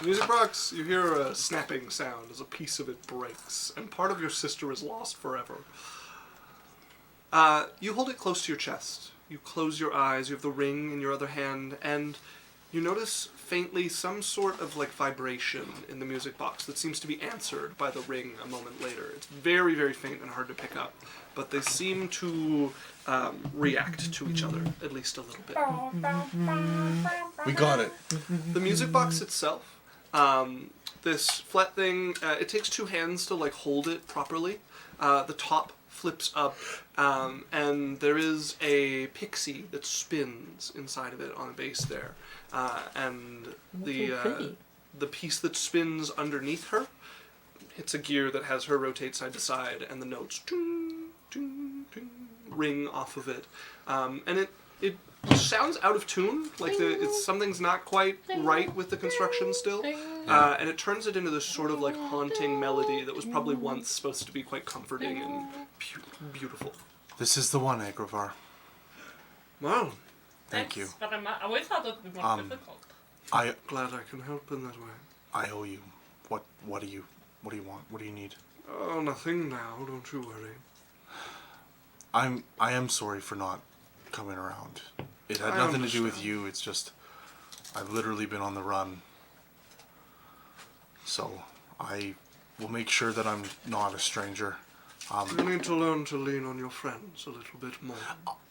Music box, you hear a snapping sound as a piece of it breaks, and part of your sister is lost forever. You hold it close to your chest. You close your eyes, you have the ring in your other hand, and you notice faintly some sort of like vibration in the music box that seems to be answered by the ring a moment later. It's very, very faint and hard to pick up, but they seem to react to each other, at least a little bit. We got it. The music box itself, this flat thing, it takes 2 hands to like hold it properly. The top flips up, and there is a pixie that spins inside of it on a base there. And the piece that spins underneath her hits a gear that has her rotate side to side, and the notes ding, ding, ding, ring off of it. And it sounds out of tune, like something's not quite right with the construction still. And it turns it into this sort of like haunting melody that was probably once supposed to be quite comforting and beautiful. This is the one, Agravar. Wow, Thank you. But I always thought it would be more difficult. glad I can help in that way. I owe you. What do you want? What do you need? Oh, nothing now, don't you worry. I am sorry for not coming around. It had I nothing to do with understand. you. It's just I've literally been on the run. So I will make sure that I'm not a stranger. You need to learn to lean on your friends a little bit more.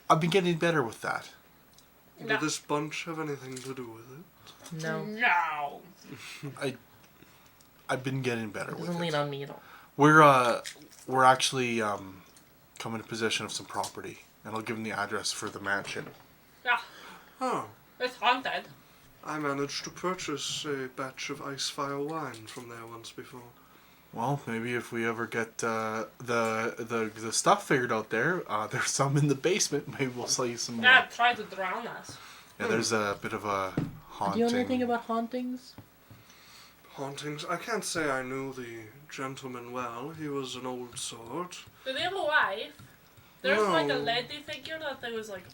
I've been getting better with that. Did this bunch have anything to do with it? No. No. I've been getting better with Doesn't lean it. on me at all. We're actually coming to possession of some property, and I'll give them the address for the mansion. Yeah. Oh, It's haunted. I managed to purchase a batch of Icefire wine from there once before. Well, maybe if we ever get the stuff figured out there, there's some in the basement. Maybe we'll sell you some more. Yeah, try to drown us. Yeah, there's a bit of a haunting. Do you know anything about hauntings? Hauntings? I can't say I knew the gentleman well. He was an old sort. Did he have a wife? There's like a No. lady figure that there was like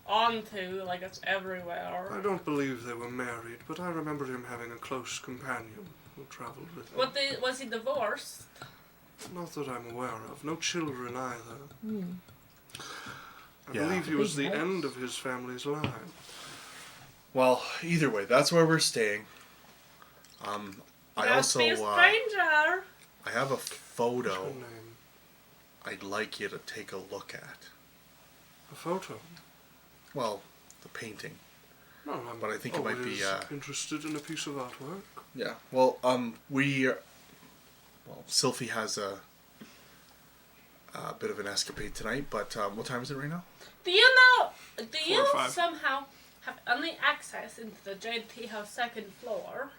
onto, like it's everywhere. I don't believe they were married, but I remember him having a close companion who travelled with him. Was he divorced? Not that I'm aware of. No children either. I Yeah. believe he was the Nice. end of his family's line. Well, either way, that's where we're staying. I Must also be a stranger. I have a What's photo her name? I'd like you to take a look at. A photo? Well, the painting. No, I'm But I think it might be, always interested in a piece of artwork. Yeah. Well, Cylph'e has a bit of an escapade tonight, but what time is it right now? Do you 4 or 5. somehow have any access into the Jade Tea House second floor?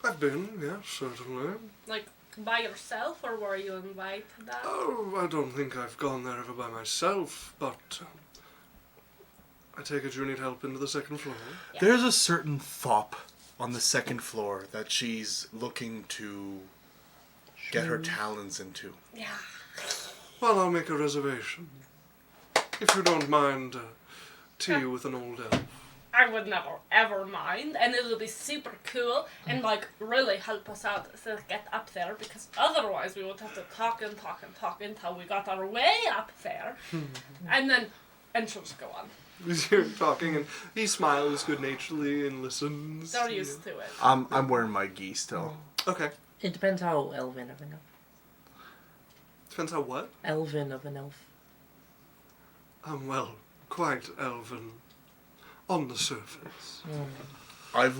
I've been, yes, certainly. Like, by yourself, or were you invited out? Oh, I don't think I've gone there ever by myself, but I take it you need help into the second floor. Yeah. There's a certain fop on the second floor that she's looking to get her talons into. Yeah. Well, I'll make a reservation. If you don't mind tea with an old elf. I would never ever mind, and it would be super cool and like really help us out to get up there, because otherwise we would have to talk until we got our way up there, and she'll just go on. You're talking, and he smiles good-naturedly and listens. They're used to it. I'm wearing my gi still. Okay. It depends how elven of an elf. Depends how what? Elven of an elf. Well, quite elven. On the surface. I've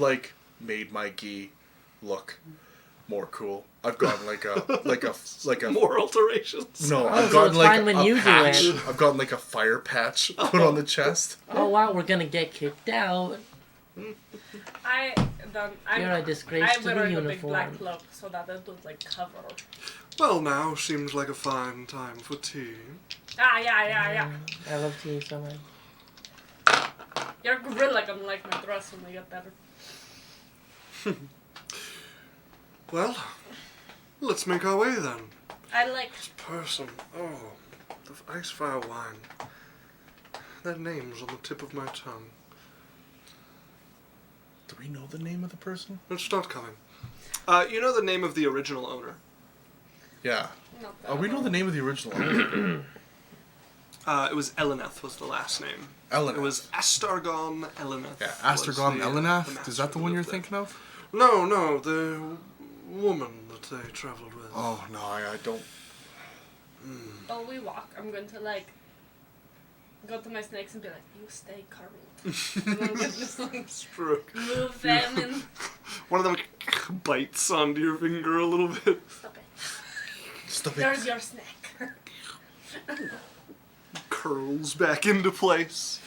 made my gi look more cool. I've gotten like a More alterations. no. Oh, I've so gotten it's like fine when a you do patch. it. I've gotten like a fire patch put on the chest. Oh wow, we're gonna get kicked out. I'm You're a disgrace I'm to the wearing a big black uniform. cloak so that it would like cover. Well, now seems like a fine time for tea. Yeah. I love tea so much. You're really gonna like my dress when we get better. Well, let's make our way then. I like. Person. Oh, the ice fire wine. That name's on the tip of my tongue. Do we know the name of the person? It's not coming. You know the name of the original owner? Yeah. Not Oh, we know the name of the original owner. It was Eleneth was the last name. Eleneth. It was Astargon Eleneth. Yeah, was Astragon the Eleneth. Is that the master one who you're lived there. thinking of? No, the woman that they travelled with. Oh no, I don't. While we walk, I'm going to like go to my snakes and be like, "You stay current." And I'm gonna just like Stroke. move them and One of them bites onto your finger a little bit. stop it. Stop There's it. your snake. Curls back into place.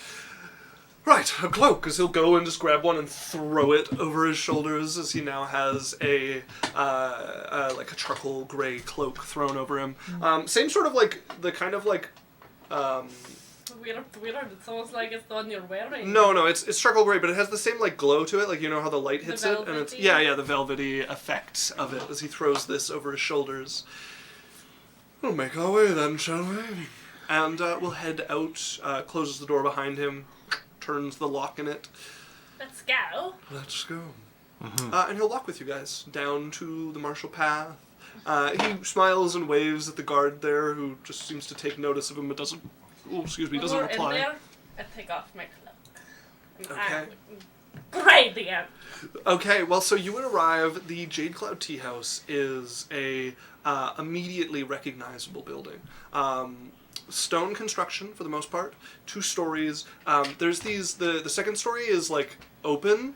Right, a cloak, because he'll go and just grab one and throw it over his shoulders, as he now has a like a charcoal gray cloak thrown over him. Same sort of like the kind of like Weird. It's almost like it's the one you're wearing. no, it's charcoal gray, but it has the same like glow to it, like you know how the light hits The it, and it's velvety? the velvety effect of it as he throws this over his shoulders. We'll make our way then, shall we? And we'll head out. Closes the door behind him, turns the lock in it. Let's go. Let's go. And he'll walk with you guys down to the martial path. He smiles and waves at the guard there, who just seems to take notice of him, but doesn't. Oh, excuse me, When doesn't we're in reply. there, I take off my cloak. And Okay. Great, the end. Okay, well, so you would arrive. The Jade Cloud Tea House is a immediately recognizable building. Stone construction for the most part, 2 stories. There's these. The second story is like open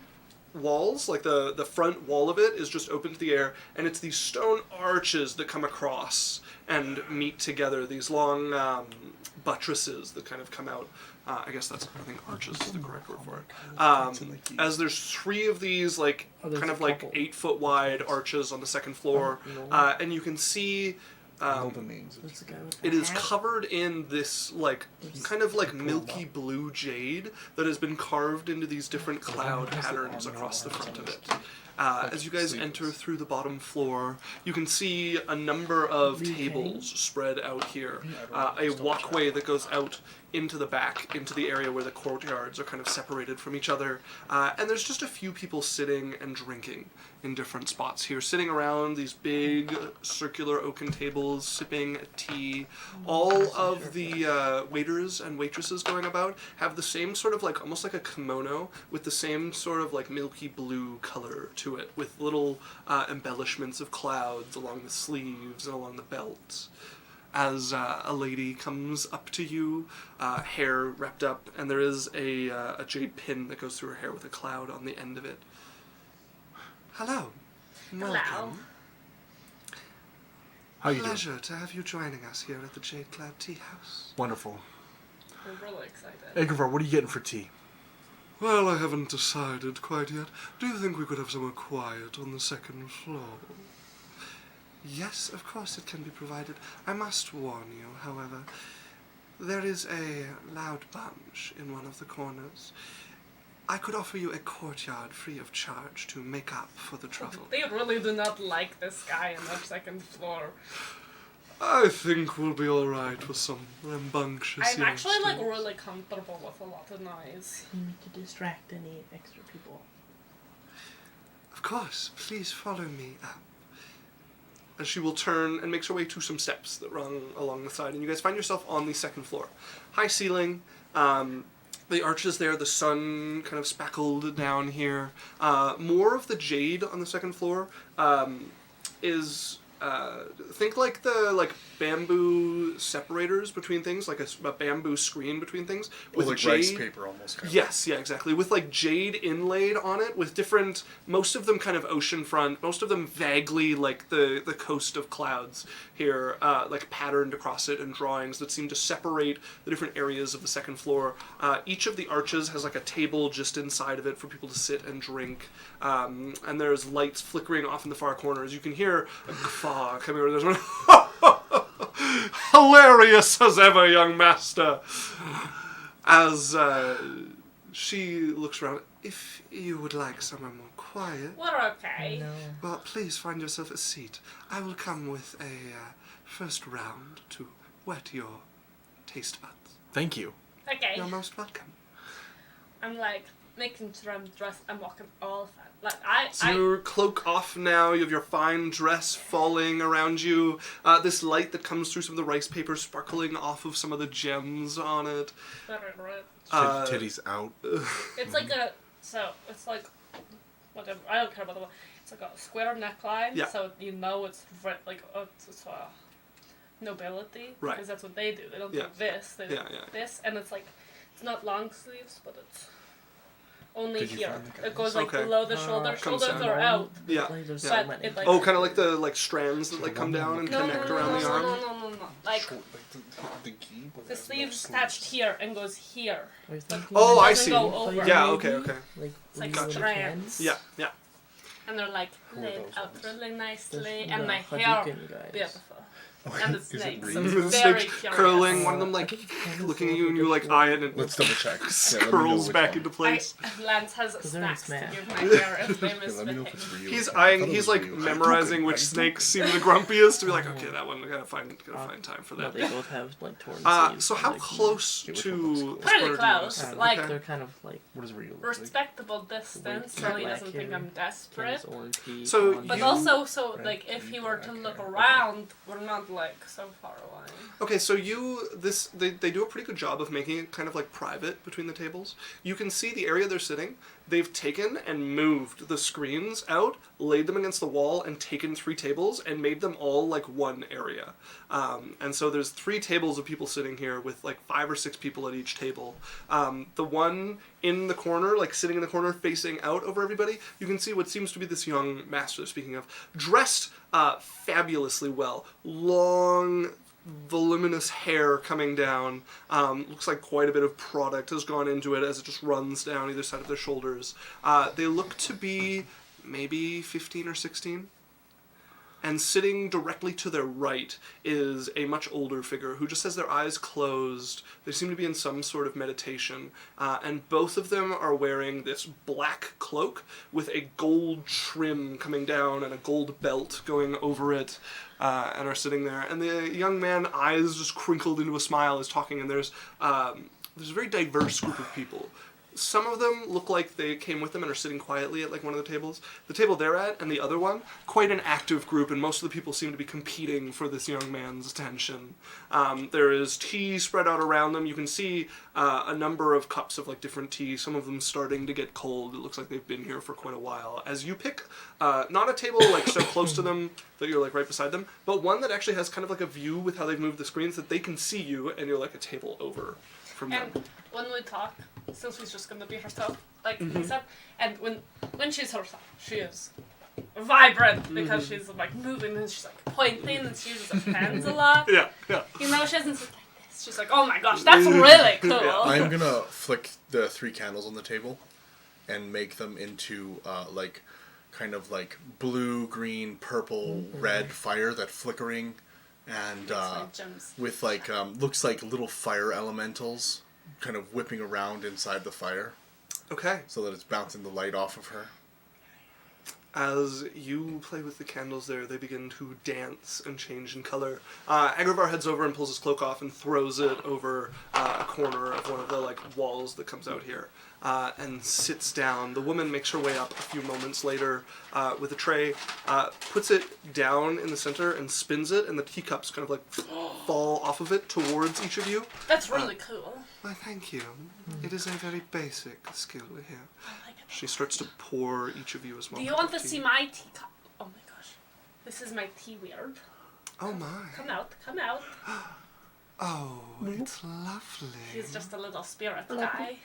walls, like the front wall of it is just open to the air, and it's these stone arches that come across and meet together. These long buttresses that kind of come out. I think arches is the correct word for it. As there's 3 of these like there's kind a of like couple. 8-foot wide arches on the second floor, and you can see. Know the names. What's the guy with the It is hat? covered in this like kind of like milky blue jade that has been carved into these different cloud patterns across the front of it. As you guys enter through the bottom floor, you can see a number of tables spread out here. A walkway that goes out into the back, into the area where the courtyards are kind of separated from each other. And there's just a few people sitting and drinking in different spots here, sitting around these big circular oaken tables, sipping tea. All of the waiters and waitresses going about have the same sort of like, almost like a kimono, with the same sort of like milky blue color to it, with little embellishments of clouds along the sleeves and along the belts. As a lady comes up to you, hair wrapped up, and there is a jade pin that goes through her hair with a cloud on the end of it. Hello. Welcome. How you Pleasure to have you joining us here at the Jade Cloud Tea House. Wonderful. We're really excited. Edgar, what are you getting for tea? Well, I haven't decided quite yet. Do you think we could have somewhere quiet on the second floor? Yes, of course it can be provided. I must warn you, however, there is a loud bunch in one of the corners. I could offer you a courtyard free of charge to make up for the trouble. They really do not like this guy on the second floor. I think we'll be alright with some rambunctious I'm actually like youngsters. really comfortable with a lot of noise. You need to distract any extra people. Of course, please follow me up. And she will turn and makes her way to some steps that run along the side, and you guys find yourself on the second floor. High ceiling, the arches there, the sun kind of spackled down here. More of the jade on the second floor is think like the bamboo separators between things, like a bamboo screen between things with like jade. rice paper almost. Kind Yes, yeah, exactly. With like jade inlaid on it, with different, most of them kind of oceanfront, most of them vaguely like the coast of clouds here, like patterned across it, and drawings that seem to separate the different areas of the second floor. Each of the arches has like a table just inside of it for people to sit and drink, and there's lights flickering off in the far corners. You can hear a guffaw coming over. There's one. Hilarious as ever, young master. As she looks around, if you would like somewhere more quiet, We're okay. No. well, please find yourself a seat. I will come with a first round to whet your taste buds. Thank you. Okay. You're most welcome. I'm like making sure I'm dressed. I'm walking all fat. Like So your cloak off now, you have your fine dress falling around you, this light that comes through some of the rice paper sparkling off of some of the gems on it. Titties out. It's like it's like, whatever, I don't care about the one. It's like a square neckline, Yeah. so you know it's it's nobility, Right. because that's what they do. They don't Yeah. do this, they do Yeah. this, and it's like, it's not long sleeves, but it's only Did you here. find the It goes like Okay. below the shoulder. Comes Shoulders down. are out. Yeah. Like, there's Yeah. so many. It, like- Oh, kind of like the strands that come down and No, connect no, no, around no, the no, arm. no, no. Like, the sleeve's attached here and goes here. I was thinking Oh, like- I doesn't see. go over. Yeah, okay. Like, It's like little strands. cans. Yeah. And they're like Who are laid those out ones? really nicely, There's and the my hair, Hadouken guys. beautiful. And the Is it snakes, real? I'm The very snake curious. curling, one of them I like think it's kind of looking at sort you, of and you like just eye it, and Let's double check. curls back into place. Lance has 'Cause they're in snacks to Smash. give my hair if they Let me know if it's misbehave. real. He's I thought eyeing. it He's was like real. memorizing which snakes seem the grumpiest to be like, okay, that one. Gotta find time for No, that. they both have like torn sleeves. So how like, close Okay, which to one looks cool? the Pretty square do you close, sit? like- Okay. They're kind of like What is real? look like? Respectable distance, so he black doesn't think hair, I'm desperate. Candace orange tea. So blonde But you- also, so Red like if tea, he were to black look hair. around, we're not like so far away. Okay, so they do a pretty good job of making it kind of like private between the tables. You can see the area they're sitting. They've taken and moved the screens out, laid them against the wall, and taken 3 tables and made them all like one area. And so there's 3 tables of people sitting here with like 5 or 6 people at each table. The one in the corner, like sitting in the corner facing out over everybody, you can see what seems to be this young master, speaking of, dressed fabulously well. Long, voluminous hair coming down. Looks like quite a bit of product has gone into it as it just runs down either side of their shoulders. They look to be maybe 15 or 16. And sitting directly to their right is a much older figure who just has their eyes closed. They seem to be in some sort of meditation. And both of them are wearing this black cloak with a gold trim coming down and a gold belt going over it, and are sitting there. And the young man, eyes just crinkled into a smile, is talking, and there's a very diverse group of people. Some of them look like they came with them and are sitting quietly at like one of the tables. The table they're at and the other one, quite an active group, and most of the people seem to be competing for this young man's attention. There is tea spread out around them. You can see a number of cups of like different tea, some of them starting to get cold. It looks like they've been here for quite a while. As you pick, not a table like so close to them that you're like right beside them, but one that actually has kind of like a view with how they've moved the screens that they can see you and you're like a table over from them. And when we talk, Cylph'e's just gonna be herself, like he said. And when she's herself, she is vibrant because she's like moving and she's like pointing and she uses her hands a lot. Yeah. You know, she doesn't sit like this. She's like, oh my gosh, that's really cool. I'm gonna flick the 3 candles on the table and make them into like kind of like blue, green, purple, red fire that flickering and with like looks like little fire elementals kind of whipping around inside the fire. Okay. So that it's bouncing the light off of her. As you play with the candles there, they begin to dance and change in color. Agravaur heads over and pulls his cloak off and throws it over a corner of one of the like walls that comes out here, and sits down. The woman makes her way up a few moments later with a tray, puts it down in the center and spins it, and the teacups kind of like fall off of it towards each of you. That's really cool. Why, thank you. It is a very basic skill here. I like it. She starts to pour each of you a small Do you cup want of to tea. see my teacup? Oh my gosh. This is my tea weird. Oh my. Come out, come out. Oh, it's lovely. He's just a little spirit guy.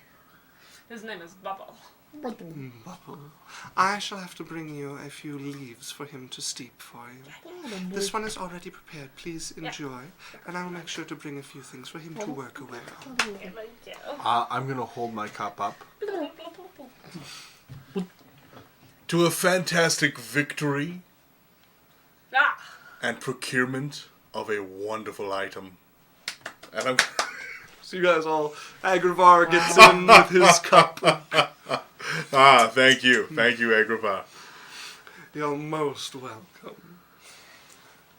His name is Bubble. Bubble. I shall have to bring you a few leaves for him to steep for you. This one is already prepared. Please enjoy. And I will make sure to bring a few things for him to work away on. Thank you. I'm gonna hold my cup up. To a fantastic victory Ah! and procurement of a wonderful item. And I'm... So you guys all, Agravaur gets in with his cup. Thank you. Thank you, Agravaur. You're most welcome.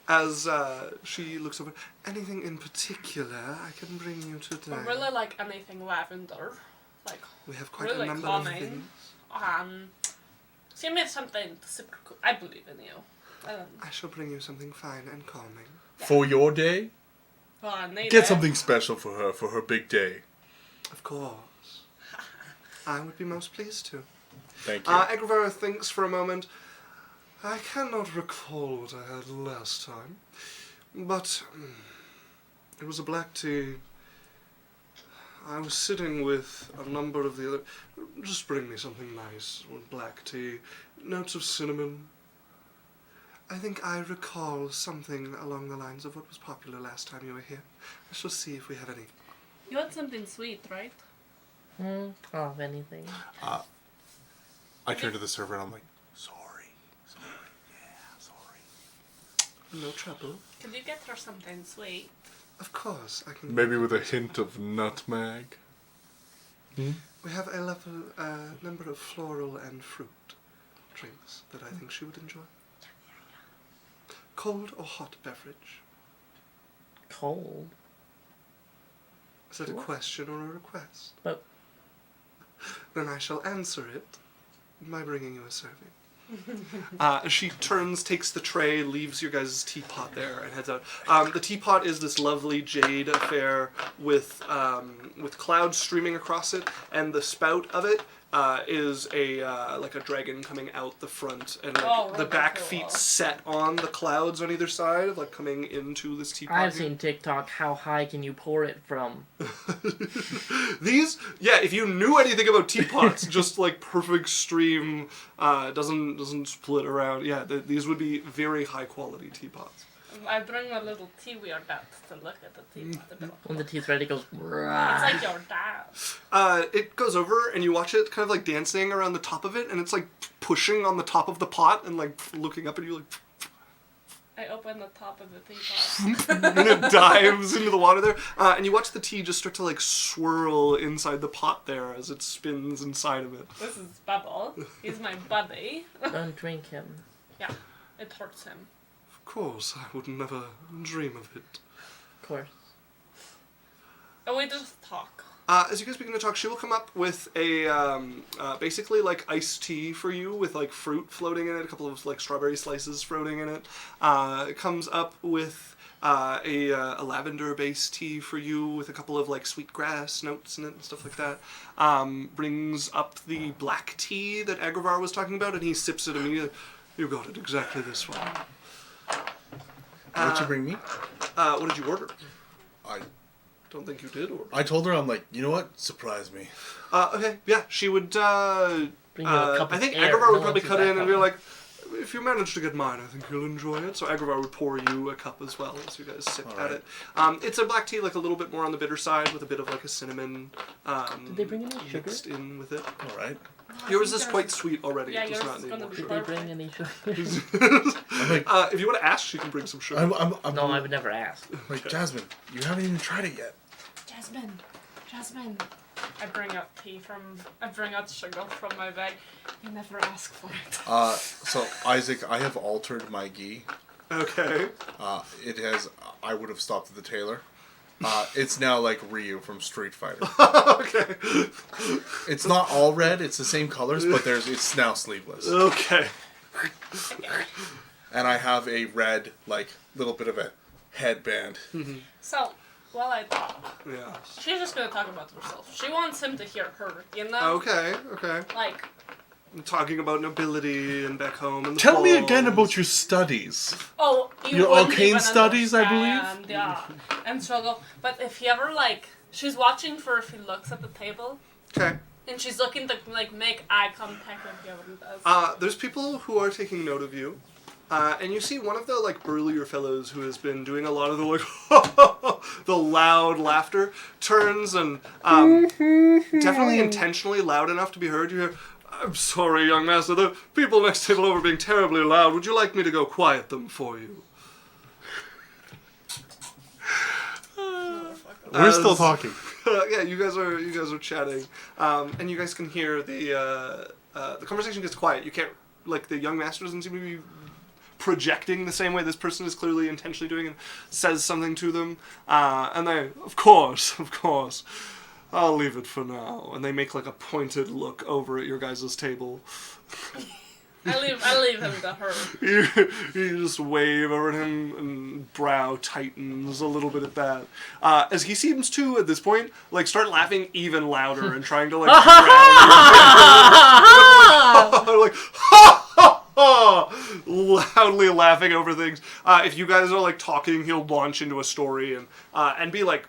As she looks over, anything in particular I can bring you today? I really like anything lavender. Like, We have quite really a number calming. of things. So you made something super cool. I believe in you. I shall bring you something fine and calming. For your day, I need get it. something special for her big day. Of course. I would be most pleased to. Thank you. Agravaur thinks for a moment. I cannot recall what I had last time, but it was a black tea. I was sitting with a number of the other... Just bring me something nice with black tea. Notes of cinnamon. I think I recall something along the lines of what was popular last time you were here. I shall see if we have any. You want something sweet, right? Oh, if anything. I turn to the server and I'm like, sorry. No trouble. Could you get her something sweet? Of course, I can... Maybe with a hint of nutmeg. We have a number of floral and fruit drinks that I think she would enjoy. Cold or hot beverage? Cold. Is that a question or a request? But Then I shall answer it by bringing you a serving. She turns, takes the tray, leaves your guys' teapot there, and heads out. The teapot is this lovely jade affair with clouds streaming across it, and the spout of it is like a dragon coming out the front, and like, the really back cool. feet set on the clouds on either side, like coming into this teapot. I've here. seen TikTok. How high can you pour it from? These, yeah, if you knew anything about teapots, just like perfect stream, doesn't split around. Yeah, these would be very high quality teapots. I bring my little tea weird out to look at the teapot. When the tea's ready, it goes. It's like your dad. It goes over and you watch it kind of like dancing around the top of it, and it's like pushing on the top of the pot and like looking up at you like. I open the top of the teapot. And it dives into the water there. And you watch the tea just start to like swirl inside the pot there as it spins inside of it. This is Bubble. He's my buddy. Don't drink him. Yeah, it hurts him. Of course, I would never dream of it. Of course. And we just talk. As you guys begin to talk, she will come up with a basically like iced tea for you with like fruit floating in it, a couple of like strawberry slices floating in it. It comes up with a lavender-based tea for you with a couple of like sweetgrass notes in it and stuff like that. Brings up the black tea that Agravar was talking about, and he sips it immediately. You got it exactly this way. What'd you bring me? What did you order? I Don't think you did order. I told her, I'm like, you know what? Surprise me. Okay, yeah, she would, Bring you a cup I of think air. Agravar No would probably one cut sees in that and be coming. like, if you manage to get mine, I think you'll enjoy it. So Agravar would pour you a cup as well as you guys sip at it. It's a black tea, like a little bit more on the bitter side with a bit of like a cinnamon Did they bring any sugar? mixed in with it. All right. Yours is quite sweet already, Yeah, just yours not is gonna anymore. be Did they bring any sugar? I'm like, If you want to ask, she can bring some sugar. I'm No, I would never ask. like, Jasmine, you haven't even tried it yet. Jasmine. I bring out sugar from my bag. You never ask for it. So Isaac, I have altered my gi. Okay. It has. I would have stopped at the tailor. It's now like Ryu from Street Fighter. Okay. It's not all red. It's the same colors, but it's now sleeveless. Okay. And I have a red, like, little bit of a headband. So, while I talk, Yeah. she's just gonna talk about herself. She wants him to hear her, you know? Okay. Like, I'm talking about nobility and back home and the Tell me falls. again about your studies. oh, you Your wouldn't arcane even studies, I believe? understand, Yeah, and struggle. But if he ever, like, she's watching for if he looks at the table, Okay. and she's looking to, like, make eye contact with you when he does. There's people who are taking note of you. And you see one of the, like, burlier fellows who has been doing a lot of the, like, the loud laughter turns and, definitely intentionally loud enough to be heard. You hear, I'm sorry, young master, the people next table over are being terribly loud. Would you like me to go quiet them for you? We're still talking. Yeah, you guys are chatting, and you guys can hear the conversation gets quiet. You can't, like, the young master doesn't seem to be projecting the same way this person is clearly intentionally doing, and says something to them, and they, of course, I'll leave it for now, and they make like a pointed look over at your guys' table. I leave him to her. You just wave over at him, and brow tightens a little bit at that. As he seems to, at this point, like start laughing even louder and trying to like drown like loudly laughing over things. If you guys are like talking, he'll launch into a story and be like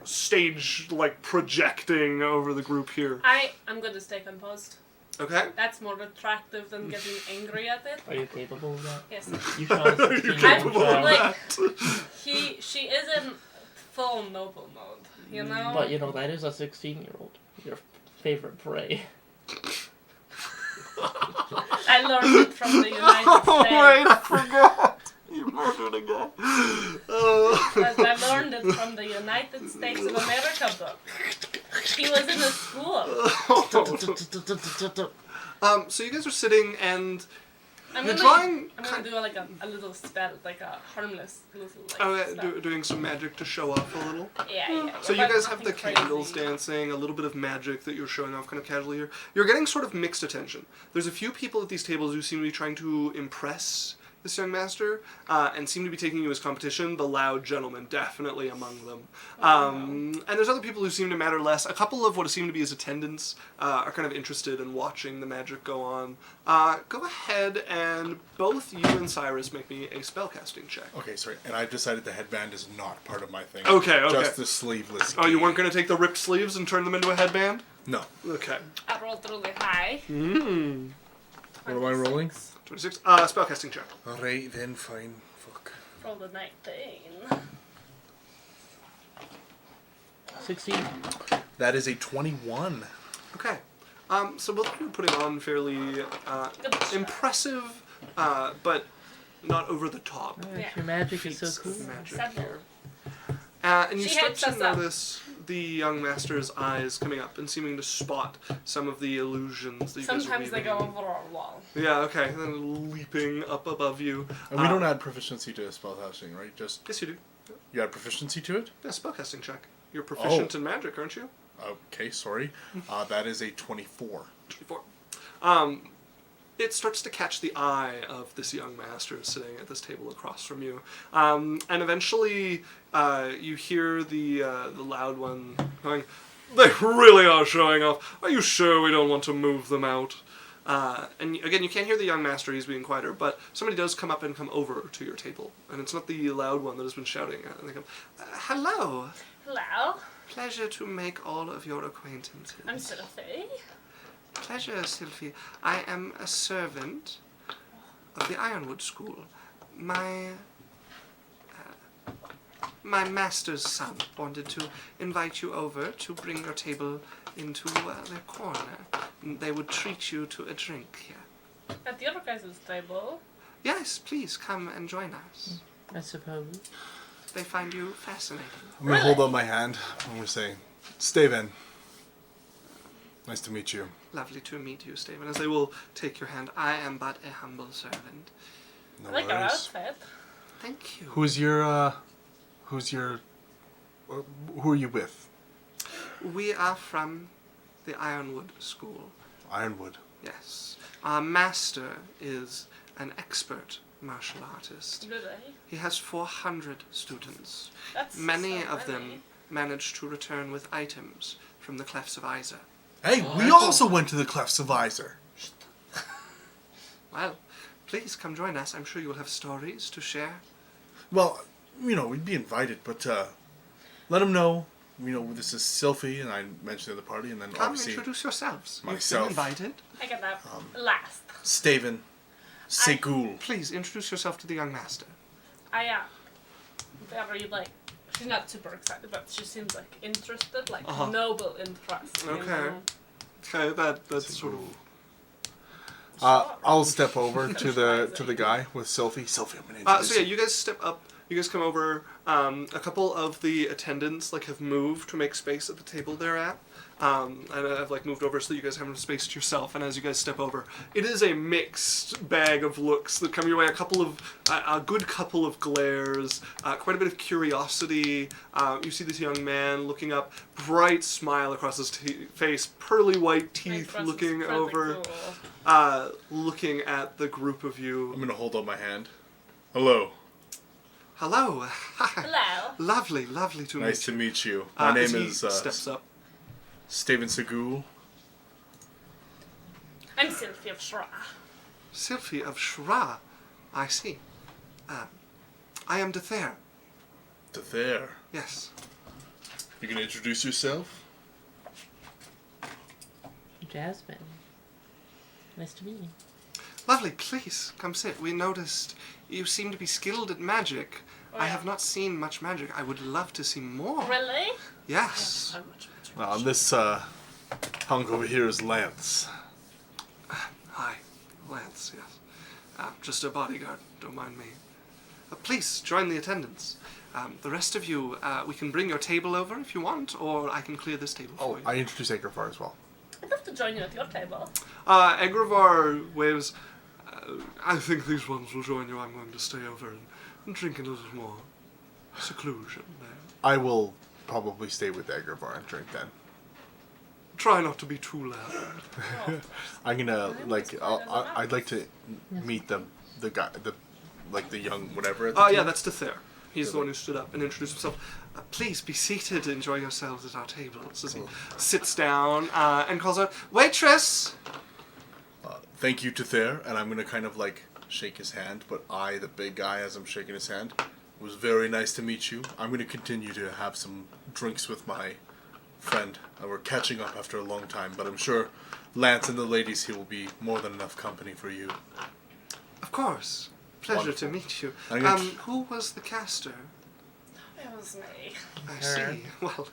stage like projecting over the group here. I'm going to stay composed. Okay. That's more attractive than getting angry at it. Are you capable of that? Yes. You saw a 16-year-old capable of child. Like, she is in full noble mode, you know? But you know, that is a 16-year-old. Your favorite prey. I learned it from the United States. I forgot. You murdered a guy. I learned it from the United States of America book. He was in a school. So you guys are sitting and I'm you're gonna drawing. do like a little spell, like a harmless little like spell. Doing some magic to show off a little. Yeah. So you but guys have the nothing candles crazy. dancing, a little bit of magic that you're showing off kind of casually here. You're getting sort of mixed attention. There's a few people at these tables who seem to be trying to impress this young master, and seem to be taking you as competition. The loud gentleman definitely among them. And there's other people who seem to matter less. A couple of what seem to be his attendants are kind of interested in watching the magic go on. Go ahead and both you and Cyrus make me a spellcasting check. Okay, sorry. And I've decided the headband is not part of my thing. Okay. Just the sleeveless. Oh, you gi. weren't going to take the ripped sleeves and turn them into a headband? No. Okay. I rolled really high. What am I rolling? 26. Spellcasting check. Alright, then fine. Fuck. Rolled a 19. 16. That is a 21. Okay. So both of you are putting on fairly impressive, but not over the top. Yeah. Your magic is so Feats cool. of magic Several. here. And you She start hits to us up. notice the young master's eyes coming up and seeming to spot some of the illusions that you guys are Sometimes they weaving. go over our wall. Yeah, okay. And then leaping up above you. And we don't add proficiency to spellcasting, right? Just Yes, you do. you add proficiency to it. Yeah, spellcasting check. You're proficient Oh. in magic, aren't you? Okay, sorry. That is a 24. 24. It starts to catch the eye of this young master sitting at this table across from you. And eventually, you hear the loud one going, "They really are showing off. Are you sure we don't want to move them out?" And again, you can't hear the young master, he's being quieter, but somebody does come up and come over to your table. And it's not the loud one that has been shouting. And they come, "Hello. Hello, Pleasure to make all of your acquaintances." I'm Cylph'e. Pleasure, Cylph'e. I am a servant of the Ironwood School. My master's son wanted to invite you over to bring your table into their corner. They would treat you to a drink here. At the other guys' table. Yes, please come and join us. I suppose. They find you fascinating. I'm gonna hold up my hand. I'm gonna say, Steven. Nice to meet you. Lovely to meet you, Stephen. As they will take your hand, I am but a humble servant. No I like our worries. outfit. Thank you. Who are you with? We are from the Ironwood School. Ironwood. Yes. Our master is an expert martial artist. Really? He has 400 students. That's Many so of many. them manage to return with items from the Clefts of Isa. Hey, we also went to the Clefts of Isar. Well, please come join us. I'm sure you will have stories to share. Well, we'd be invited, but let them know. This is Cylph'e, and I mentioned the other party, and then Come obviously introduce yourselves. myself. You've been invited. I get that last. Steven Segul. Please introduce yourself to the young master. I very she's not super excited, but she seems like interested, like Uh-huh. noble interest. you Okay. know? Okay, that's sort of. I'll step over to the guy with Cylph'e. Cylph'e, I'm gonna introduce So yeah, you guys step up. You guys come over. A couple of the attendants have moved to make space at the table they're at. And I've moved over so that you guys have space to yourself. And as you guys step over, it is a mixed bag of looks that come your way. A good couple of glares, quite a bit of curiosity. You see this young man looking up, bright smile across his face, pearly white teeth, Like, looking pretty over, cool. looking at the group of you. I'm gonna hold up my hand. Hello. Hello. Hi. Hello. Lovely to Nice meet to you. meet you. My As name he is steps up. Steven Segul. I'm Cylph'e of Shra. Cylph'e of Shra. I see. I am Dether. There. Yes. You gonna introduce yourself? Jasmine. Nice to meet you. Lovely. Please come sit. We noticed you seem to be skilled at magic. Oh, I yeah. have not seen much magic. I would love to see more. Really? Yes. So much magic. This hunk over here is Lance. Hi, Lance. Yes. Just a bodyguard. Don't mind me. Please join the attendants. The rest of you, we can bring your table over if you want, or I can clear this table for you. I introduce Agrafar as well. I'd love to join you at your table. Agravar waves. I think these ones will join you. I'm going to stay over and drink a little more seclusion there. I will probably stay with Agrafar and drink then. Try not to be too loud. Oh, I'm gonna I'd I'd like to meet the guy, the young whatever. Oh, yeah, that's Dether. He's the one who stood up and introduced himself. Please be seated. Enjoy yourselves at our tables. As he sits down and calls out, "Waitress!" Thank you to Thayer, and I'm gonna kind of shake his hand, but I, the big guy, as I'm shaking his hand, it was very nice to meet you. I'm gonna continue to have some drinks with my friend. We're catching up after a long time, but I'm sure Lance and the ladies here will be more than enough company for you. Of course. Pleasure Wonderful. to meet you. I'm gonna Who was the caster? It was me. I Her. see. Well,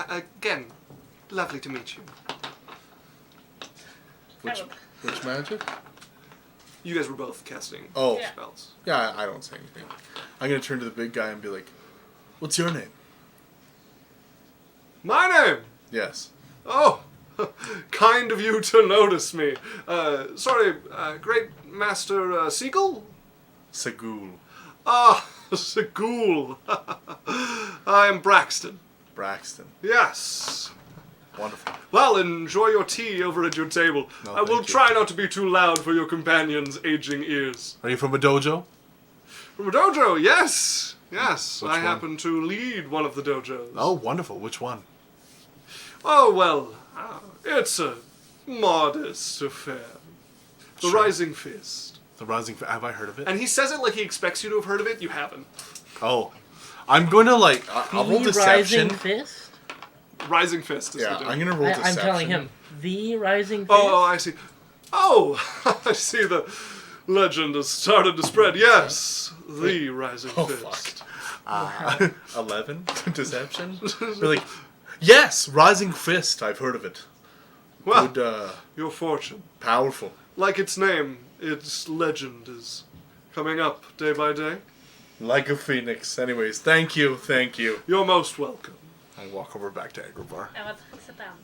again, lovely to meet you. Which magic? You guys were both casting Oh. Yeah. spells. Yeah, I don't say anything. I'm gonna turn to the big guy and be like, "What's your name?" My name. Yes. Oh, kind of you to notice me. Sorry, Great Master Seagull? Sagul. Ah, Segul. I am Braxton. Braxton. Yes. Wonderful. Well, enjoy your tea over at your table. No, I will thank you. try not to be too loud for your companions' aging ears. Are you from a dojo? From a dojo, yes. Yes, Which I one? happen to lead one of the dojos. Oh, wonderful. Which one? Oh, well, it's a modest affair. The Sure. Rising Fist. The Rising. Have I heard of it? And he says it like he expects you to have heard of it. You haven't. Oh, I'm going to like. I'll roll The deception. Rising Fist? Rising Fist is Yeah, the I'm dude. gonna roll I'm deception. telling him. The Rising Fist? Oh, I see. Oh, I see the legend has started to spread. Yes, the Rising Oh, Fist. fuck. 11 deception. They're like, yes, Rising Fist. I've heard of it. Well, Good, your fortune. powerful. Like its name, its legend is coming up day by day. Like a phoenix. Anyways, thank you. You're most welcome. I walk over back to Agrabah. Emma, sit down.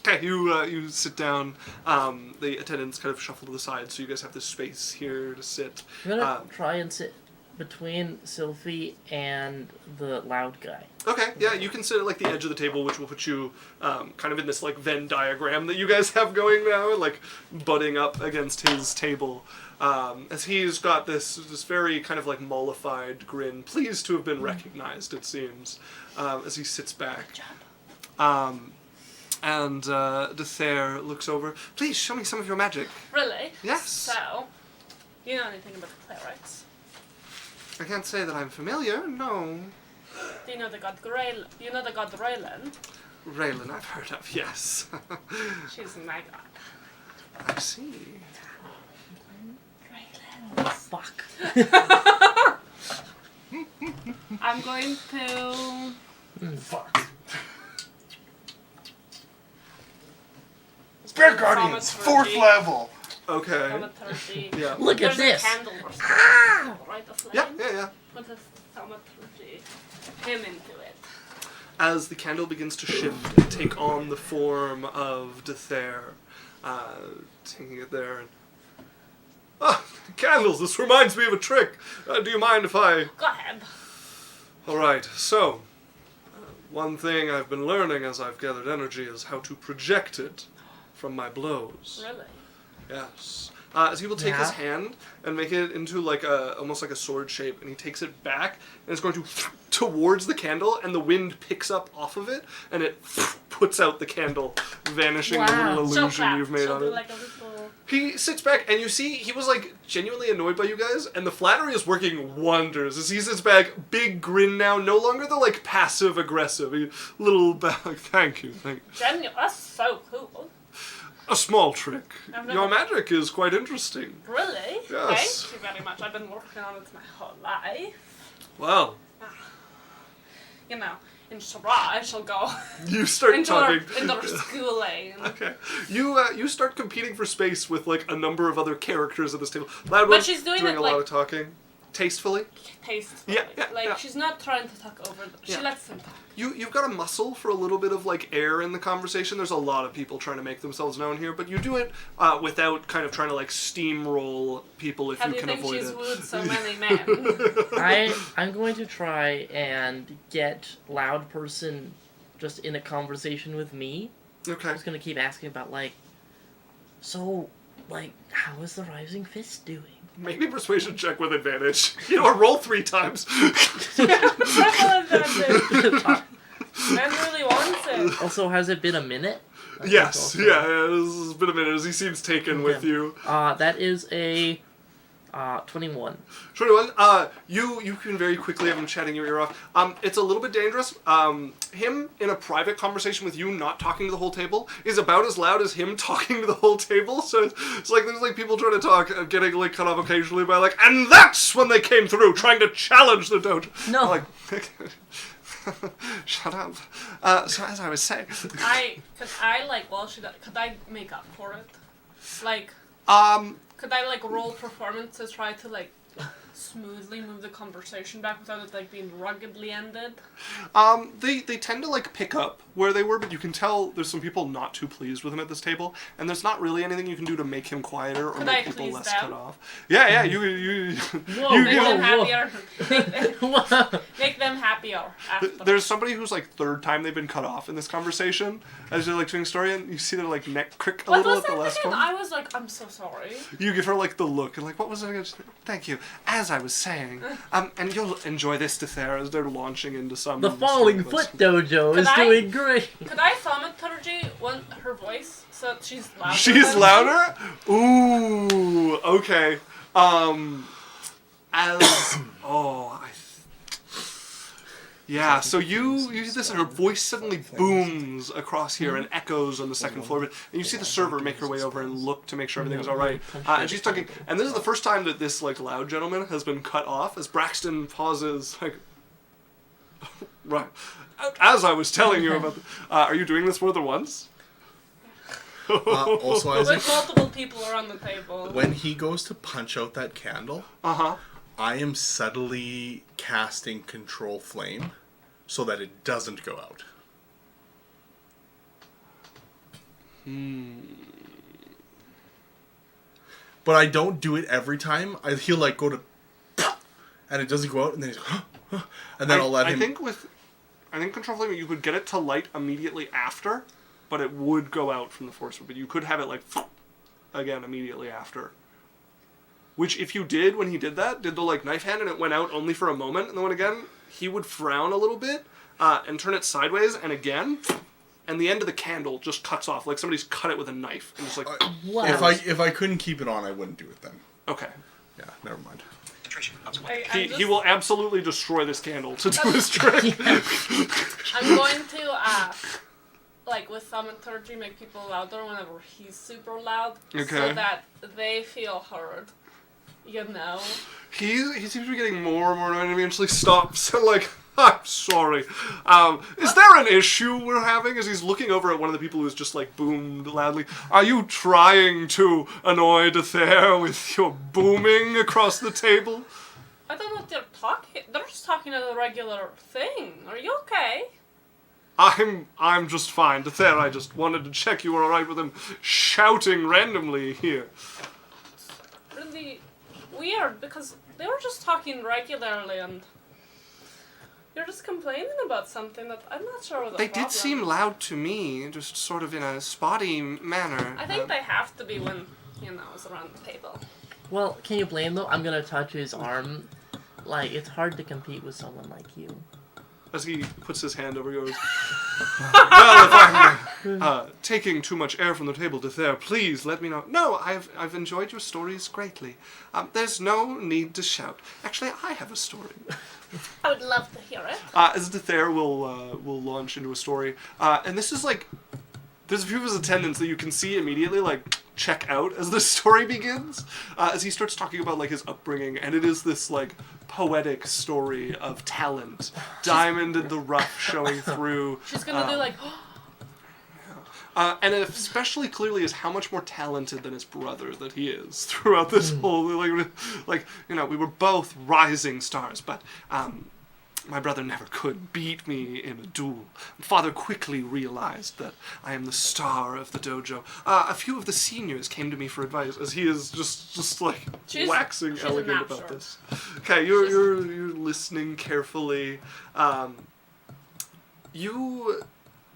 Okay, you sit down. The attendants kind of shuffle to the side, so you guys have this space here to sit. I'm gonna try and sit between Cylph'e and the loud guy. Okay, yeah, you can sit at like the edge of the table, which will put you kind of in this like Venn diagram that you guys have going now, like butting up against his table. As he's got this very kind of like mollified grin, pleased to have been recognized, it seems, as he sits back. And Dethair looks over. Please show me some of your magic. Really? Yes. So, you know anything about the clerics? I can't say that I'm familiar. No, Do you know the god Grail? You know the god Raylan? Raylan, I've heard of. Yes. She's my god. I see. Raylan. Fuck. I'm going to. Fuck. Spirit Guardians, Thaumaturgy. 4th level. Okay. Thaumaturgy. Yeah. Look at There's this. a candle or something. Right, a flame? Yeah. Put a thaumaturgy. Him into it. As the candle begins to shift and take on the form of Dethair, taking it there and... Ah, candles, this reminds me of a trick. Do you mind if I... Go ahead. Alright, so... one thing I've been learning as I've gathered energy is how to project it from my blows. Really? Yes. As he will take his Yeah. hand and make it into like a almost like a sword shape, and he takes it back and it's going to towards the candle, and the wind picks up off of it, and it puts out the candle, vanishing the Wow. little She'll illusion clap. you've made She'll on do it. like a little... He sits back, and you see he was like genuinely annoyed by you guys, and the flattery is working wonders. As he sits back, big grin now, no longer the like passive aggressive. Little back. Thank you. Genuine. That's so cool. A small trick. I've never- Your magic is quite interesting. Really? Yes. Thank you very much. I've been working on it my whole life. Well, You know, in Shara, I shall go you start into talking. our schooling. Okay. You start competing for space with like a number of other characters at this table. Loudwood But she's doing it, a lot like- of talking, tastefully. Tastefully. Yeah, like, yeah. she's not trying to talk over them. She Yeah. lets them talk. You've got a muscle for a little bit of like air in the conversation. There's a lot of people trying to make themselves known here, but you do it without kind of trying to like steamroll people if How you do you can think avoid she's it. wooed so many men? I'm going to try and get loud person just in a conversation with me. Okay. I'm just gonna keep asking about like, so like, how is the Rising Fist doing? Maybe persuasion check with advantage. You know, roll 3 times. Triple advantage. Men really wants it. Also, has it been a minute? Yes. Also- Yeah. This has been a minute as he seems taken with Okay. you. That is a 21. 21. You can very quickly have him chatting your ear off. It's a little bit dangerous. Him in a private conversation with you, not talking to the whole table, is about as loud as him talking to the whole table. So it's like there's like people trying to talk, getting like cut off occasionally by like, and that's when they came through, trying to challenge the dojo. No. Like, shut up. So as I was saying, Could I make up for it? Like, Could I like roll performance to try to like smoothly move the conversation back without it like being ruggedly ended? They tend to like pick up where they were, but you can tell there's some people not too pleased with him at this table, and there's not really anything you can do to make him quieter or Could make I people please less them? cut off. Yeah, you Whoa, you Make give them them- happier. Make them happier after. There's somebody who's like third time they've been cut off in this conversation as they're like doing story, and you see their like neck crick a What little was at the that last again? one. I was like, I'm so sorry. You give her like the look and like, what was it? Thank you. As I was saying, and you'll enjoy this to Thera as they're launching into some. The Falling Foot Dojo is Could I- doing great. Could I thaumaturgy her voice so that she's louder? She's than- louder. Ooh. Okay. As yeah, so you see this, and her voice suddenly booms across here and echoes on the second floor. And you see the server make her way over and look to make sure everything's all right. And she's talking, and this is the first time that this like loud gentleman has been cut off. As Braxton pauses, like, right, as I was telling you about. Are you doing this more than once? Also, Isaac, With multiple people around the table. when he goes to punch out that candle, I am subtly casting Control Flame so that it doesn't go out. But I don't do it every time. He'll like go to, and it doesn't go out, and then he's, and then I'll let him. I think Control Flame, you could get it to light immediately after, but it would go out from the force. But you could have it like again immediately after. Which, if you did when he did that, did the like knife hand and it went out only for a moment, and then went again, he would frown a little bit and turn it sideways, and again, and the end of the candle just cuts off, like somebody's cut it with a knife, and just like. Wow. If I couldn't keep it on, I wouldn't do it then. Okay. Yeah, never mind. He will absolutely destroy this candle to do his trick. I'm going to, like, with thaumaturgy, make people louder whenever he's super loud. Okay. So that they feel heard. You know? He seems to be getting more and more annoyed, and eventually stops and like, I'm sorry. Is there an issue we're having? As he's looking over at one of the people who's just like boomed loudly. Are you trying to annoy Dethair with your booming across the table? I don't know what they're talking. They're just talking as a regular thing. Are you okay? I'm just fine. Dethair, I just wanted to check you were alright with him shouting randomly here. Really weird because they were just talking regularly and you're just complaining about something that I'm not sure what the They problem did seem is. loud to me, just sort of in a spotty manner. I think they have to be when, is around the table. Well, can you blame though? I'm gonna touch his arm. Like, it's hard to compete with someone like you. As he puts his hand over yours. Well, if I'm taking too much air from the table, Dethair, please let me know. No, I've enjoyed your stories greatly. There's no need to shout. Actually, I have a story. I would love to hear it. As Dethair will launch into a story, and this is like, there's a few of his attendants that you can see immediately like check out as the story begins, as he starts talking about like his upbringing, and it is this like poetic story of talent, diamond in the rough showing through. She's gonna do like, and it especially clearly is how much more talented than his brother that he is throughout this whole like we were both rising stars, but my brother never could beat me in a duel. Father quickly realized that I am the star of the dojo. A few of the seniors came to me for advice, as he is just like waxing she's elegant not about sure. this. Okay, you're listening carefully.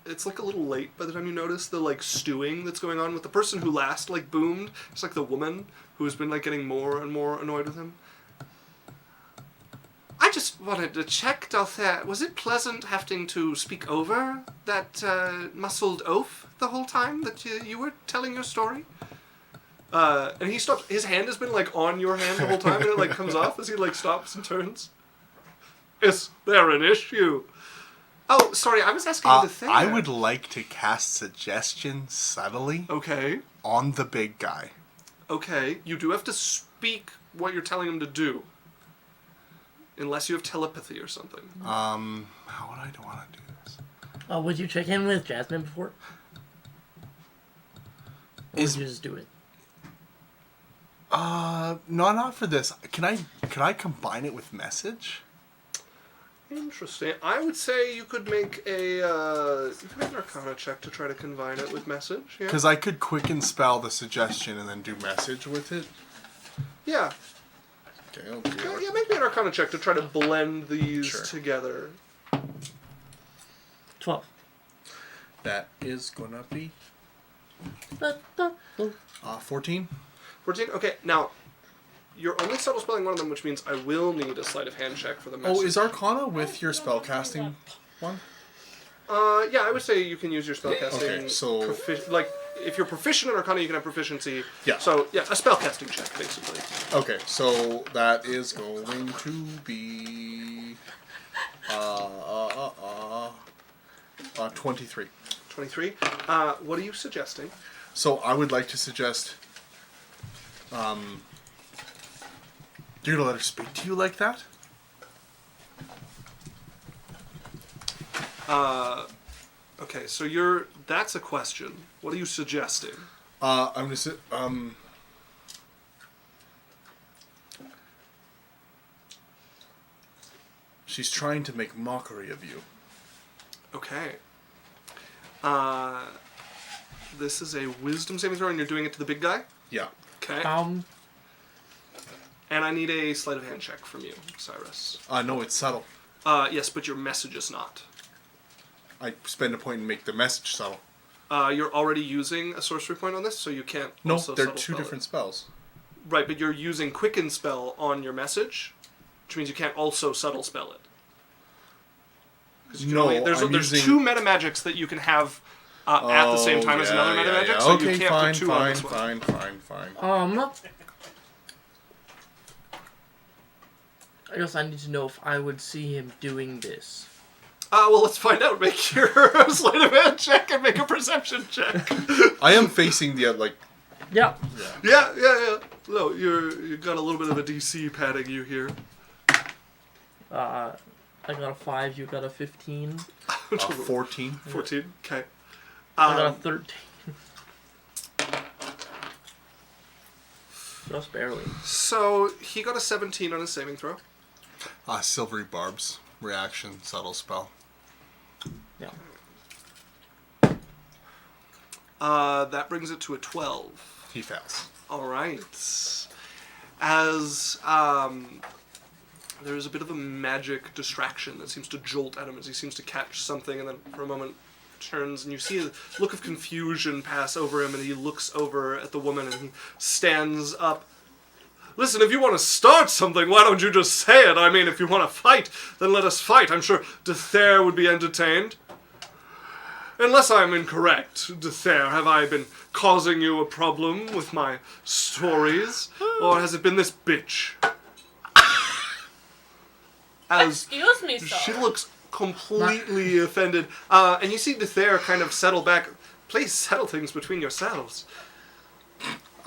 It's like a little late by the time you notice the like stewing that's going on with the person who last like boomed. It's like the woman who has been like getting more and more annoyed with him. I just wanted to check, Dalthair, was it pleasant having to speak over that muscled oaf the whole time that you were telling your story? And he stops. His hand has been like on your hand the whole time, and it like comes off as he like stops and turns. Is there an issue? Oh, sorry, I was asking Dalthair. I would like to cast suggestion subtly Okay. on the big guy. Okay, you do have to speak what you're telling him to do. Unless you have telepathy or something. How would I want to do this? Oh, would you check in with Jasmine before? Or would you just do it? Not for this. Can I combine it with message? Interesting. I would say you could make an Arcana check to try to combine it with message. Yeah. Because I could quicken spell the suggestion and then do message with it. Yeah. Okay, I'll do it. Yeah, make me an Arcana check to try to blend these Sure. together. 12. That is gonna be 14. 14? Okay, now, you're only subtle spelling one of them, which means I will need a sleight of hand check for the message. Oh, is Arcana with your spellcasting one? Yeah, I would say you can use your spellcasting. Okay, so- if you're proficient in Arcana, you can have proficiency. Yeah. So, yeah, a spellcasting check, basically. Okay, so that is going to be 23. 23. What are you suggesting? So I would like to suggest, you're gonna let her speak to you like that? Okay, so that's a question. What are you suggesting? I'm gonna say, she's trying to make mockery of you. Okay. This is a wisdom saving throw, and you're doing it to the big guy? Yeah. Okay. And I need a sleight of hand check from you, Cyrus. No, it's subtle. Yes, but your message is not. I spend a point and make the message subtle. You're already using a sorcery point on this, so you can't No, also they're subtle two spell different it. spells. Right, but you're using quicken spell on your message, which means you can't also subtle spell it. 'Cause you can No, there's I'm using- two meta magics that you can have at the same time as another meta magic, so Okay, you can't fine, put two on this one. fine. I guess I need to know if I would see him doing this. Well, let's find out. Make your sleight of hand check and make a perception check. I am facing the, Yeah. Yeah. No, you got a little bit of a DC padding you here. I got a 5, you got a 15. 14. 14. Okay. I got a 13. Just barely. So he got a 17 on his saving throw. Silvery Barbs. Reaction, subtle spell. Yeah. That brings it to a 12. He fails. All right. As there's a bit of a magic distraction that seems to jolt at him as he seems to catch something, and then for a moment turns, and you see a look of confusion pass over him, and he looks over at the woman, and he stands up. Listen, if you want to start something, why don't you just say it? I mean, if you want to fight, then let us fight. I'm sure Dethair would be entertained. Unless I'm incorrect, Dethair, have I been causing you a problem with my stories? Or has it been this bitch? Excuse me, sir. She looks completely offended. And you see Dethair kind of settle back. Please settle things between yourselves.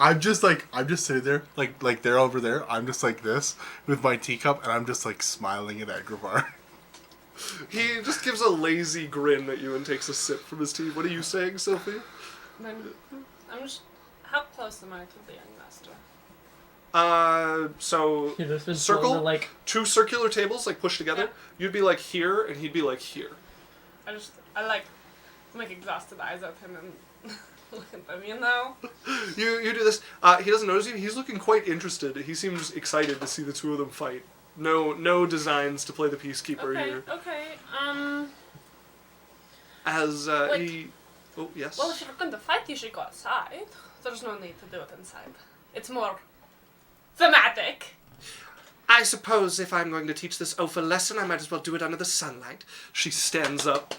I'm just sitting there, like they're over there. I'm just like this with my teacup, and I'm just like smiling at Agrabah. He just gives a lazy grin at you and takes a sip from his tea. What are you saying, Cylph'e? I'm just... How close am I to the young master? So He just been circle, told to, like, two circular tables like pushed together. Yeah. You'd be like here, and he'd be like here. I make exhausted eyes at him and look at them, you know? You do this. He doesn't notice you. He's looking quite interested. He seems excited to see the two of them fight. No designs to play the peacekeeper here. Okay. As Wait. he. Oh yes. Well, if you're going to fight, you should go outside. There's no need to do it inside. It's more thematic. I suppose if I'm going to teach this oaf a lesson, I might as well do it under the sunlight. She stands up.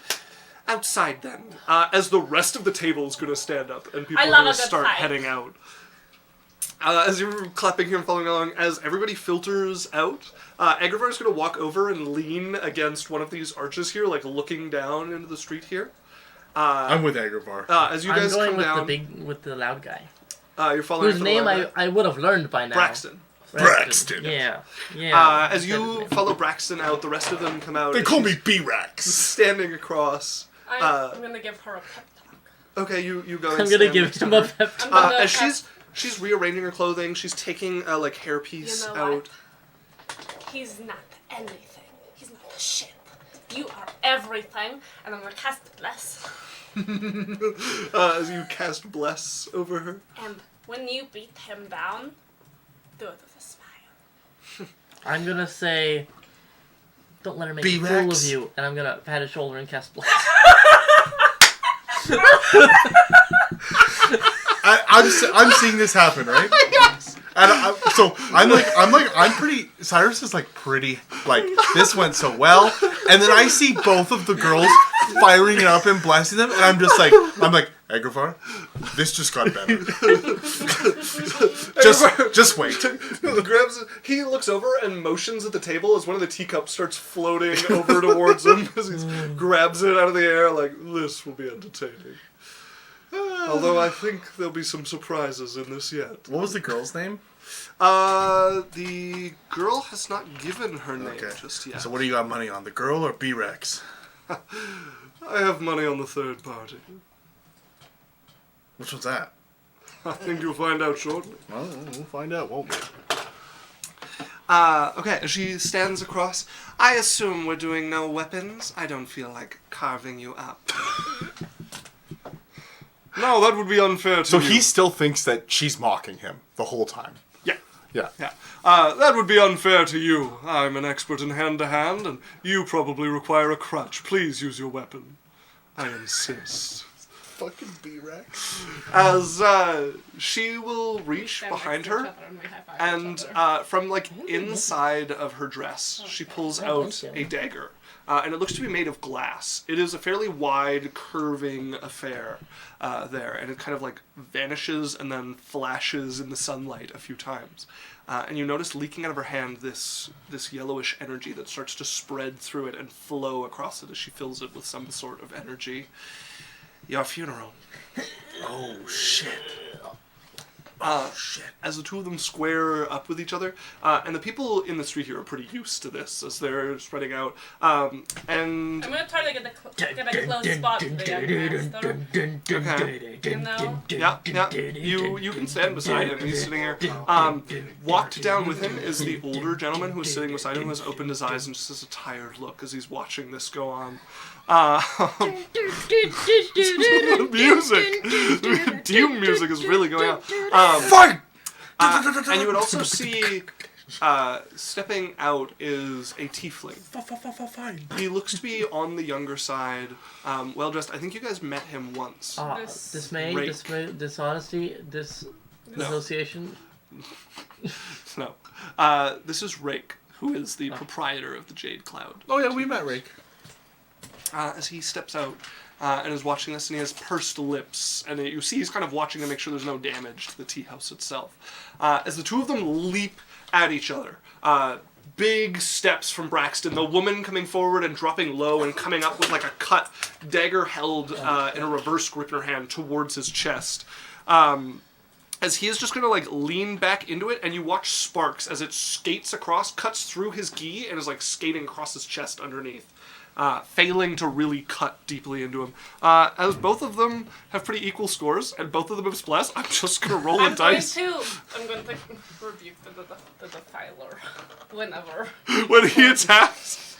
Outside then, as the rest of the table is going to stand up and people I are love going a to good start fight. heading out. As you're clapping here and following along, as everybody filters out, Agrabah is going to walk over and lean against one of these arches here, like looking down into the street here. I'm with Agrabah. As you guys I'm going come with down, with the loud guy. you're following Whose after the name line. I would have learned by now. Braxton. Braxton. Yeah. As you follow Braxton out, the rest of them come out. They and call me she's B-Rex. standing across. I'm going to give her a pep talk. Okay, you go. I'm and gonna stand give next to him her. a pep talk. I'm gonna As she's she's rearranging her clothing. She's taking a like hairpiece You know out. what? He's not anything. He's not shit. You are everything, and I'm gonna cast bless. As you cast bless over her. And when you beat him down, do it with a smile. I'm gonna say, don't let her make a fool of B-Rex. you, and I'm gonna pat his shoulder and cast bless. I'm seeing this happen, right? Yes. And I'm pretty. Cyrus is like pretty. Like this went so well, and then I see both of the girls firing it up and blessing them, and I'm like, Agrafar, this just got better. just wait. He looks over and motions at the table as one of the teacups starts floating over towards him as he grabs it out of the air like, this will be entertaining. Although I think there'll be some surprises in this yet. What was the girl's name? The girl has not given her name just yet. So what do you got money on, the girl or B-Rex? I have money on the third party. Which one's that? I think you'll find out shortly. Well, we'll find out, won't we? Okay, as she stands across, I assume we're doing no weapons. I don't feel like carving you up. No, that would be unfair to you. So he still thinks that she's mocking him the whole time. Yeah. Yeah. Yeah. That would be unfair to you. I'm an expert in hand-to-hand, and you probably require a crutch. Please use your weapon. I insist. Fucking B-Rex. As she will reach Stand behind next to each her, other and we high-five each and other. from like inside of her dress, she pulls out a dagger. And it looks to be made of glass. It is a fairly wide, curving affair there, and it kind of like vanishes and then flashes in the sunlight a few times. And you notice leaking out of her hand this yellowish energy that starts to spread through it and flow across it as she fills it with some sort of energy. Your funeral. Oh, shit. Shit. As the two of them square up with each other, and the people in the street here are pretty used to this as they're spreading out. And I'm gonna try to get a close spot to the young master. okay. You know? Yeah. You can stand beside him. He's sitting here. Walked down with him is the older gentleman who is sitting beside him, who has opened his eyes and just has a tired look as he's watching this go on. Music. Doom music is really going on. Fight! And you would also see stepping out is a tiefling. Fine. He looks to be on the younger side, well dressed. I think you guys met him once. Dismay, Rake. dishonesty, dissociation. No. This is Rake, who is the proprietor of the Jade Cloud. Oh, yeah, we met Rake. As he steps out and is watching this, and he has pursed lips, and you see he's kind of watching to make sure there's no damage to the tea house itself. As the two of them leap at each other, big steps from Braxton, the woman coming forward and dropping low and coming up with like a cut dagger held in a reverse grip in her hand towards his chest. As he is just going to like lean back into it, and you watch sparks as it skates across, cuts through his gi, and is like skating across his chest underneath. Failing to really cut deeply into him. As both of them have pretty equal scores, and both of them have splash, I'm just going to roll a dice. I'm going to rebuke the defiler whenever. When he attacks.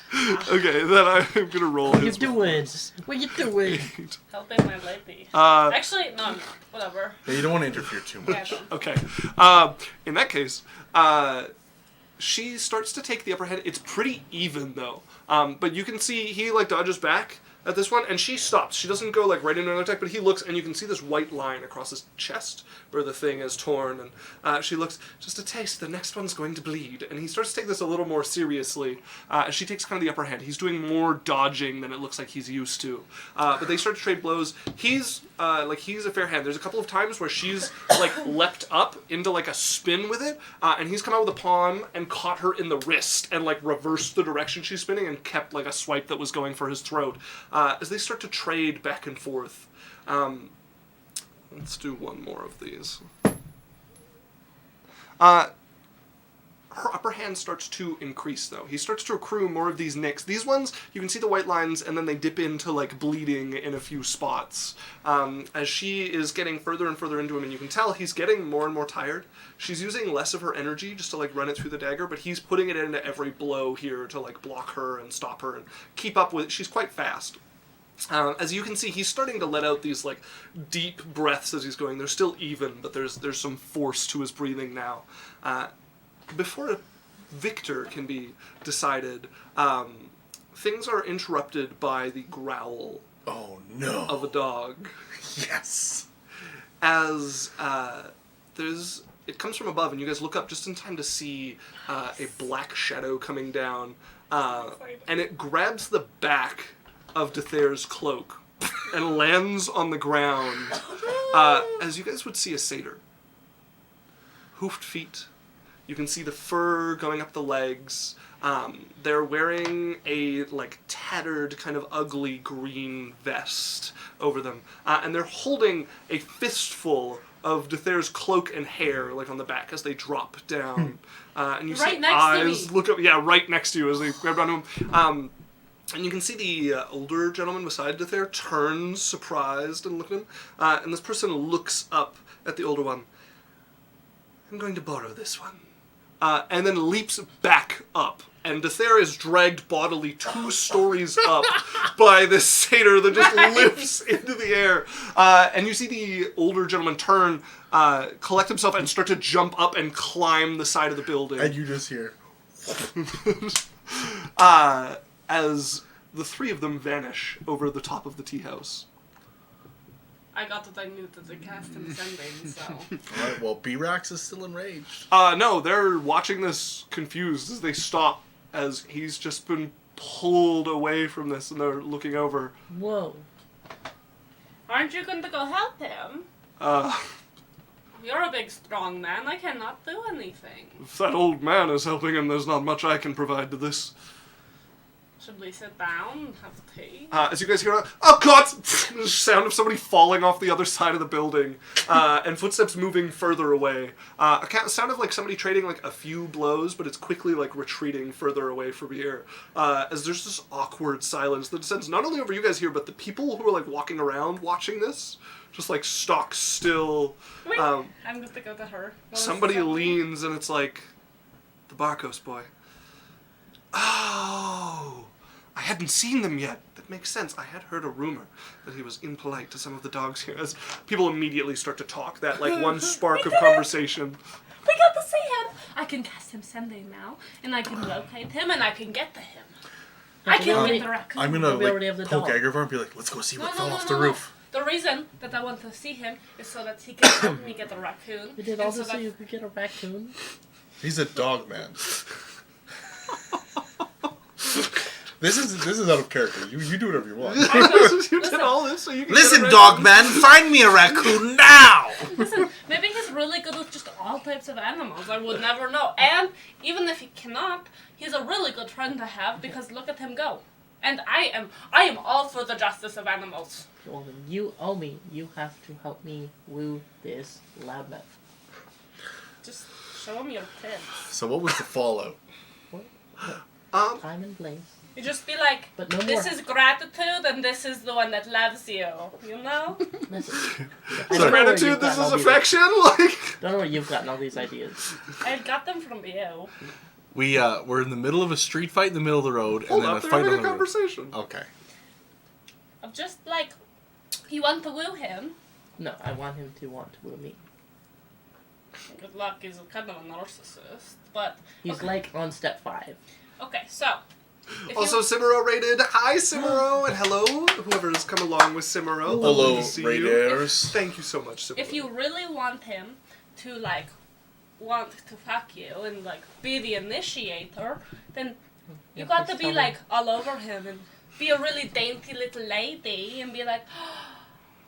Okay, then I'm going to roll What you his. doing? What you doing? Helping my lady. Actually, no, I'm not. Whatever. Yeah, you don't want to interfere too Yeah, much. don't. Okay. In that case, she starts to take the upper hand. It's pretty even, though. But you can see he, like, dodges back at this one, and she stops. She doesn't go, like, right into another attack, but he looks, and you can see this white line across his chest where the thing is torn, and she looks, just a taste, the next one's going to bleed. And he starts to take this a little more seriously, as she takes kind of the upper hand. He's doing more dodging than it looks like he's used to. But they start to trade blows. He's a fair hand. There's a couple of times where she's, like, leapt up into, like, a spin with it, and he's come out with a palm and caught her in the wrist and, like, reversed the direction she's spinning and kept, like, a swipe that was going for his throat. As they start to trade back and forth. Let's do one more of these. her upper hand starts to increase, though. He starts to accrue more of these nicks. These ones, you can see the white lines, and then they dip into, like, bleeding in a few spots. As she is getting further and further into him, and you can tell he's getting more and more tired. She's using less of her energy just to, like, run it through the dagger, but he's putting it into every blow here to, like, block her and stop her and keep up with it. She's quite fast. As you can see, he's starting to let out these, like, deep breaths as he's going. They're still even, but there's some force to his breathing now. Before a victor can be decided, things are interrupted by the growl Oh no. of a dog. Yes. As it comes from above, and you guys look up just in time to see a black shadow coming down, and it grabs the back of Dethair's cloak and lands on the ground, as you guys would see a satyr. Hoofed feet. You can see the fur going up the legs. They're wearing a, like, tattered, kind of ugly green vest over them. And they're holding a fistful of Dethair's cloak and hair, like, on the back as they drop down. And you Right see next to eyes me. look up, yeah, right next to you as they grab onto him. And you can see the older gentleman beside Dethair turns surprised and look at him. And this person looks up at the older one. I'm going to borrow this one. And then leaps back up. And Dethair is dragged bodily 2 stories up by this satyr that just lifts into the air. And you see the older gentleman turn, collect himself, and start to jump up and climb the side of the building. And you just hear. As the 3 of them vanish over the top of the tea house. I got that I needed to cast him sending, so. Alright, well, B-Rax is still enraged. No, they're watching this confused as they stop, as he's just been pulled away from this, and they're looking over. Whoa. Aren't you going to go help him? You're a big, strong man. I cannot do anything. If that old man is helping him, there's not much I can provide to this. Should we sit down and have tea? As you guys hear, oh god! The sound of somebody falling off the other side of the building, and footsteps moving further away. A sound of, like, somebody trading, like, a few blows, but it's quickly, like, retreating further away from here. As there's this awkward silence that descends not only over you guys here, but the people who are, like, walking around watching this, just, like, stock still. Wait, I'm going to go to her. What was Somebody that? leans, and it's like, the Barkos boy. Oh! I hadn't seen them yet. That makes sense. I had heard a rumor that he was impolite to some of the dogs here. As people immediately start to talk, that, like, one spark of conversation. We got to see him! I can cast him sending now, and I can locate him, and I can get to him. I we can already- get the raccoon. I'm gonna, We already have the like, poke dog. Agrabah and be like, let's go see what fell off the no. roof. The reason that I want to see him is so that he can help me get the raccoon. We did and also so so that- you could get a raccoon. He's a dog man. This is out of character. You do whatever you want. You did all this so you can Listen, get a dog man, find me a raccoon now! Listen, maybe he's really good with just all types of animals. I would never know. And even if he cannot, he's a really good friend to have because look at him go. And I am all for the justice of animals. Well, then you owe me. You have to help me woo this loudmouth. Just show him your tits. So what was the fallout? Time and place. You just be like, But no this more. is gratitude and this is the one that loves you. You know? Listen. This I don't know where gratitude, you've this gotten is all these- affection, like... Don't know where you've gotten all these ideas. I got them from you. We're in the middle of a street fight in the middle of the road, Hold and then up, a they're fight having on a the road. conversation. Okay. I'm just like, you want to woo him? No, I want him to want to woo me. Good luck, he's kind of a narcissist. But, He's okay. like on step 5. Okay, so. If Also, you, Cimero rated. Hi, Cimero, and hello, whoever's come along with Cimero. Lovely Hello, to see you. Raiders. Thank you so much, Cimero. if you really want him to, like, want to fuck you and, like, be the initiator, then you Yeah, got please to be, tell me. like, all over him and be a really dainty little lady and be like,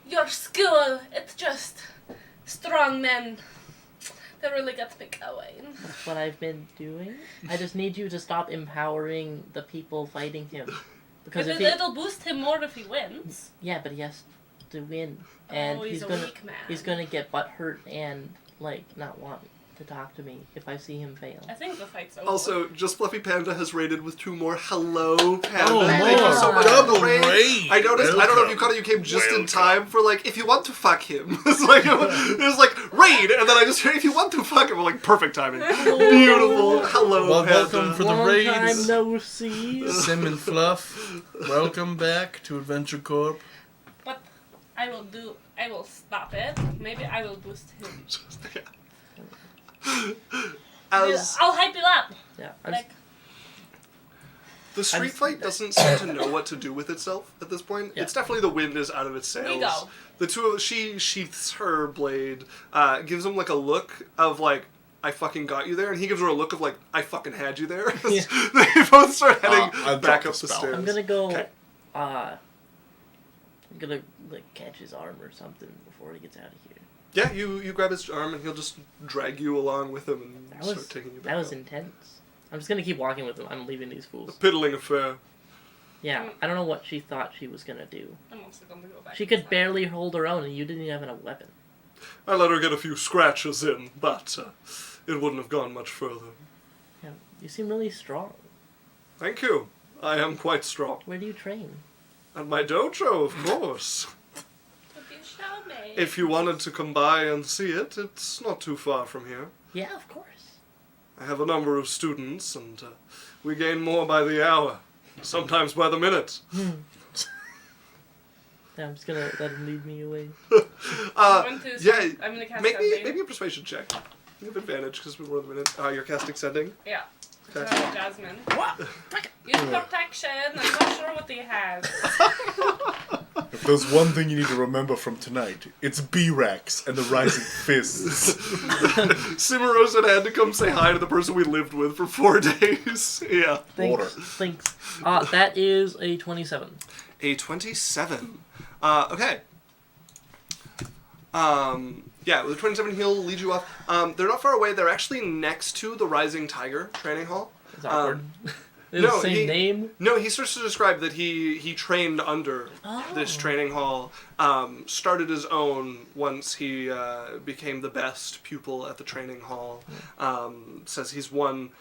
your school, it's just strong men. That really gets me going. That's what I've been doing. I just need you to stop empowering the people fighting him. Because if he... It'll boost him more if he wins. Yeah, but he has to win. And Oh, he's a gonna weak man. he's gonna get butt hurt and, like, not want me. to talk to me if I see him fail. I think the fight's over. Also, Just Fluffy Panda has raided with 2 more. Hello, Panda. Oh, Thank you so much for double the raid. raid. I noticed. I don't know if you caught it. You came just in time for like, if you want to fuck him. It was like raid, and then I just heard if you want to fuck him. I'm like, perfect timing. Beautiful. Hello, Well, Panda. welcome for the Long raids. time no see. Sim and Fluff, welcome back to Adventure Corp. But I will stop it. Maybe I will boost him. As I'll hype it up. Yeah. Like, the street fight doesn't seem to know what to do with itself at this point. Yeah. It's definitely the wind is out of its sails. We go. The two of she sheaths her blade, gives him like a look of like, I fucking got you there, and he gives her a look of like, I fucking had you there. Yeah. They both start heading I've back dropped up the the spell. stairs. I'm gonna go. Okay. I'm gonna like catch his arm or something before he gets out of here. Yeah, you grab his arm and he'll just drag you along with him and That start was taking you back. that was up. intense. I'm just gonna keep walking with him. I'm leaving these fools. A piddling affair. Yeah, I don't know what she thought she was gonna do. I'm also going to go back. She could barely hold her own, and you didn't even have a weapon. I let her get a few scratches in, but it wouldn't have gone much further. Yeah, you seem really strong. Thank you. I am quite strong. Where do you train? At my dojo, of course. Could you show me? If you wanted to come by and see it, it's not too far from here. Yeah, of course. I have a number of students, and we gain more by the hour, sometimes by the minute. Yeah, I'm just gonna let him lead me away. I'm going to yeah, I'm going to cast make Sending. me a persuasion check. You have advantage because we're more than a minute. You're casting sending. Yeah. Okay. Jasmine. What? Use protection. I'm not sure what he has. If there's one thing you need to remember from tonight, it's B-Rex and the Rising Fists. Cimarosa had to come say hi to the person we lived with for 4 days. Yeah. Water. Thanks. That is a 27. A 27. Okay. Yeah, with a 27 he'll lead you off. They're not far away. They're actually next to the Rising Tiger training hall. It's awkward. It's no, the same he- name. No, he starts to describe that he trained under this training hall, started his own once he became the best pupil at the training hall. Says he's won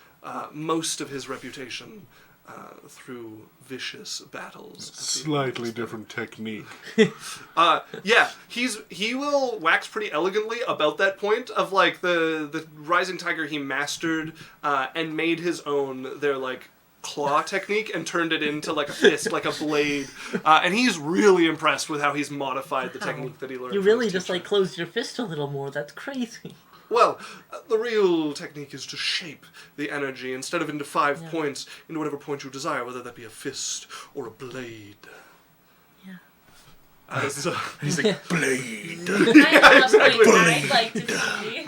most of his reputation through vicious battles. Slightly different technique. Yeah, he will wax pretty elegantly about that point of like the Rising Tiger he mastered and made his own their like claw technique and turned it into like a fist, like a blade, and he's really impressed with how he's modified the technique that he learned. You from really his just teacher. like closed your fist a little more. That's crazy. Well, the real technique is to shape the energy instead of into 5 points, into whatever point you desire, whether that be a fist or a blade. Yeah. As, And he's like, Blade. I love exactly. my I'd like to see.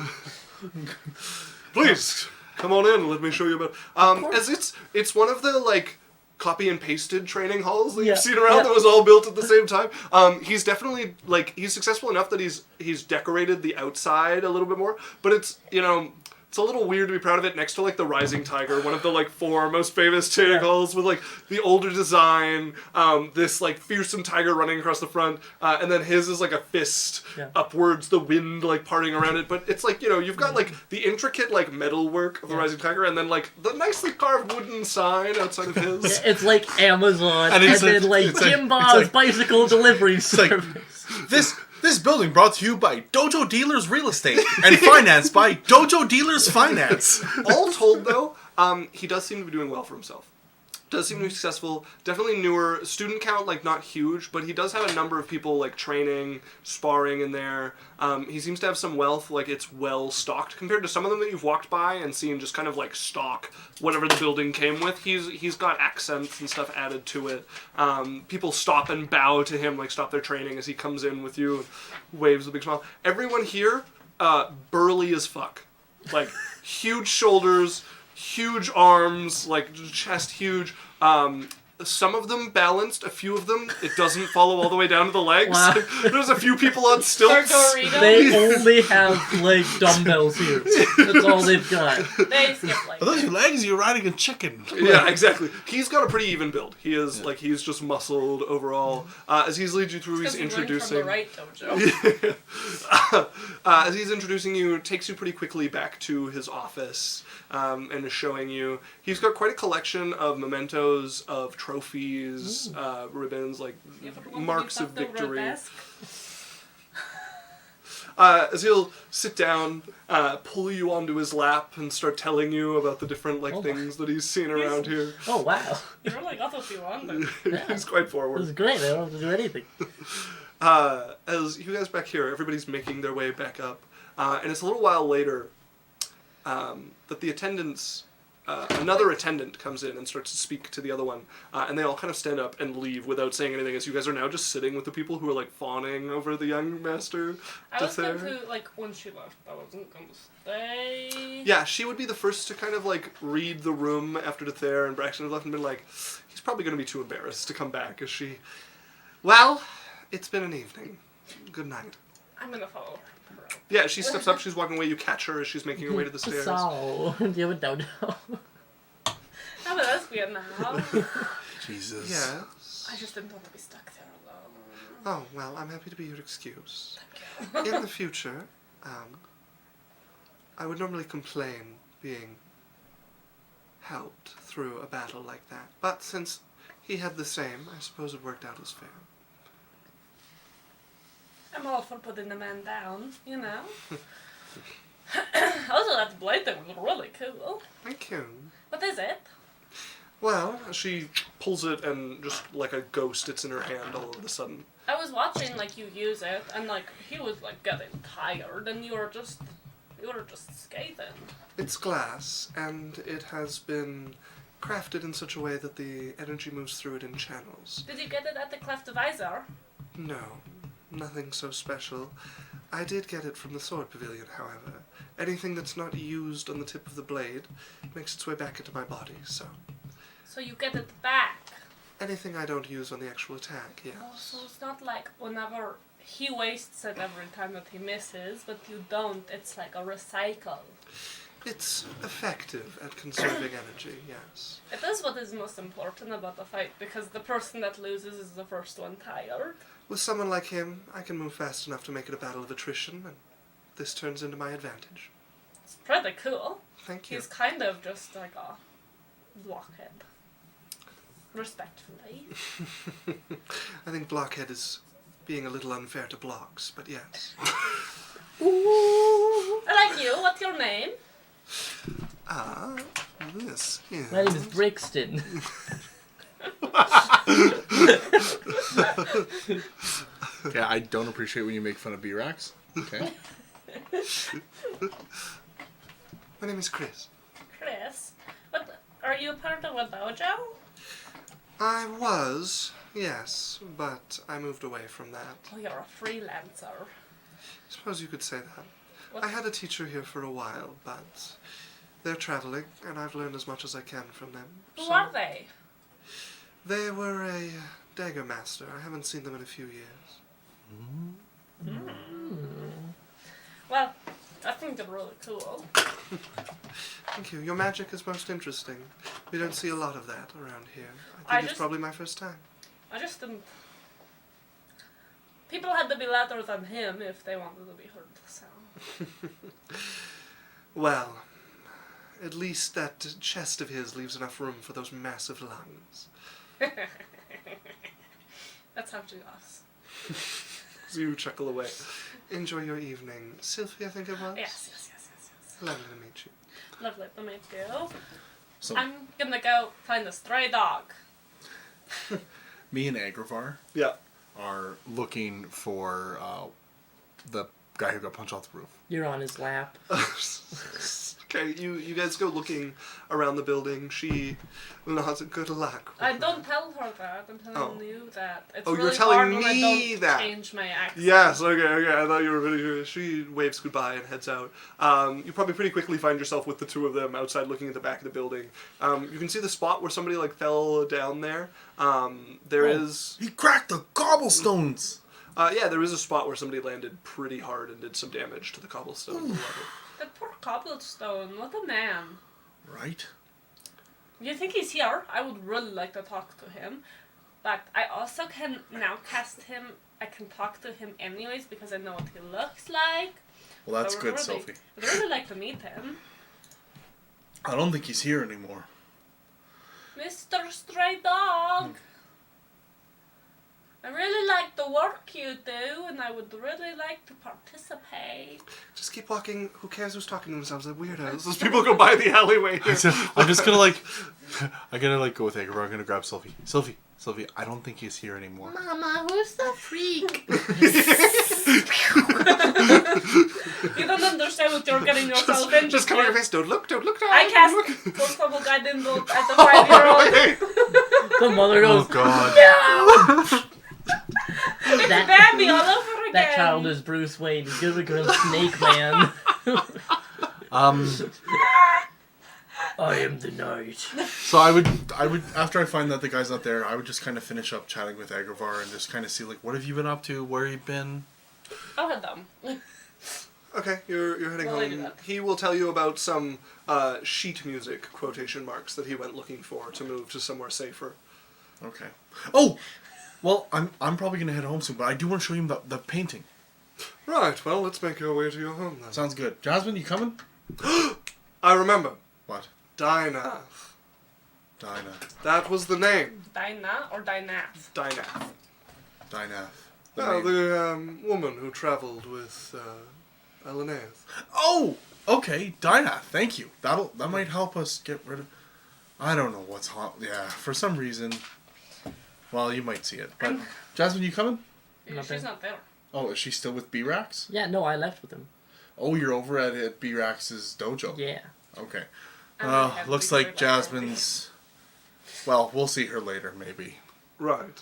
please come on in. Let me show you about. As it's one of the like copy and pasted training halls that Yeah. you've seen around Yeah. that was all built at the same time. He's definitely like he's successful enough that he's decorated the outside a little bit more, but it's it's a little weird to be proud of it next to like the Rising Tiger, one of the like 4 most famous training halls with like the older design, this like fearsome tiger running across the front, and then his is like a fist upwards, the wind like parting around it. But it's like you've got like the intricate like metal work of the Rising Tiger, and then like the nicely carved wooden sign outside of his. Yeah, it's like Amazon, And and, it's then like it's like- Jim it's Bob's like- bicycle delivery like- service. This building brought to you by Dojo Dealers Real Estate and financed by Dojo Dealers Finance. All told, though, he does seem to be doing well for himself. Does seem to be successful. Definitely newer. Student count, like, not huge, but he does have a number of people, like, training, sparring in there. He seems to have some wealth, like, it's well stocked compared to some of them that you've walked by and seen just kind of, like, stock whatever the building came with. He's got accents and stuff added to it. People stop and bow to him, like, stop their training as he comes in with you and waves with a big smile. Everyone here, burly as fuck. Like, huge shoulders, huge arms, like chest huge. some of them balanced, a few of them, it doesn't follow all the way down to the legs. Wow. There's a few people on stilts. Doritos. They only have like dumbbells here. That's all they've got. They skip like Are those your legs? You're riding a chicken. Yeah, exactly. He's got a pretty even build. He is, he's just muscled overall. As he's leading you through, he's introducing... From the right dojo. As he's introducing you, takes you pretty quickly back to his office, and is showing you. He's got quite a collection of mementos, of trophies, ribbons, like You ever want to be marks of fucked over a victory. desk? As he'll sit down, pull you onto his lap, and start telling you about the different Oh my. things that he's seen around here. Oh wow, You really got what you wanted. He's quite this forward. is great. I don't have to do anything. As you guys back here, everybody's making their way back up, and it's a little while later that the attendants, another attendant comes in and starts to speak to the other one, and they all kind of stand up and leave without saying anything. As you guys are now just sitting with the people who are like fawning over the young master. I was there. going to, like, when she left, I wasn't going to stay. Yeah, she would be the first to kind of like read the room after Dethair and Braxton have left and been like, he's probably going to be too embarrassed to come back. Is she? Well, it's been an evening. Good night. I'm going to follow her. Yeah, she steps up, she's walking away, you catch her as she's making her way to the stairs. So, do you have a dodo? I'm a lesbian now. Jesus. Yes. I just didn't want to be stuck there alone. Oh, well, I'm happy to be your excuse. Thank you. In the future, I would normally complain being helped through a battle like that. But since he had the same, I suppose it worked out as fair. I'm all for putting the man down, you know? Also, that blade thing was really cool. Thank you. What is it? Well, she pulls it and just like a ghost, it's in her hand all of a sudden. I was watching, like, you use it, and, like, he was, like, getting tired, and you were just scathing. It's glass, and it has been crafted in such a way that the energy moves through it in channels. Did you get it at the Cleft of Izar? No, nothing so special. I did get it from the Sword Pavilion, however. Anything that's not used on the tip of the blade makes its way back into my body, so... So you get it back. Anything I don't use on the actual attack, yes. Oh, so it's not like whenever he wastes it every time that he misses, but you don't, it's like a recycle. It's effective at conserving energy, yes. It is what is most important about the fight, because the person that loses is the first one tired. With someone like him, I can move fast enough to make it a battle of attrition, and this turns into my advantage. It's pretty cool. Thank you. He's kind of just like a blockhead. Respectfully. I think Blockhead is being a little unfair to blocks, but yes. I like you. What's your name? This is... My name is Brixton. Yeah, I don't appreciate when you make fun of B-Rax. Okay. My name is Chris. Chris. But are you a part of a dojo? I was, yes, but I moved away from that. Oh, you're a freelancer. I suppose you could say that. What? I had a teacher here for a while, but they're traveling, and I've learned as much as I can from them. Who So- are they? They were a dagger master. I haven't seen them in a few years. Well, I think they're really cool. Thank you. Your magic is most interesting. We don't see a lot of that around here. I I think it's just- probably my first time. I just didn't... People had to be louder than him if they wanted to be heard, so... Well, at least that chest of his leaves enough room for those massive lungs. That's how she goes. So you chuckle away. Enjoy your evening. Cylph'e, I think it was? Yes. Lovely to meet you. Lovely to meet you. So I'm gonna go find a stray dog. me and Agrafar Yeah. are looking for the guy who got punched off the roof. You're on his lap. Okay, you guys go looking around the building. She nods a good luck. I don't tell her that. I'm telling Oh. you that. It's Oh, really you're telling hard when I me don't that. change my accent. Yes, okay. I thought you were really. She waves goodbye and heads out. You probably pretty quickly find yourself with the two of them outside looking at the back of the building. You can see the spot where somebody like fell down there. There is. He cracked the cobblestones. Yeah, there is a spot where somebody landed pretty hard and did some damage to the cobblestone below. That poor cobblestone. What a man. Right? You think he's here? I would really like to talk to him. But I also can now cast him. I can talk to him anyways because I know what he looks like. Well, that's I would good, really- Sophie. I'd really like to meet him. I don't think he's here anymore. Mr. Stray Dog. I really like the work you do, and I would really like to participate. Just keep walking. Who cares who's talking to themselves? Like weirdos. Those people go by the alleyway here. I'm just gonna like, I'm gonna like go with Agrabah. I'm gonna grab Sylphie. Sylphie, I don't think he's here anymore. Mama, who's the freak? You don't understand what you're getting yourself into. Just cover your face. Don't look. Don't look. I Don't cast look. Portable Guidance Bolt at the 5-year-old. Okay. The mother Oh goes, God. no! It's That- Bambi all over again. That child is Bruce Wayne. He's gonna become Snake Man. I am the knight. So I would after I find that the guy's not there, I would just kind of finish up chatting with Agrabah and just kind of see like, what have you been up to? Where you been? I'll head down. Okay, you're heading Well, I do home. that. He will tell you about some sheet music quotation marks that he went looking for to move to somewhere safer. Okay. Oh, well, I'm probably gonna head home soon, but I do want to show you the painting. Right. Well, let's make our way to your home then. Sounds good. Jasmine, you coming? I remember. What? Dynath. Dinah. That was the name. Dinah or Dynath? Dynath. Dynath. The woman who traveled with Eleneth. Oh, okay, Dynath. Thank you. That might help us get rid of. I don't know what's hot. Yeah, for some reason. Well, you might see it. But Jasmine, you coming? She's not there. Oh, is she still with B-Rax? Yeah, no, I left with him. Oh, you're over at B-Rax's dojo. Yeah. Okay. I'm really happy Looks to like be back. Jasmine's. Well, we'll see her later, maybe. Right.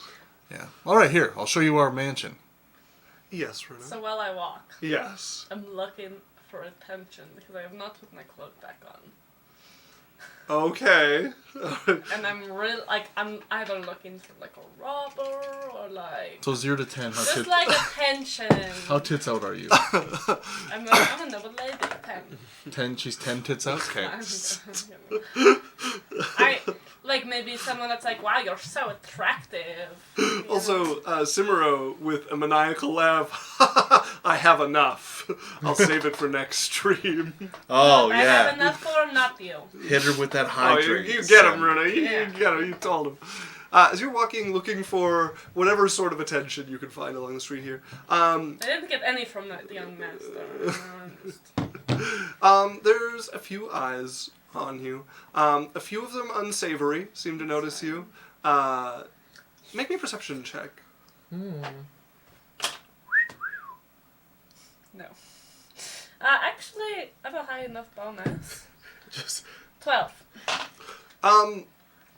Yeah. All right, here. I'll show you our mansion. Yes, Runa. So while I walk, Yes. I'm looking for attention because I have not put my cloak back on. Okay. And I'm either looking for like a robber or like So 0 to 10. How just like attention. how tits out are you? I'm a noble lady. 10. 10. She's 10 tits out. Okay. I like maybe someone that's like, wow, you're so attractive. You know? Also, Cimero with a maniacal laugh. I have enough. I'll save it for next stream. Oh I have yeah. enough for not you. Hit her with that Oh, hydrant. you get him, Runa. You Yeah. get him. You told him. As you're walking, looking for whatever sort of attention you can find along the street here, I didn't get any from the young master. there's a few eyes on you. A few of them unsavory seem to notice you. Make me a perception check. No. Actually, I have a high enough bonus. Just 12.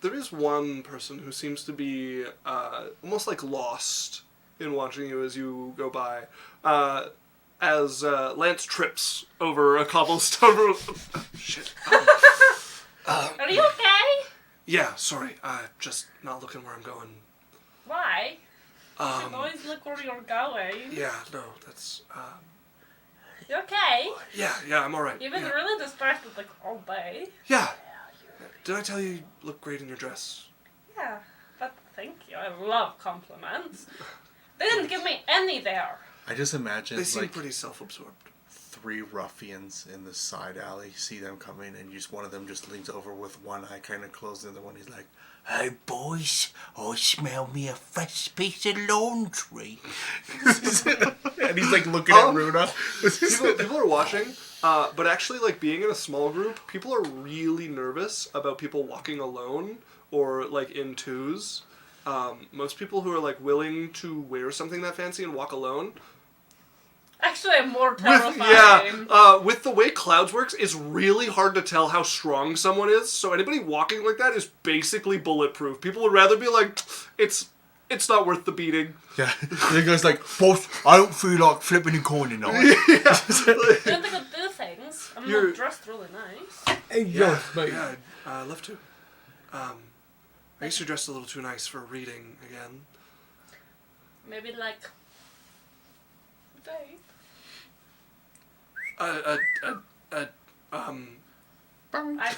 There is one person who seems to be almost like lost in watching you as you go by. As Lance trips over a cobblestone road. Shit. Are you okay? Yeah, sorry. Just not looking where I'm going. Why? You should Um, always look where you're going. yeah, no, that's. You okay? Yeah, I'm alright. You've been Yeah. really distracted like all day. Yeah. Did I tell you look great in your dress? Yeah, but thank you. I love compliments. They didn't give me any there. I just imagine They seem like pretty self-absorbed. 3 ruffians in the side alley see them coming, and just one of them just leans over with one eye kind of closed, and the one he's like, "Hey boys, I smell me a fresh piece of laundry." And he's like looking at Runa. People are watching, but actually, like, being in a small group, people are really nervous about people walking alone or, like, in twos. Most people who are, like, willing to wear something that fancy and walk alone Actually, I'm more terrifying. With the way clouds works, it's really hard to tell how strong someone is. So anybody walking like that is basically bulletproof. People would rather be like, it's not worth the beating. Yeah. The guy's like, boss, I don't feel like flipping a coin tonight. Don't think I'll do things. I'm not dressed really nice. Yeah, I'd love to. I guess you're dressed a little too nice for reading again. Maybe like a date. I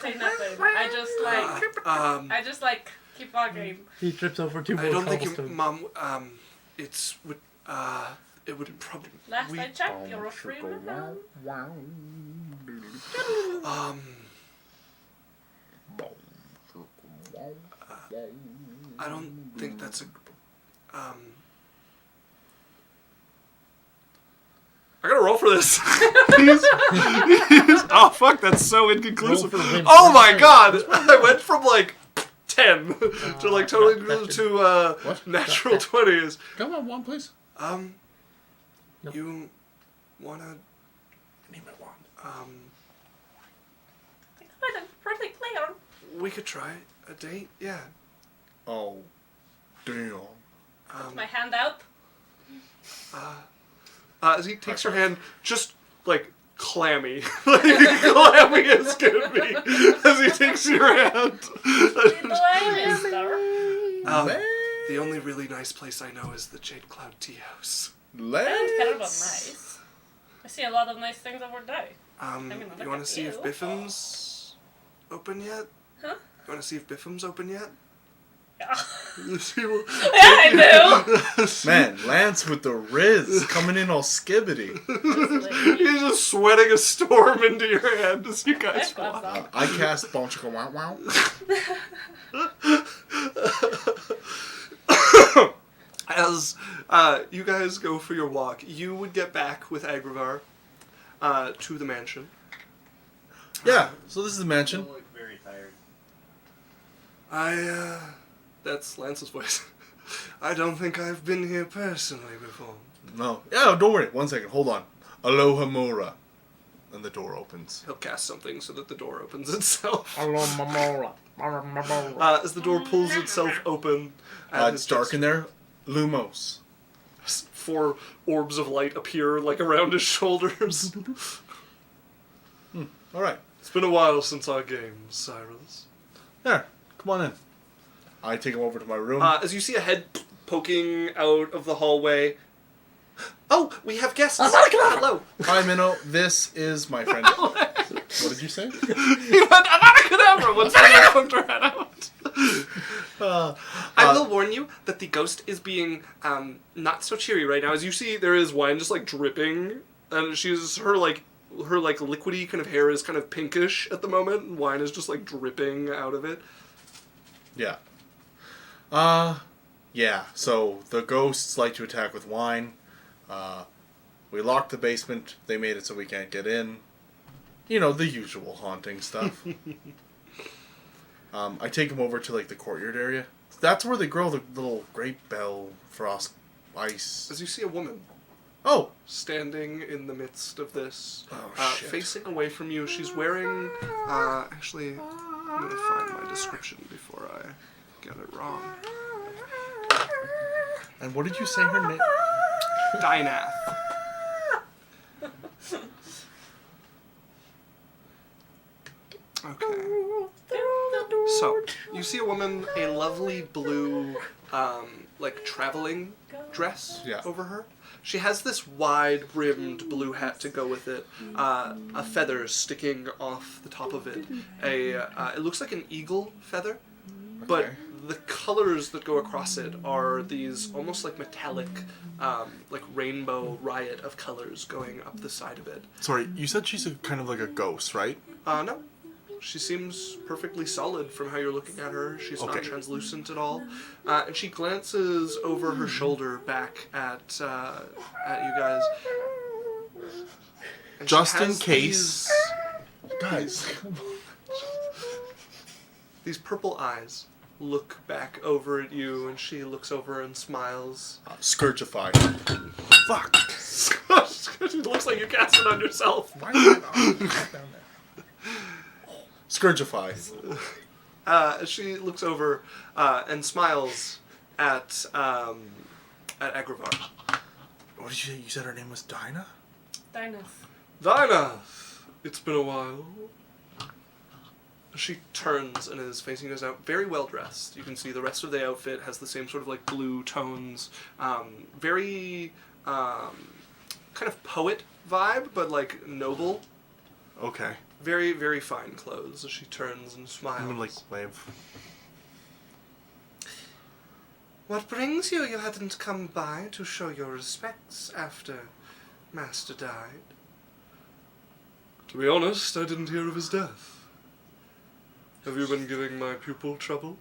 say nothing. I just like keep walking. He trips over 2 more I don't think cobblestones. Mom. It would probably. Last I checked, you're a free man. I don't think that's a. I gotta roll for this. Oh fuck, that's so inconclusive. Oh my god, I went from like 10 to like totally to natural 20s. Come on, one, please. Nope. You wanna? I need my wand. I made it pretty clear. We could try a date. Yeah. Oh, damn. Put my hand out. As he takes your hand, just like clammy, like clammy as can be, as he takes your hand. The only really nice place I know is the Jade Cloud Tea House. I don't care about nice. I see a lot of nice things every day. You want to see if Biffam's open yet? Huh? You want to see if Biffam's open yet? Yeah. Yeah, I do. Man, Lance with the Riz coming in all skibbity. He's just sweating a storm into your hand as you guys walk. I cast Bonchika Wow Wow. As you guys go for your walk, you would get back with Agravar to the mansion. Yeah, so this is the mansion. You look very tired. That's Lance's voice. I don't think I've been here personally before. No. Yeah, don't worry. 1 second. Hold on. Aloha Mora. And the door opens. He'll cast something so that the door opens itself. Mamora. As the door pulls itself open. It's dark in there. Lumos. 4 orbs of light appear like around his shoulders. Alright. It's been a while since our games, Cyrus. There. Come on in. I take him over to my room. As you see a head poking out of the hallway. Oh, we have guests. Hello. Hi, Minnow. This is my friend. What did you say? He went, Avada once I poked her head out. I will warn you that the ghost is being not so cheery right now. As you see, there is wine just like dripping, and her liquidy kind of hair is kind of pinkish at the moment, and wine is just like dripping out of it. Yeah. Yeah. So the ghosts like to attack with wine. We locked the basement. They made it so we can't get in. You know, the usual haunting stuff. I take him over to like the courtyard area. That's where they grow the little grape bell frost ice. As you see a woman Oh. standing in the midst of this, Oh, shit. facing away from you. She's wearing, actually, I'm going to find my description before I get it wrong. And what did you say her name? Dynath. Okay. So, you see a woman, a lovely blue, like traveling dress Yeah. over her. She has this wide-brimmed blue hat to go with it, a feather sticking off the top of it. It looks like an eagle feather, but Okay. the colors that go across it are these almost like metallic, like rainbow riot of colors going up the side of it. Sorry, you said she's kind of like a ghost, right? No. She seems perfectly solid from how you're looking at her. She's not Okay. translucent at all. And she glances over her shoulder back at you guys. And she Just in has case. Guys. These purple eyes look back over at you, and she looks over and smiles. Scourgify. Fuck. It looks like you cast it on yourself. Why is it on? Down there. Scourgify. She looks over and smiles at Agravaur. What did you say? You said her name was Dinah? Dinah. Dinah, it's been a while. She turns and is facing us out, very well dressed. You can see the rest of the outfit has the same sort of like blue tones, very kind of poet vibe, but like noble. Okay. Very, very fine clothes. As she turns and smiles. I'm gonna like wave. What brings you? You hadn't come by to show your respects after Master died. To be honest, I didn't hear of his death. Have you been giving my pupil trouble?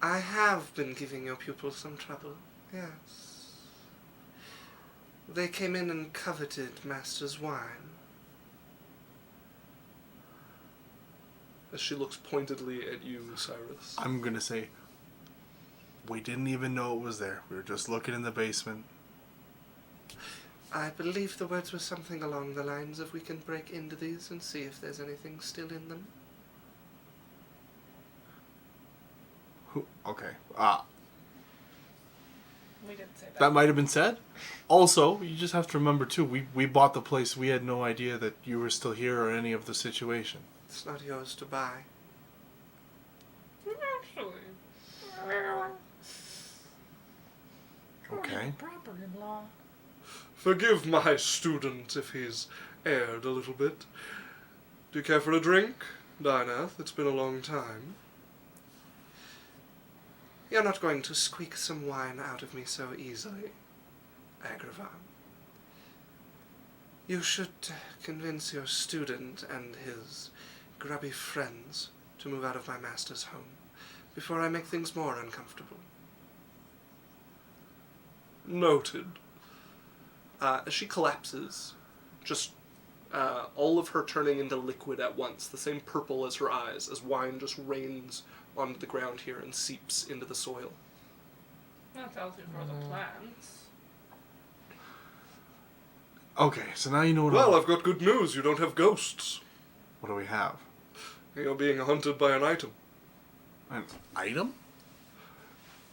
I have been giving your pupil some trouble, yes. They came in and coveted Master's wine. As she looks pointedly at you, Cyrus. I'm gonna say, we didn't even know it was there. We were just looking in the basement. I believe the words were something along the lines of we can break into these and see if there's anything still in them. Who? Okay. We didn't say that. That might have been said. Also, you just have to remember too, we bought the place. We had no idea that you were still here or any of the situation. It's not yours to buy. Actually. Okay. Proper-in-law. Forgive my student if he's erred a little bit. Do you care for a drink, Dynath? It's been a long time. You're not going to squeak some wine out of me so easily, Agravaur. You should convince your student and his grubby friends to move out of my master's home before I make things more uncomfortable. Noted. As she collapses, just all of her turning into liquid at once, the same purple as her eyes, as wine just rains onto the ground here and seeps into the soil. That tells you for the plants. Okay, so now you know what. Well, I've got good news. You don't have ghosts. What do we have? You're being hunted by an item. An item?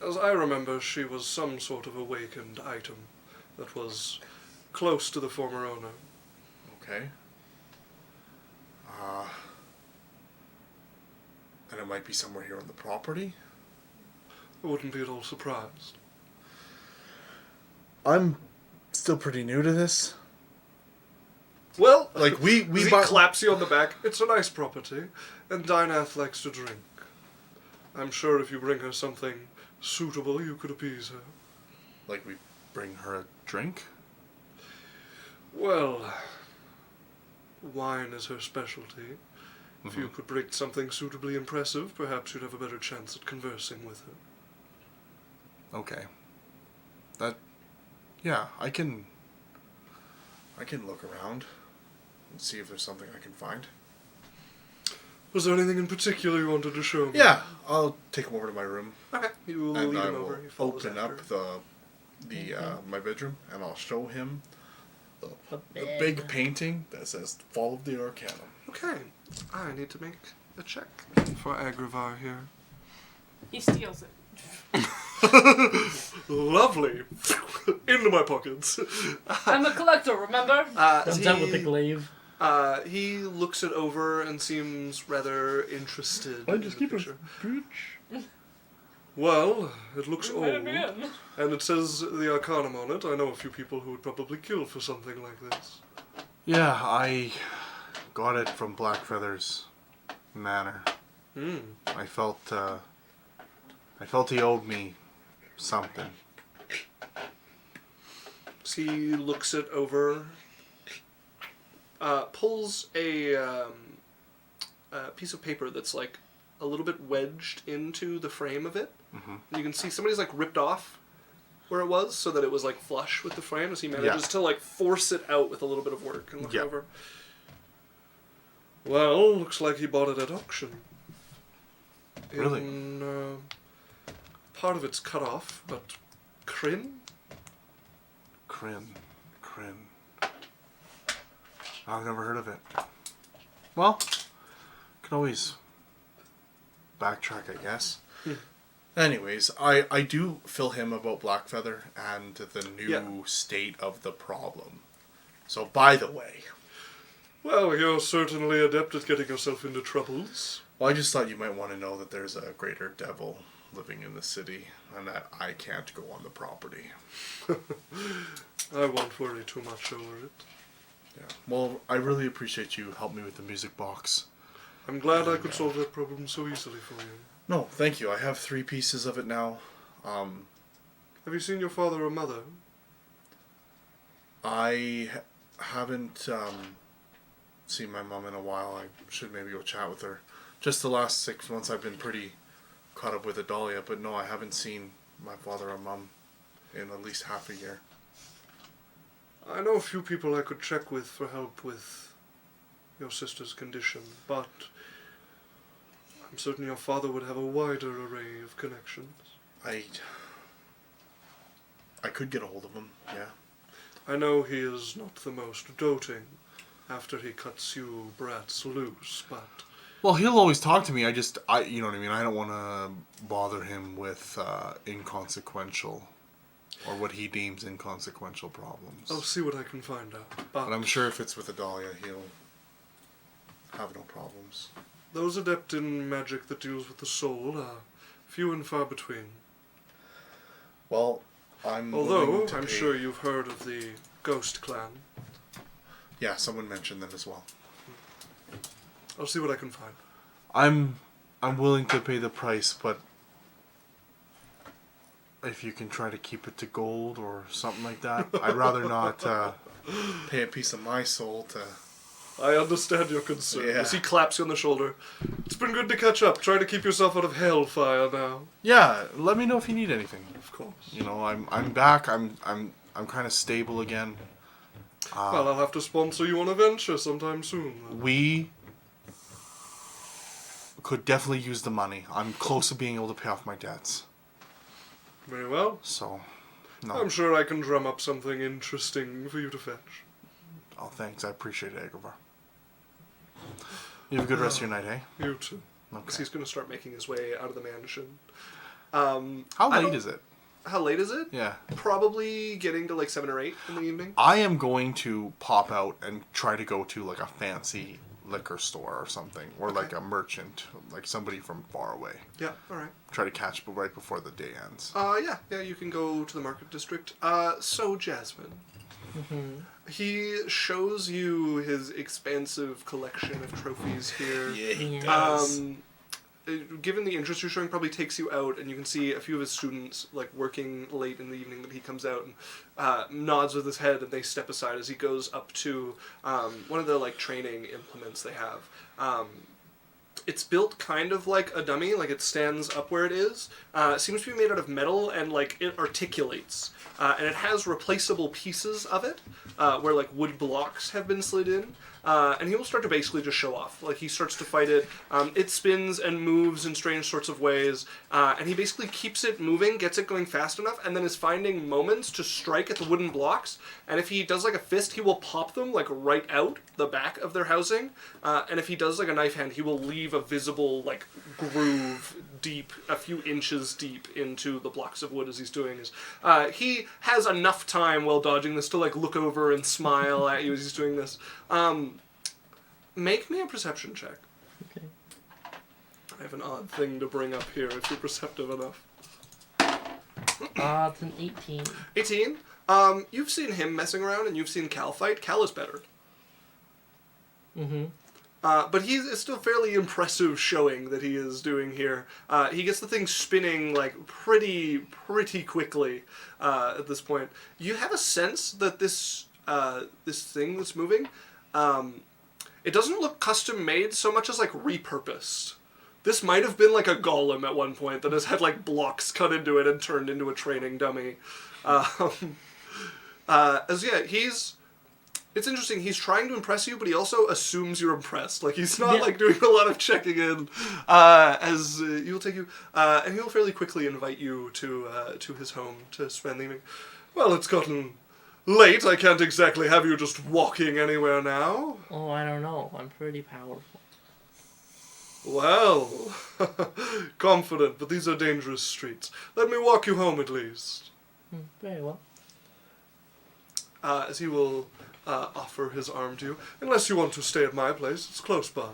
As I remember, she was some sort of awakened item that was close to the former owner. Okay. And it might be somewhere here on the property. I wouldn't be at all surprised. I'm still pretty new to this. Well, Like we he bought. claps you on the back. It's a nice property, and Dynath likes to drink. I'm sure if you bring her something suitable, you could appease her. Like we bring her a drink. Well, wine is her specialty. If you could bring something suitably impressive, perhaps you'd have a better chance at conversing with her. Okay. That. Yeah, I can look around and see if there's something I can find. Was there anything in particular you wanted to show me? Yeah, I'll take him over to my room. Okay, you will And lead I him will over. He follows open after. up the my bedroom, and I'll show him the bed. big painting that says "Fall of the Arcanum." Okay, I need to make a check for Agravaur here. He steals it. Lovely. Into my pockets. I'm a collector, remember? Comes out with the glaive. He looks it over and seems rather interested in the picture. Well, it looks old, Let me in. and it says the Arcanum on it. I know a few people who would probably kill for something like this. Yeah, I got it from Blackfeather's manor. I felt he owed me something. So he looks it over, pulls a piece of paper that's like a little bit wedged into the frame of it. Mm-hmm. And you can see somebody's like ripped off where it was so that it was like flush with the frame as he manages to like force it out with a little bit of work and look over. Well, looks like he bought it at auction. Really? In part of it's cut off, but Kryn? Kryn. I've never heard of it. Well, can always backtrack, I guess. Anyways, I do fill him about Blackfeather and the new state of the problem. So, by the way... Well, you're certainly adept at getting yourself into troubles. Well, I just thought you might want to know that there's a greater devil living in the city and that I can't go on the property. I won't worry too much over it. Yeah. Well, I really appreciate you helping me with the music box. I'm glad I could solve that problem so easily for you. No, thank you. I have 3 pieces of it now. Have you seen your father or mother? I haven't seen my mom in a while. I should maybe go chat with her. Just the last 6 months I've been pretty caught up with Adalia, but no, I haven't seen my father or mom in at least half a year. I know a few people I could check with for help with your sister's condition, but I'm certain your father would have a wider array of connections. I could get a hold of him, yeah. I know he is not the most doting after he cuts you brats loose, but... Well, he'll always talk to me. You know what I mean? I don't want to bother him with inconsequential, or what he deems inconsequential problems. I'll see what I can find out. But I'm sure if it's with Adalia, he'll have no problems. Those adept in magic that deals with the soul are few and far between. Well, Although, I'm sure you've heard of the Ghost Clan. Yeah, someone mentioned them as well. I'll see what I can find. I'm willing to pay the price, but if you can try to keep it to gold or something like that, I'd rather not pay a piece of my soul to... I understand your concern. Yeah. As he claps you on the shoulder. It's been good to catch up. Try to keep yourself out of hellfire now. Yeah, let me know if you need anything. Of course. You know, I'm back. I'm kind of stable again. Well, I'll have to sponsor you on a venture sometime soon. We could definitely use the money. I'm close to being able to pay off my debts. Very well. So, no. I'm sure I can drum up something interesting for you to fetch. Oh, thanks. I appreciate it, Agrava. You have a good rest of your night, hey? You too. Okay. He's going to start making his way out of the mansion. How late is it? How late is it? Yeah. Probably getting to like 7 or 8 in the evening. I am going to pop out and try to go to like a fancy liquor store or something, or like a merchant, like somebody from far away. Yeah, alright. Try to catch right before the day ends. Yeah, you can go to the market district. So Jasmine. He shows you his expansive collection of trophies here. Yeah, he does. Given the interest you're showing, probably takes you out, and you can see a few of his students like working late in the evening. That he comes out and nods with his head, and they step aside as he goes up to one of the like training implements they have. It's built kind of like a dummy, like it stands up where it is. It seems to be made out of metal, and like it articulates. And it has replaceable pieces of it, where like wood blocks have been slid in. And he will start to basically just show off. Like he starts to fight it. It spins and moves in strange sorts of ways. And he basically keeps it moving, gets it going fast enough, and then is finding moments to strike at the wooden blocks. And if he does like a fist, he will pop them like right out the back of their housing. And if he does like a knife hand, he will leave a visible like groove deep, a few inches deep into the blocks of wood as he's doing this. He has enough time while dodging this to like look over and smile at you as he's doing this. Make me a perception check. Okay. I have an odd thing to bring up here if you're perceptive enough. It's an 18. 18? You've seen him messing around and you've seen Cal fight. Cal is better. Mm-hmm. But he's still fairly impressive showing that he is doing here. He gets the thing spinning like pretty quickly at this point. You have a sense that this thing that's moving, it doesn't look custom made so much as like repurposed. This might have been like a golem at one point that has had like blocks cut into it and turned into a training dummy. He's It's interesting. He's trying to impress you, but he also assumes you're impressed. Like, he's not, Yeah. like, doing a lot of checking in, as he'll take you, and he'll fairly quickly invite you to his home to spend the evening. Well, it's gotten late. I can't exactly have you just walking anywhere now. Oh, I don't know. I'm pretty powerful. Well, confident, but these are dangerous streets. Let me walk you home at least. Very well. As he will offer his arm to you. Unless you want to stay at my place, it's close by.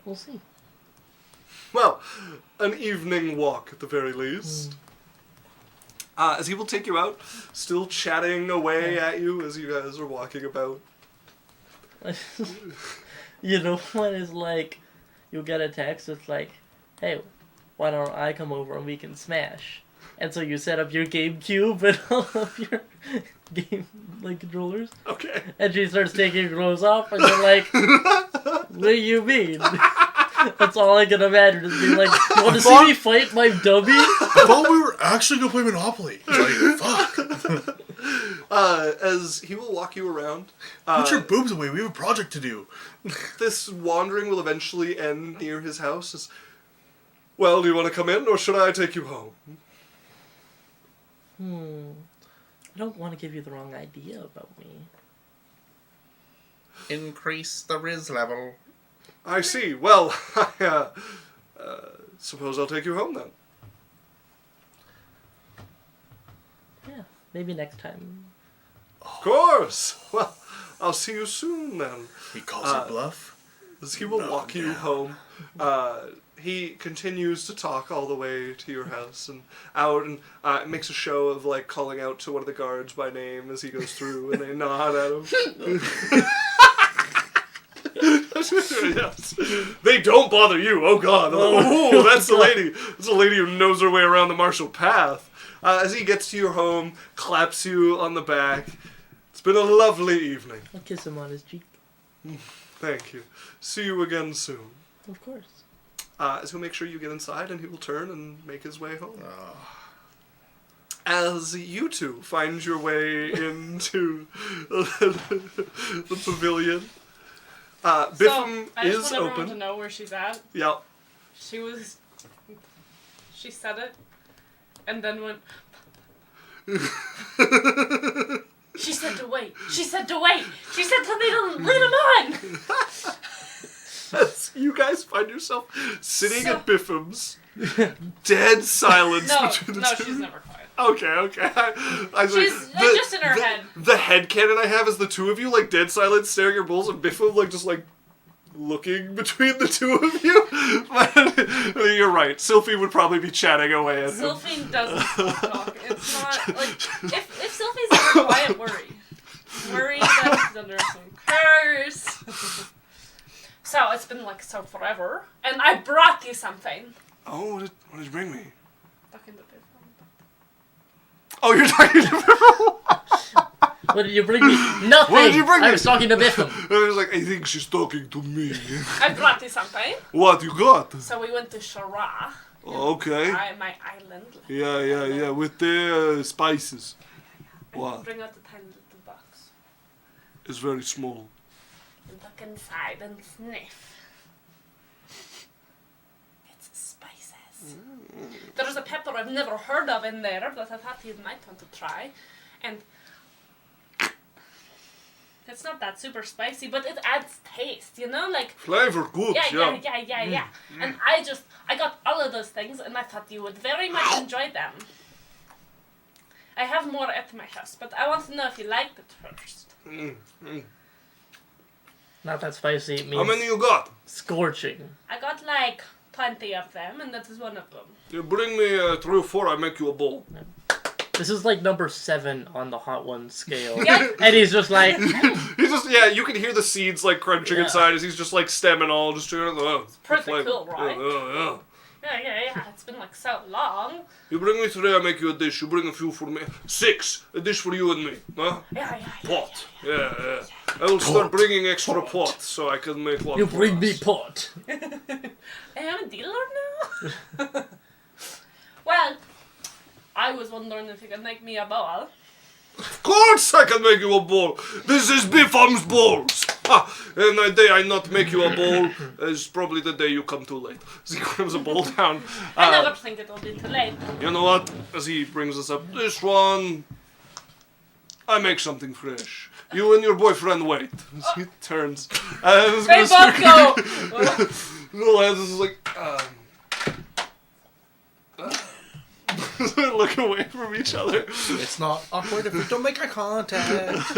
We'll see. Well, an evening walk at the very least. As he will take you out, still chatting away at you as you guys are walking about. You know what is like? You'll get a text with like, "Hey, why don't I come over and we can smash?" And so you set up your GameCube and all of your game like controllers. Okay. And she starts taking her clothes off, and you're like, "What do you mean?" That's all I can imagine is being like, "You want to see me fight my dummy?" I thought we were actually gonna play Monopoly. Like, fuck. As he will walk you around. Put your boobs away. We have a project to do. This wandering will eventually end near his house. Well, do you want to come in, or should I take you home? I don't want to give you the wrong idea about me. Increase the Riz level. I see. Well, I suppose I'll take you home then. Yeah, maybe next time. Of course. Well, I'll see you soon then. He calls you bluff. As he will walk you home, he continues to talk all the way to your house and out, and makes a show of like calling out to one of the guards by name as he goes through, and they nod at him. Yes. They don't bother you. Oh God! Oh, that's the lady. That's the lady who knows her way around the Marshall Path. As he gets to your home, claps you on the back. It's been a lovely evening. I'll kiss him on his cheek. Thank you. See you again soon. Of course. As he'll make sure you get inside, and he will turn and make his way home. As you two find your way into the pavilion, Biffum I just is want everyone to open. know where she's at. Yeah. She said it, and then went. She said to wait. She said to wait. She said to lead him on. As you guys find yourself sitting at Biffum's, dead silence between the two. She's never quiet. Okay. She's just in her head. The headcanon I have is the two of you, like, dead silent, staring at your bowls, and Biffum, like, just, like, looking between the two of you. But you're right. Cylph'e would probably be chatting away at him. Cylph'e doesn't talk. It's not, like, if Cylph'e's ever quiet, worry that she's under some curse. So, it's been, like, so forever, and I brought you something. Oh, what did you bring me? Talking to Biffum. Oh, you're talking to Biffum? What did you bring me? Nothing! What did you bring me? I was talking to Biffum. I was like, I think she's talking to me. I brought you something. What you got? So we went to Shara. Okay. My island. Yeah, with the spices. And What? bring out the tiny little box. It's very small. And look inside and sniff. It's spices. There's a pepper I've never heard of in there that I thought you might want to try. And it's not that super spicy, but it adds taste, you know? Like, Flavor good, yeah. And I got all of those things, and I thought you would very much enjoy them. I have more at my house, but I want to know if you liked it first. Not that spicy. It means How many you got? scorching. I got like 20 of them, and that is one of them. You bring me 3 or 4, I make you a bowl. This is like number 7 on the hot one scale. Yeah. And he's just like, He's just, you can hear the seeds like crunching inside as he's just like stemming all, just doing it. Pretty cool, right? Yeah. Yeah. It's been like so long. You bring me 3, I make you a dish. You bring a few for me. 6, a dish for you and me. Huh? Yeah. Pot. Yeah. I will start bringing extra pot so I can make one. you for bring me us. pot. I am a dealer now? Well, I was wondering if you could make me a bowl. course I can make you a bowl. This is Biffum's bowls. Ha! And the day I not make you a bowl is probably the day you come too late. As he grabs a bowl down. I never think it'll be too late. You know what? As he brings us up, this one, I make something fresh. You and your boyfriend wait. As he turns. They both go! The lads is like, look away from each other. It's not awkward if we don't make eye contact.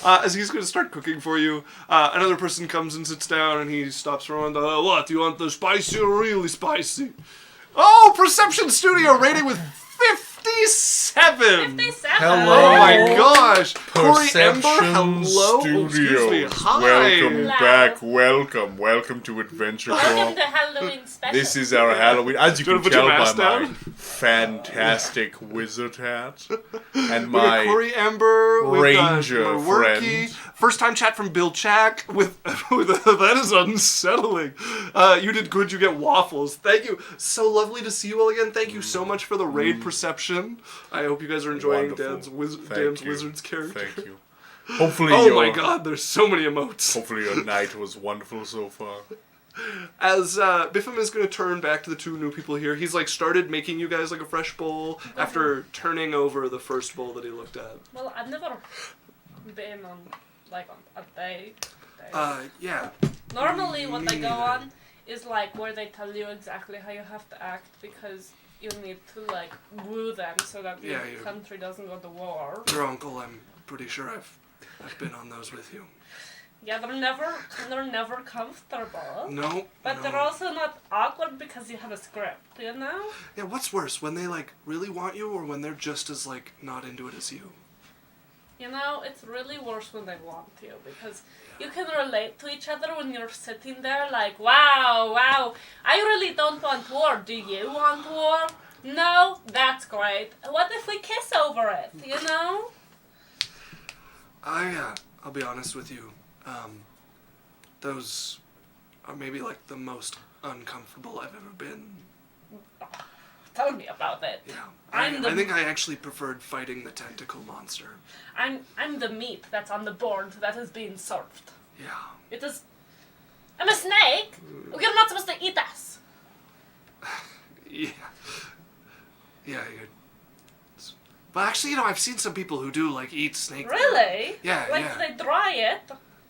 As he's going to start cooking for you, another person comes and sits down, and he stops for a moment. What? You want the spicy or really spicy? Oh, Perception Studio rating with 57. 57? Hello. Oh my gosh. Corey Ember, Perception hello. Oh, excuse me. Studios. Hi. Welcome Hello. back. Welcome to Adventure Welcome Corp. to Halloween special. This is our Halloween. As you Do you can wanna put your tell by mask my down? fantastic wizard hat and We got my Corey Ember with ranger Murwerky. friend. First time chat from Bill Chack with that is unsettling. You did good. You get waffles. Thank you. So lovely to see you all again. Thank you so much for the raid perception. I hope you guys are enjoying Wonderful. Dan's Thank you. wizard's character. Thank you. Hopefully, Oh your, my God! There's so many emotes. Hopefully your night was wonderful so far. As Biffum is going to turn back to the two new people here, he's like started making you guys like a fresh bowl after turning over the first bowl that he looked at. Well, I've never been on, like, on a date. Yeah. Normally, what they Me go neither. on is, like, where they tell you exactly how you have to act because you need to, like, woo them so that your Yeah, country doesn't go to war. Your uncle, I'm pretty sure I've been on those with you. Yeah, they're never comfortable. No. But no. they're also not awkward because you have a script, you know? Yeah, what's worse, when they like really want you or when they're just as like not into it as you? You know, it's really worse when they want you because you can relate to each other when you're sitting there like, wow, I really don't want war. Do you want war? No? That's great. What if we kiss over it, you know? I'll be honest with you. Those are maybe like the most uncomfortable I've ever been. Tell me about it. Yeah. I'm the- I think I actually preferred fighting the tentacle monster. I'm the meat that's on the board that is being served. Yeah. It is... I'm a snake! You're not supposed to eat us! Yeah. Yeah, but actually, you know, I've seen some people who do like eat snake. Really? Yeah, Like, yeah. do they dry it?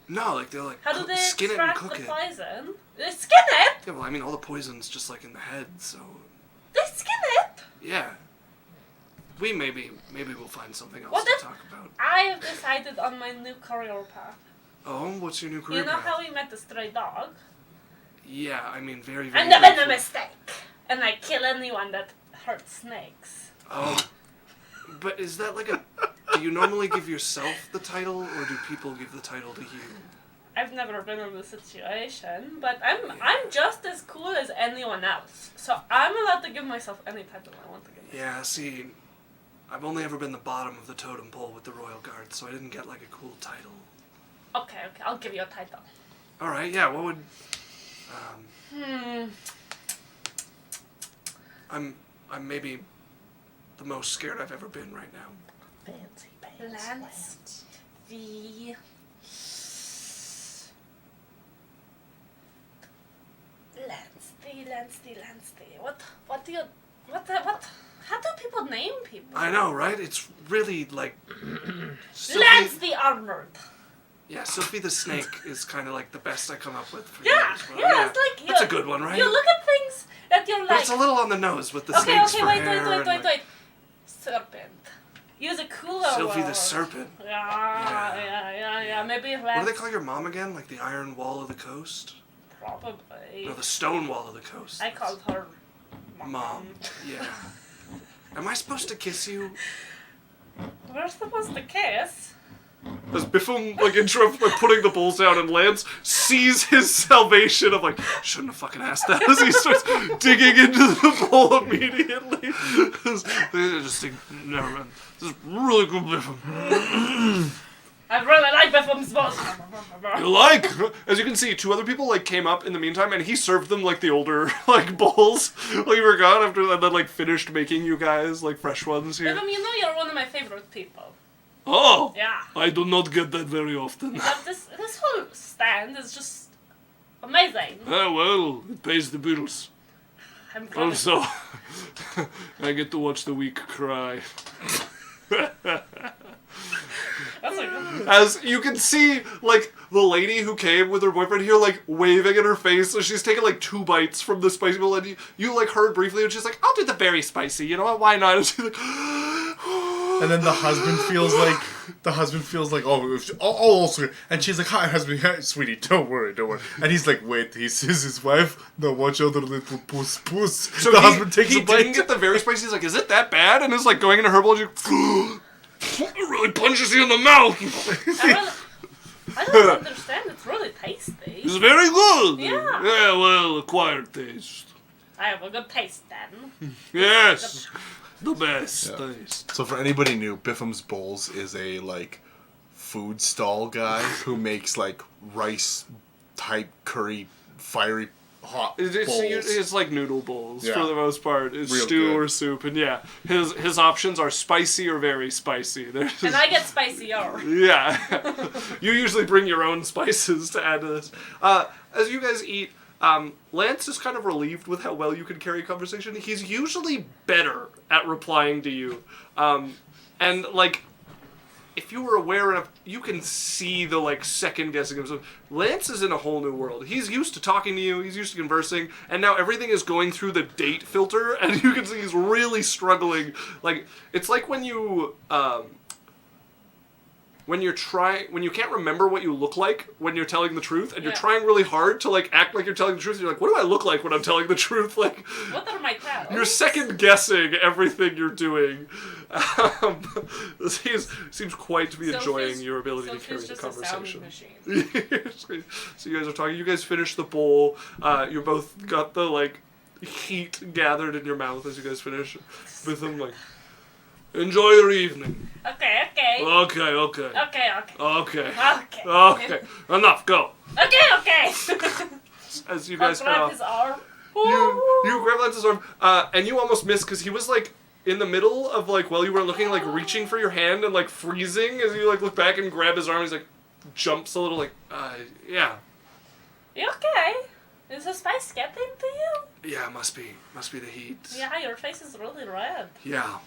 No, like they'll like How do they skin it and extract cook the it. poison? They skin it? Yeah, well, I mean, all the poison's just like in the head, so They skin it? yeah. We maybe we'll find something else What to if- talk about. I have decided on my new career path. Oh, what's your new career You know path? how we met the stray dog? Yeah, I mean, very, very. And the venom briefly. mistake! And I kill anyone that hurts snakes. Oh, but is that like a? Do you normally give yourself the title, or do people give the title to you? I've never been in this situation, but I'm just as cool as anyone else. So I'm allowed to give myself any title I want to give myself. Yeah, see, I've only ever been the bottom of the totem pole with the Royal Guard, so I didn't get like a cool title. Okay, I'll give you a title. All right, yeah. What would? I'm maybe the most scared I've ever been right now. Fancy pants. Lance. The... Lance. What do you... What... How do people name people? I know, right? It's really like. Lance the Armored. Yeah, Cylph'e the Snake is kind of like the best I come up with for Yeah, you as well. yeah, it's like... That's a good one, right? You look at things that you're But like... it's a little on the nose with the Okay, snakes okay, for wait. hair and, like, Serpent. Use a cooler Cylph'e word. the Serpent. Yeah. Maybe What do Lance... they call your mom again? Like the Iron Wall of the Coast? Probably. No, the Stone Wall of the Coast. I called her... Mom. Yeah. Am I supposed to kiss you? We're supposed to kiss. As Biffum like interrupts by putting the bowls down, and Lance sees his salvation of like, shouldn't have fucking asked that, as he starts digging into the bowl immediately. Just think, never mind. This is really good, Biffum. I really like Biffum's voice. You like? As you can see, two other people like came up in the meantime, and he served them like the older like bowls. Like we were gone after that, then like finished making you guys like fresh ones here. Biffum, you know you're one of my favorite people. Oh, Yeah. I do not get that very often. But this whole stand is just amazing. Well, it pays the bills. I'm glad. Also, I get to watch the weak cry. That's a good. As you can see, like, the lady who came with her boyfriend here, like, waving in her face, so she's taking, like, 2 bites from the spicy bowl, and you like, heard briefly, and she's like, I'll do the very spicy, you know what, why not? And she's like, And then the husband feels like, oh, also, and she's like, hi, husband, hi, sweetie, don't worry. And he's like, wait, he sees his wife? No, watch out, the little puss. So the he, husband takes he a bite. didn't get the very spicy, he's like, is it that bad? And it's like going into her bowl, and it really punches you in the mouth. I don't understand. It's really tasty. It's very good. Yeah. Yeah, well, acquired taste. I have a good taste then. Yes. The best Yeah. taste. So for anybody new, Biffum's Bowls is a, like, food stall guy who makes, like, rice-type curry, fiery, hot bowls. It's like noodle bowls Yeah. for the most part. It's Real stew good. or soup, and yeah, his options are spicy or very spicy. There's And I get spicier. yeah, you usually bring your own spices to add to this. As you guys eat, Lance is kind of relieved with how well you can carry conversation. He's usually better at replying to you, and like. If you were aware enough, you can see the, like, second guessing himself. Lance is in a whole new world. He's used to talking to you, he's used to conversing, and now everything is going through the date filter, and you can see he's really struggling. Like, it's like when you, when you can't remember what you look like when you're telling the truth, and you're Yeah. trying really hard to, like, act like you're telling the truth, and you're like, what do I look like when I'm telling the truth? Like, What are my talents? you're second guessing everything you're doing. He seems quite to be enjoying your ability to carry the just a sound conversation. machine. So you guys are talking. You guys finish the bowl. You both got the, like, heat gathered in your mouth as you guys finish. With them, like, enjoy your evening. Okay. Okay. Enough. Go. Okay. As you I'll guys head grab off. his arm. You grab Lance's arm, and you almost missed because he was, like, in the middle of, like, while you were looking, like, reaching for your hand and, like, freezing as you, like, look back and grab his arm. He's, like, jumps a little, like, yeah. You okay? Is the spice getting to you? Yeah, must be the heat. Yeah, your face is really red. Yeah.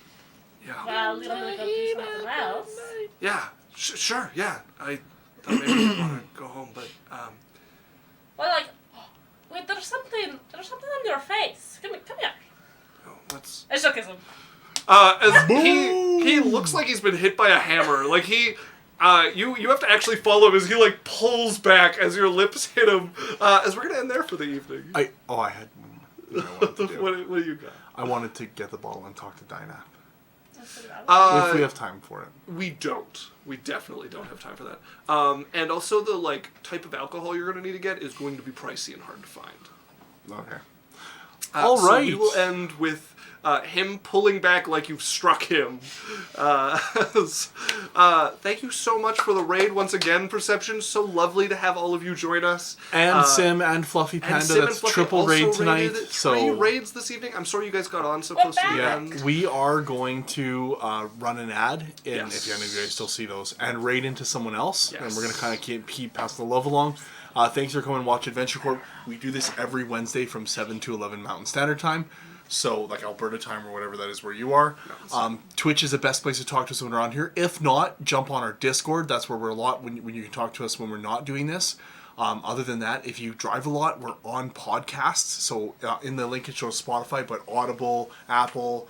Well, you want to go do something else? Yeah, sure, yeah. I thought maybe you'd want to go home, but, Well, like, wait, there's something on your face. Come here. oh, what's... I shook his him. As he looks like he's been hit by a hammer. Like, you have to actually follow him as he, like, pulls back as your lips hit him. As we're gonna end there for the evening. I had one thing I wanted to do. What do you got? I wanted to get the bottle and talk to Dinah. Uh, If we have time for it. We don't. We definitely don't have time for that. And also the, like, type of alcohol you're going to need to get is going to be pricey and hard to find. Okay. So we will end with him pulling back like you've struck him. Thank you so much for the raid once again, Perception. So lovely to have all of you join us. And Sim and Fluffy Panda. Sim and That's Fluffy triple also raid tonight. raided 3 So raids this evening. I'm sorry you guys got on so close to the yeah, end. we are going to run an ad, and Yes. if any of you guys still see those, and raid into someone else, and Yes. we're gonna kind of keep passing the love along. Thanks for coming and watch Adventure Corp. We do this every Wednesday from 7 to 11 Mountain Standard Time. So, like Alberta time or whatever that is where you are. Twitch is the best place to talk to us when we're on here. If not, jump on our Discord. That's where we're a lot when you can talk to us when we're not doing this. Other than that, if you drive a lot, we're on podcasts. So in the link it shows Spotify, but Audible, Apple,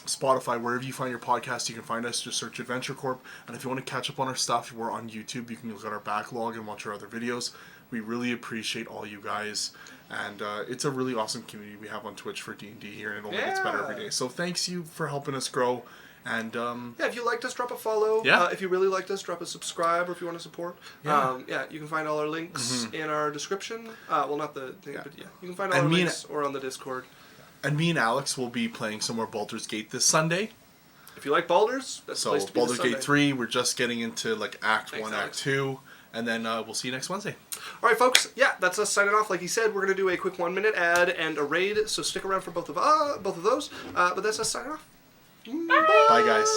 Spotify, wherever you find your podcast, you can find us. Just search Adventure Corp. And if you want to catch up on our stuff, we're on YouTube. You can look at our backlog and watch our other videos. We really appreciate all you guys. And it's a really awesome community we have on Twitch for D&D here, and it only gets better every day. So thanks you for helping us grow. And yeah, if you liked us, drop a follow. Yeah. If you really liked us, drop a subscribe, or if you want to support. Yeah. You can find all our links in our description. Well, not the thing, but yeah, you can find all And our me and- links or on the Discord. And me and Alex will be playing some more Baldur's Gate this Sunday. If you like Baldur's, that's the So place to be Baldur's this Gate Sunday. 3, we're just getting into like Act 1, Thanks, Act Alex. 2. And then we'll see you next Wednesday. All right, folks. Yeah, that's us signing off. Like he said, we're gonna do a quick 1-minute ad and a raid. So stick around for both of those. But that's us signing off. Bye, guys.